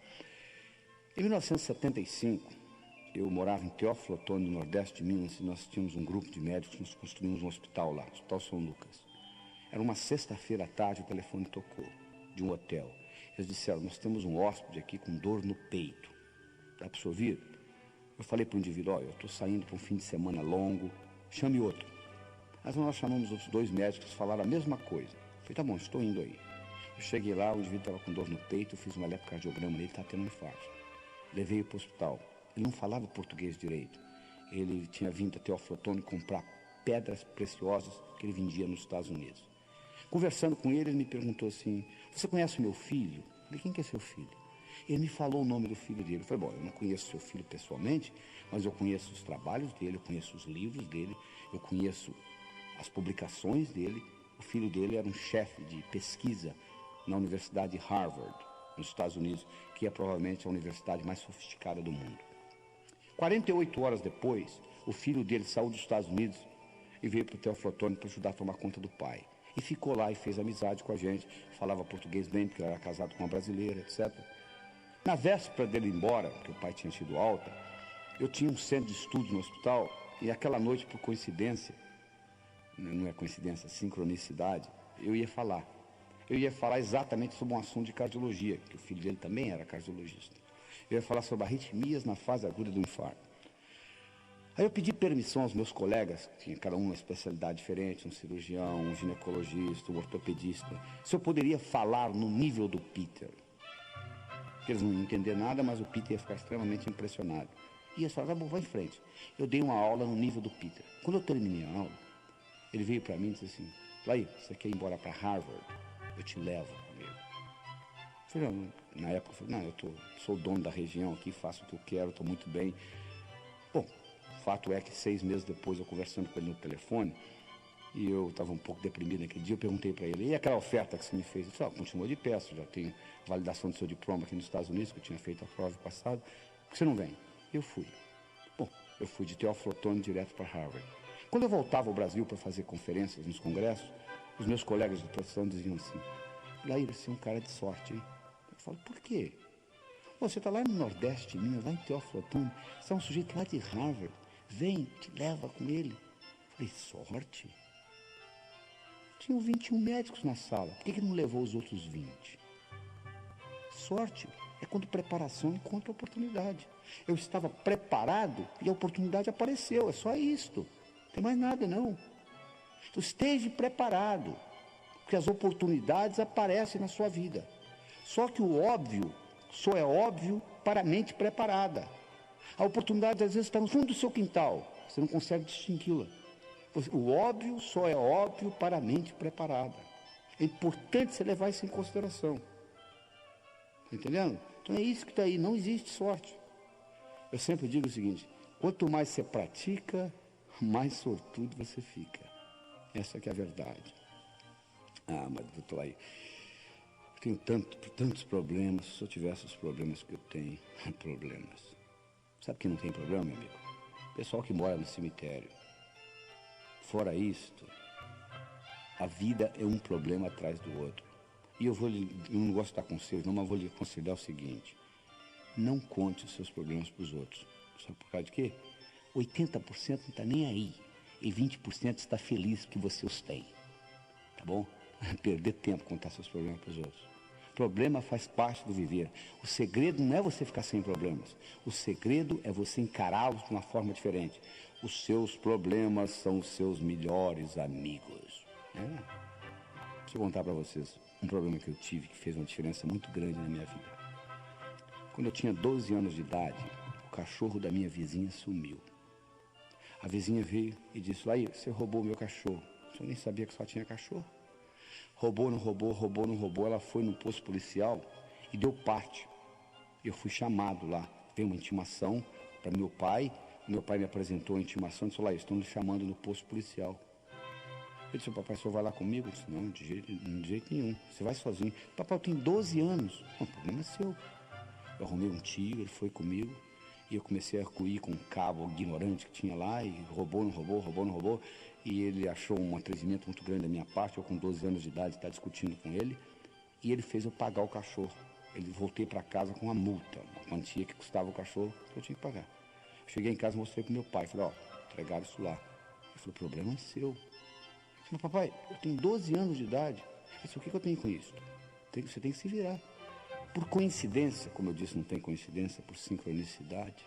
Em 1975, eu morava em Teófilo Otoni, no Nordeste de Minas, e nós tínhamos um grupo de médicos, nós construímos um hospital lá, o Hospital São Lucas. Era uma sexta-feira à tarde, o telefone tocou, de um hotel. Eles disseram, nós temos um hóspede aqui com dor no peito. Dá para ouvir? Eu falei para o indivíduo, eu estou saindo para um fim de semana longo, chame outro. Mas nós chamamos outros 2 médicos, falaram a mesma coisa. Eu falei, tá bom, estou indo aí. Eu cheguei lá, o indivíduo estava com dor no peito, eu fiz um eletrocardiograma nele, ele está tendo um infarto. Levei-o para o hospital. Ele não falava português direito. Ele tinha vindo até Teófilo Otoni comprar pedras preciosas que ele vendia nos Estados Unidos. Conversando com ele, ele me perguntou assim, você conhece o meu filho? Eu falei, quem que é seu filho? Ele me falou o nome do filho dele. Eu falei, bom, eu não conheço seu filho pessoalmente, mas eu conheço os trabalhos dele, eu conheço os livros dele, eu conheço as publicações dele. O filho dele era um chefe de pesquisa na Universidade de Harvard, nos Estados Unidos, que é provavelmente a universidade mais sofisticada do mundo. 48 horas depois, o filho dele saiu dos Estados Unidos e veio para o Teófilo Otoni para ajudar a tomar conta do pai. E ficou lá e fez amizade com a gente, falava português bem, porque ele era casado com uma brasileira, etc. Na véspera dele ir embora, porque o pai tinha tido alta, eu tinha um centro de estudos no hospital, e aquela noite, por coincidência, não é coincidência, sincronicidade, eu ia falar. Eu ia falar exatamente sobre um assunto de cardiologia, que o filho dele também era cardiologista. Eu ia falar sobre arritmias na fase aguda do infarto. Aí eu pedi permissão aos meus colegas, que tinha cada um uma especialidade diferente, um cirurgião, um ginecologista, um ortopedista, se eu poderia falar no nível do Peter. Porque eles não iam entender nada, mas o Peter ia ficar extremamente impressionado. E eles falaram, vai em frente. Eu dei uma aula no nível do Peter. Quando eu terminei a aula, ele veio para mim e disse assim, Laí, você quer ir embora para Harvard? Eu te levo comigo. Eu falei, na época, eu falei, não, sou o dono da região aqui, faço o que eu quero, estou muito bem. Bom, o fato é que 6 meses depois, eu conversando com ele no telefone, e eu estava um pouco deprimido naquele dia, eu perguntei para ele, e aquela oferta que você me fez? Ele falou, continua de pé, eu já tenho validação do seu diploma aqui nos Estados Unidos, que eu tinha feito a prova passada, por que você não vem? Eu fui. Bom, eu fui de Teófilo Otoni direto para Harvard. Quando eu voltava ao Brasil para fazer conferências nos congressos, os meus colegas de atuação diziam assim, Laí, você é um cara de sorte, hein? Eu falo, por quê? Você está lá no Nordeste de Minas, lá em Teófilo Otoni, você é um sujeito lá de Harvard, vem, te leva com ele. Eu falei, sorte? Tinham 21 médicos na sala, por que não levou os outros 20? Sorte é quando preparação encontra oportunidade. Eu estava preparado e a oportunidade apareceu, é só isto. Não tem mais nada, não. Então, esteja preparado, porque as oportunidades aparecem na sua vida. Só que o óbvio só é óbvio para a mente preparada. A oportunidade, às vezes, está no fundo do seu quintal, você não consegue distingui-la. O óbvio só é óbvio para a mente preparada. É importante você levar isso em consideração. Está entendendo? Então é isso que está aí, não existe sorte. Eu sempre digo o seguinte, quanto mais você pratica, mais sortudo você fica. Essa que é a verdade. Ah, mas doutor, aí, eu tenho tantos problemas, se eu tivesse os problemas que eu tenho, problemas. Sabe que não tem problema, meu amigo? Pessoal que mora no cemitério. Fora isto, a vida é um problema atrás do outro. E eu não gosto de dar conselho, não, mas vou lhe aconselhar o seguinte. Não conte os seus problemas para os outros. Sabe por causa de quê? 80% não está nem aí. E 20% está feliz porque você os tem. Tá bom? perder tempo contar seus problemas para os outros. Problema faz parte do viver. O segredo não é você ficar sem problemas. O segredo é você encará-los de uma forma diferente. Os seus problemas são os seus melhores amigos. Deixa eu contar para vocês um problema que eu tive que fez uma diferença muito grande na minha vida. Quando eu tinha 12 anos de idade, o cachorro da minha vizinha sumiu. A vizinha veio e disse: aí, você roubou meu cachorro. Eu nem sabia que só tinha cachorro. Roubou, não roubou, roubou, não roubou. Ela foi no posto policial e deu parte. Eu fui chamado lá. Veio uma intimação para meu pai. Meu pai me apresentou a intimação e disse: olha, estão lhe chamando no posto policial. Eu disse: papai, o senhor vai lá comigo? Eu disse: não, de jeito nenhum. Você vai sozinho. Papai, eu tenho 12 anos. O problema é seu. Eu arrumei um tio, ele foi comigo. E eu comecei a arco-ir com um cabo ignorante que tinha lá. E roubou, não roubou, roubou, não roubou. E ele achou um atrevimento muito grande da minha parte. Eu com 12 anos de idade estava discutindo com ele. E ele fez eu pagar o cachorro. Ele voltei para casa com uma multa, uma quantia que custava o cachorro que eu tinha que pagar. Cheguei em casa e mostrei para meu pai. Falei: ó, entregaram isso lá. Ele falou: o problema é seu. Eu falei: papai, eu tenho 12 anos de idade. Eu disse: o que eu tenho com isso? Você tem que se virar. Por coincidência, como eu disse, não tem coincidência, por sincronicidade.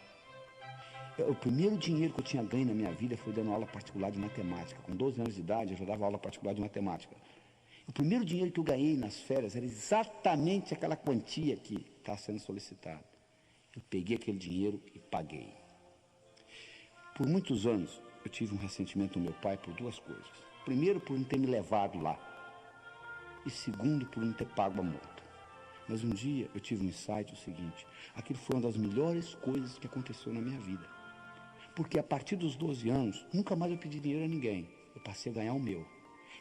O primeiro dinheiro que eu tinha ganho na minha vida foi dando aula particular de matemática. Com 12 anos de idade, eu já dava aula particular de matemática. O primeiro dinheiro que eu ganhei nas férias era exatamente aquela quantia que está sendo solicitada. Eu peguei aquele dinheiro e paguei. Por muitos anos, eu tive um ressentimento do meu pai por duas coisas. Primeiro, por não ter me levado lá. E segundo, por não ter pago a multa. Mas um dia eu tive um insight, o seguinte: aquilo foi uma das melhores coisas que aconteceu na minha vida. Porque a partir dos 12 anos, nunca mais eu pedi dinheiro a ninguém. Eu passei a ganhar o meu.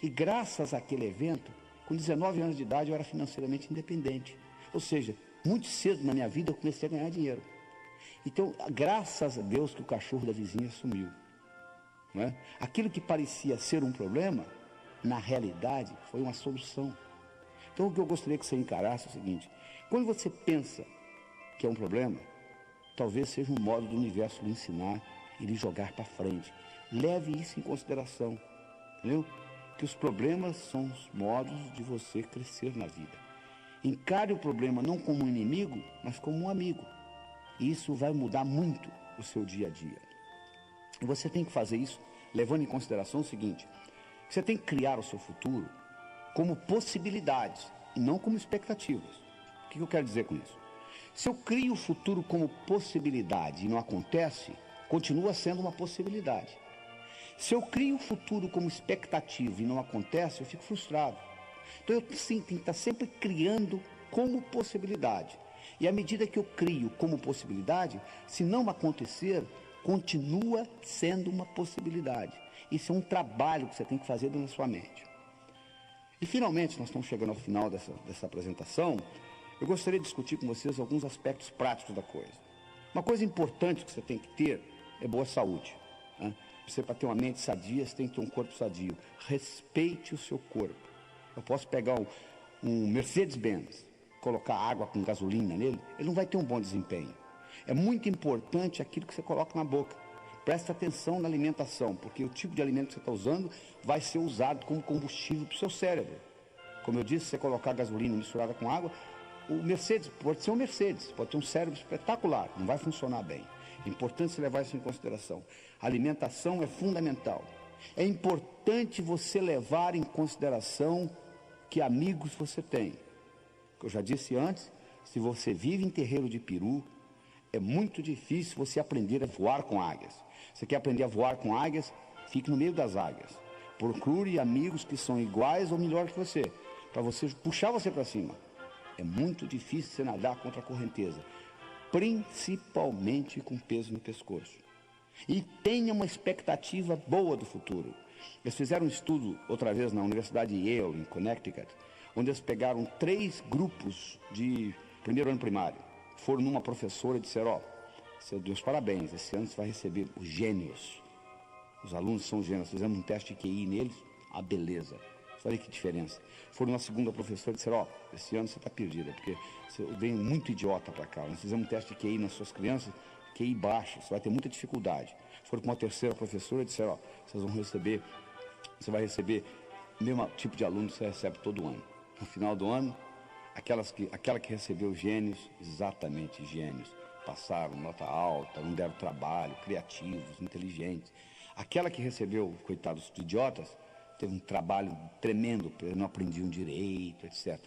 E graças àquele evento, com 19 anos de idade, eu era financeiramente independente. Ou seja, muito cedo na minha vida eu comecei a ganhar dinheiro. Então, graças a Deus que o cachorro da vizinha sumiu. Não é? Aquilo que parecia ser um problema, na realidade, foi uma solução. Então, o que eu gostaria que você encarasse é o seguinte: quando você pensa que é um problema, talvez seja um modo do universo lhe ensinar e lhe jogar para frente. Leve isso em consideração, entendeu? Que os problemas são os modos de você crescer na vida. Encare o problema não como um inimigo, mas como um amigo. E isso vai mudar muito o seu dia a dia. E você tem que fazer isso levando em consideração o seguinte: você tem que criar o seu futuro como possibilidades e não como expectativas. O que eu quero dizer com isso? Se eu crio o futuro como possibilidade e não acontece, continua sendo uma possibilidade. Se eu crio o futuro como expectativa e não acontece, eu fico frustrado. Então eu sim, tenho que estar sempre criando como possibilidade. E à medida que eu crio como possibilidade, se não acontecer, continua sendo uma possibilidade. Isso é um trabalho que você tem que fazer dentro da sua mente. E finalmente, nós estamos chegando ao final dessa apresentação. Eu gostaria de discutir com vocês alguns aspectos práticos da coisa. Uma coisa importante que você tem que ter é boa saúde. Né? Você, para ter uma mente sadia, você tem que ter um corpo sadio. Respeite o seu corpo. Eu posso pegar um Mercedes-Benz, colocar água com gasolina nele, ele não vai ter um bom desempenho. É muito importante aquilo que você coloca na boca. Preste atenção na alimentação, porque o tipo de alimento que você está usando vai ser usado como combustível para o seu cérebro. Como eu disse, se você colocar gasolina misturada com água, o Mercedes pode ser um Mercedes, pode ter um cérebro espetacular, não vai funcionar bem. É importante você levar isso em consideração. A alimentação é fundamental. É importante você levar em consideração que amigos você tem. Eu já disse antes, se você vive em terreiro de peru, é muito difícil você aprender a voar com águias. Você quer aprender a voar com águias? Fique no meio das águias. Procure amigos que são iguais ou melhor que você, para você puxar você para cima. É muito difícil você nadar contra a correnteza, principalmente com peso no pescoço. E tenha uma expectativa boa do futuro. Eles fizeram um estudo outra vez na Universidade de Yale, em Connecticut, onde eles pegaram 3 grupos de primeiro ano primário. Foram numa professora e disseram: ó, seu Deus, parabéns, esse ano você vai receber os gênios. Os alunos são gênios. Fizemos um teste de QI neles, a beleza. Olha que diferença. Foram na segunda professora e disseram: ó, esse ano você está perdida, porque você vem muito idiota para cá. Nós fizemos um teste de QI nas suas crianças, QI baixo, você vai ter muita dificuldade. Foram com uma terceira professora e disseram: ó, você vai receber o mesmo tipo de aluno você recebe todo ano. No final do ano, aquela que recebeu gênios, exatamente gênios, passaram nota alta, não deram trabalho, criativos, inteligentes. Aquela que recebeu, coitados de idiotas, teve um trabalho tremendo, não aprendiam direito, etc.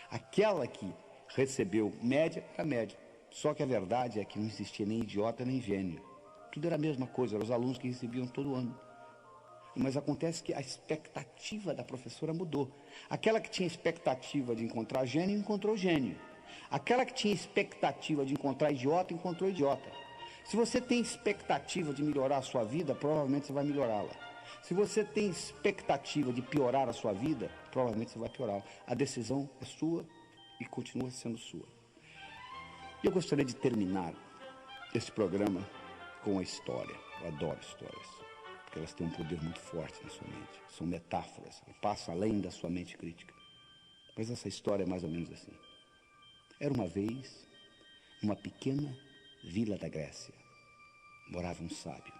Aquela que recebeu média, era média. Só que a verdade é que não existia nem idiota nem gênio. Tudo era a mesma coisa, eram os alunos que recebiam todo ano. Mas acontece que a expectativa da professora mudou. Aquela que tinha expectativa de encontrar gênio, encontrou gênio. Aquela que tinha expectativa de encontrar idiota, encontrou idiota. Se você tem expectativa de melhorar a sua vida, provavelmente você vai melhorá-la. Se você tem expectativa de piorar a sua vida, provavelmente você vai piorá-la. A decisão é sua e continua sendo sua. E eu gostaria de terminar esse programa com uma história. Eu adoro histórias, porque elas têm um poder muito forte na sua mente. São metáforas, passam além da sua mente crítica. Mas essa história é mais ou menos assim. Era uma vez, numa pequena vila da Grécia, morava um sábio.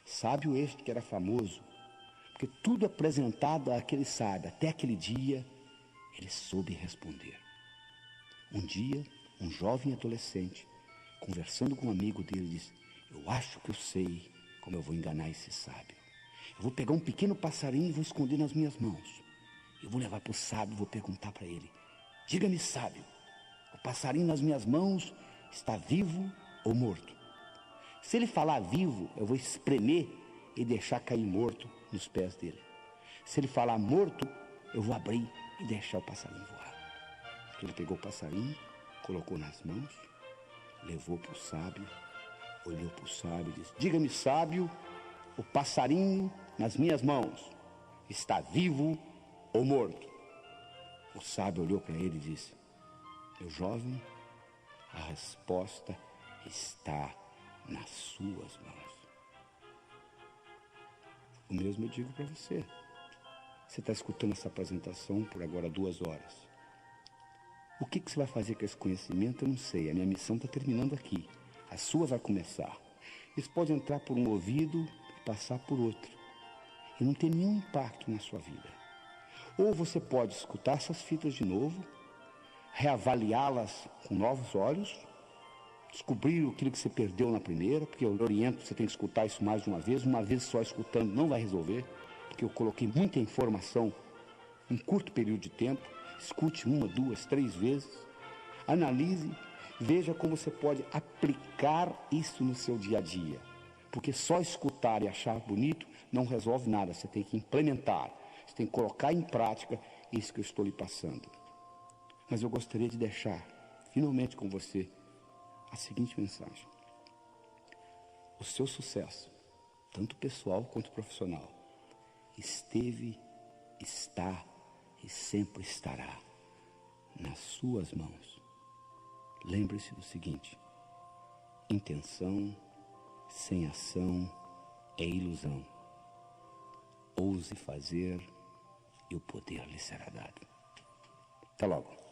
Sábio este que era famoso, porque tudo apresentado àquele sábio, até aquele dia, ele soube responder. Um dia, um jovem adolescente, conversando com um amigo dele, disse: eu acho que eu sei como eu vou enganar esse sábio. Eu vou pegar um pequeno passarinho e vou esconder nas minhas mãos. Eu vou levar para o sábio e vou perguntar para ele: diga-me, sábio, o passarinho nas minhas mãos está vivo ou morto? Se ele falar vivo, eu vou espremer e deixar cair morto nos pés dele. Se ele falar morto, eu vou abrir e deixar o passarinho voar. Ele pegou o passarinho, colocou nas mãos, levou para o sábio, olhou para o sábio e disse: diga-me, sábio, o passarinho nas minhas mãos está vivo ou morto? O sábio olhou para ele e disse: meu jovem, a resposta está nas suas mãos. O mesmo eu digo para você. Você está escutando essa apresentação por agora 2 horas. O que você vai fazer com esse conhecimento, eu não sei. A minha missão está terminando aqui. A sua vai começar. Isso pode entrar por um ouvido e passar por outro. E não ter nenhum impacto na sua vida. Ou você pode escutar essas fitas de novo, reavaliá-las com novos olhos, descobrir aquilo que você perdeu na primeira, porque eu oriento que você tem que escutar isso mais de uma vez só escutando não vai resolver, porque eu coloquei muita informação em curto período de tempo. Escute 1, 2, 3 vezes, analise, veja como você pode aplicar isso no seu dia a dia, porque só escutar e achar bonito não resolve nada, você tem que implementar, você tem que colocar em prática isso que eu estou lhe passando. Mas eu gostaria de deixar, finalmente com você, a seguinte mensagem: o seu sucesso, tanto pessoal quanto profissional, esteve, está e sempre estará nas suas mãos. Lembre-se do seguinte: intenção sem ação é ilusão. Ouse fazer e o poder lhe será dado. Até logo.